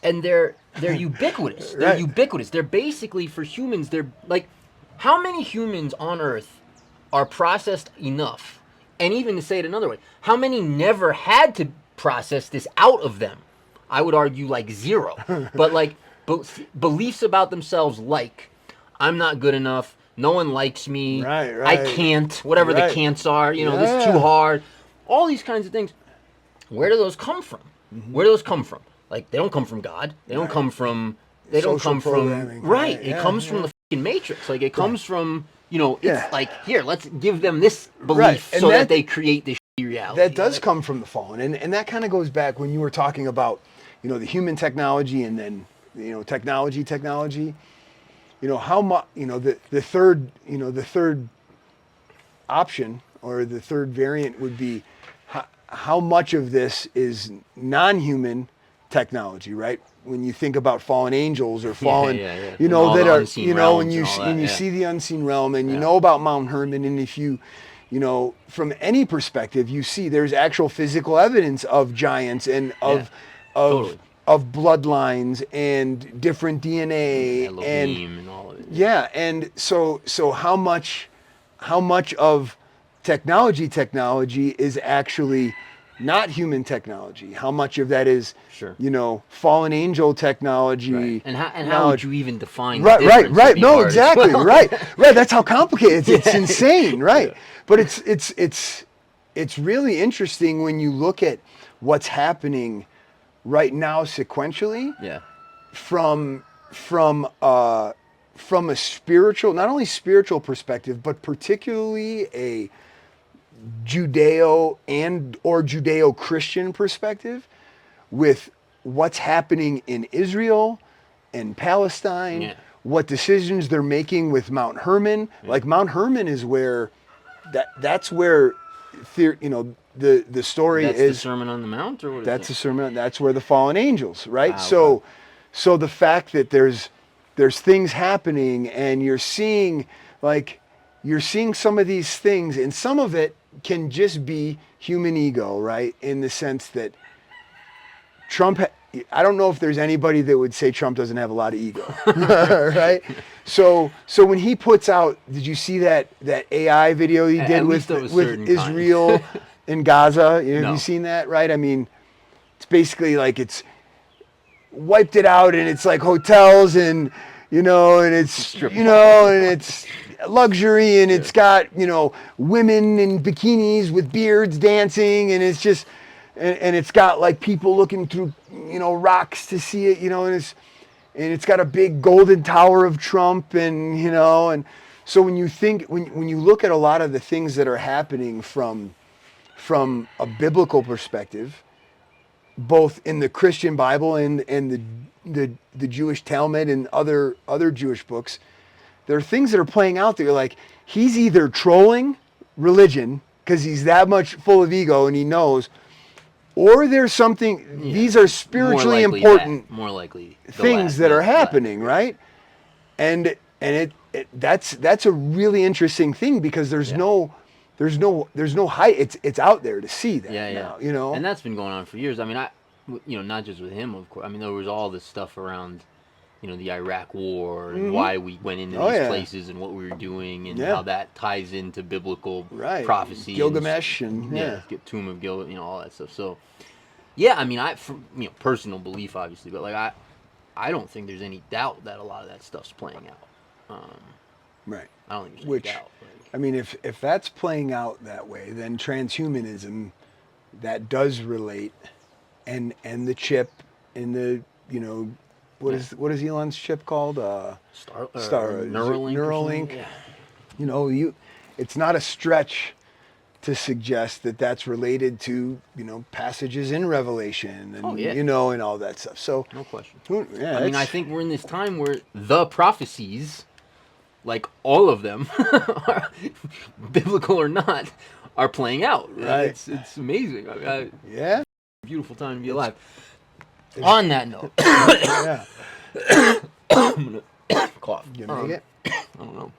And they're ubiquitous. They're ubiquitous. They're basically, for humans, they're like, how many humans on Earth are processed enough? And even to say it another way, how many never had to process this out of them? I would argue like zero. But like beliefs about themselves, like I'm not good enough, no one likes me, I can't, whatever the can'ts are, this is too hard. All these kinds of things. Where do those come from? Where do those come from? Like, they don't come from God. They don't come from. They don't come from. It comes from the fucking Matrix. Like, it comes from. It's like, here, let's give them this belief so that they create this reality. That does come from the fallen, and that kind of goes back when you were talking about, the human technology, and then technology. How much the third option, or the third variant, would be how much of this is non-human technology, right? When you think about fallen angels or fallen, that are, when you see the unseen realm, and you know about Mount Hermon, and if you, from any perspective, you see there's actual physical evidence of giants and of bloodlines and different DNA and all of it. Yeah, and so how much of technology is actually not human technology? How much of that is, Sure. you know, fallen angel technology? Right. And how would you even define the right, difference? It'd be no, hard as exactly, well. right. That's how complicated it's insane, right? Yeah. But it's really interesting when you look at what's happening right now sequentially. Yeah. From a spiritual, not only spiritual perspective, but particularly a Judeo or Judeo-Christian perspective, with what's happening in Israel and Palestine, Yeah. what decisions they're making with Mount Hermon. Yeah. Like Mount Hermon is where that's where the story That's is. the Sermon on the Mount, or what is That's it? the sermon. That's where the fallen angels, right? Ah, okay. So the fact that there's things happening, and you're seeing some of these things, and some of it can just be human ego, right? In the sense that Trump, I don't know if there's anybody that would say Trump doesn't have a lot of ego, right? So when he puts out, did you see that AI video he did with Israel and Gaza? Have you seen that, right? I mean, it's basically like it's wiped it out, and it's like hotels, and and it's and it's luxury, and it's got women in bikinis with beards dancing, and it's just and it's got like people looking through rocks to see it, and it's got a big golden tower of Trump, and and so when you look at a lot of the things that are happening from a biblical perspective, both in the Christian Bible and the Jewish Talmud and other Jewish books, there are things that are playing out that you're like, he's either trolling religion because he's that much full of ego and he knows, or there's something. These are spiritually important, more likely things that are happening, right? And that's a really interesting thing, because there's no height. It's out there to see that now, And that's been going on for years. I mean, not just with him, of course. I mean, there was all this stuff around, the Iraq War and why we went into these places and what we were doing, and how that ties into biblical prophecy. Gilgamesh and Tomb of Gilgamesh, all that stuff. So, yeah, I mean, personal belief, obviously, but like I don't think there's any doubt that a lot of that stuff's playing out. Right. I don't think there's any doubt. I mean, if that's playing out that way, then transhumanism, that does relate, and the chip in the what is Elon's chip called? Neuralink. Yeah. It's not a stretch to suggest that that's related to passages in Revelation and and all that stuff. So no question. I mean, I think we're in this time where the prophecies, like all of them, biblical or not, are playing out. Right. It's amazing. I mean, beautiful time to be alive. On that note, I'm gonna cough. You make it? I don't know.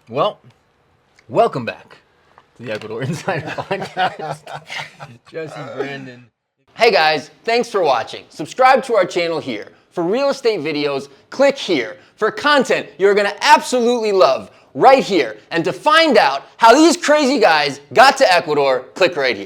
Well, welcome back to the Ecuador Insider Podcast. Jesse, Brandon. Hey guys, thanks for watching. Subscribe to our channel here. For real estate videos, click here. For content you're gonna absolutely love, right here. And to find out how these crazy guys got to Ecuador, click right here.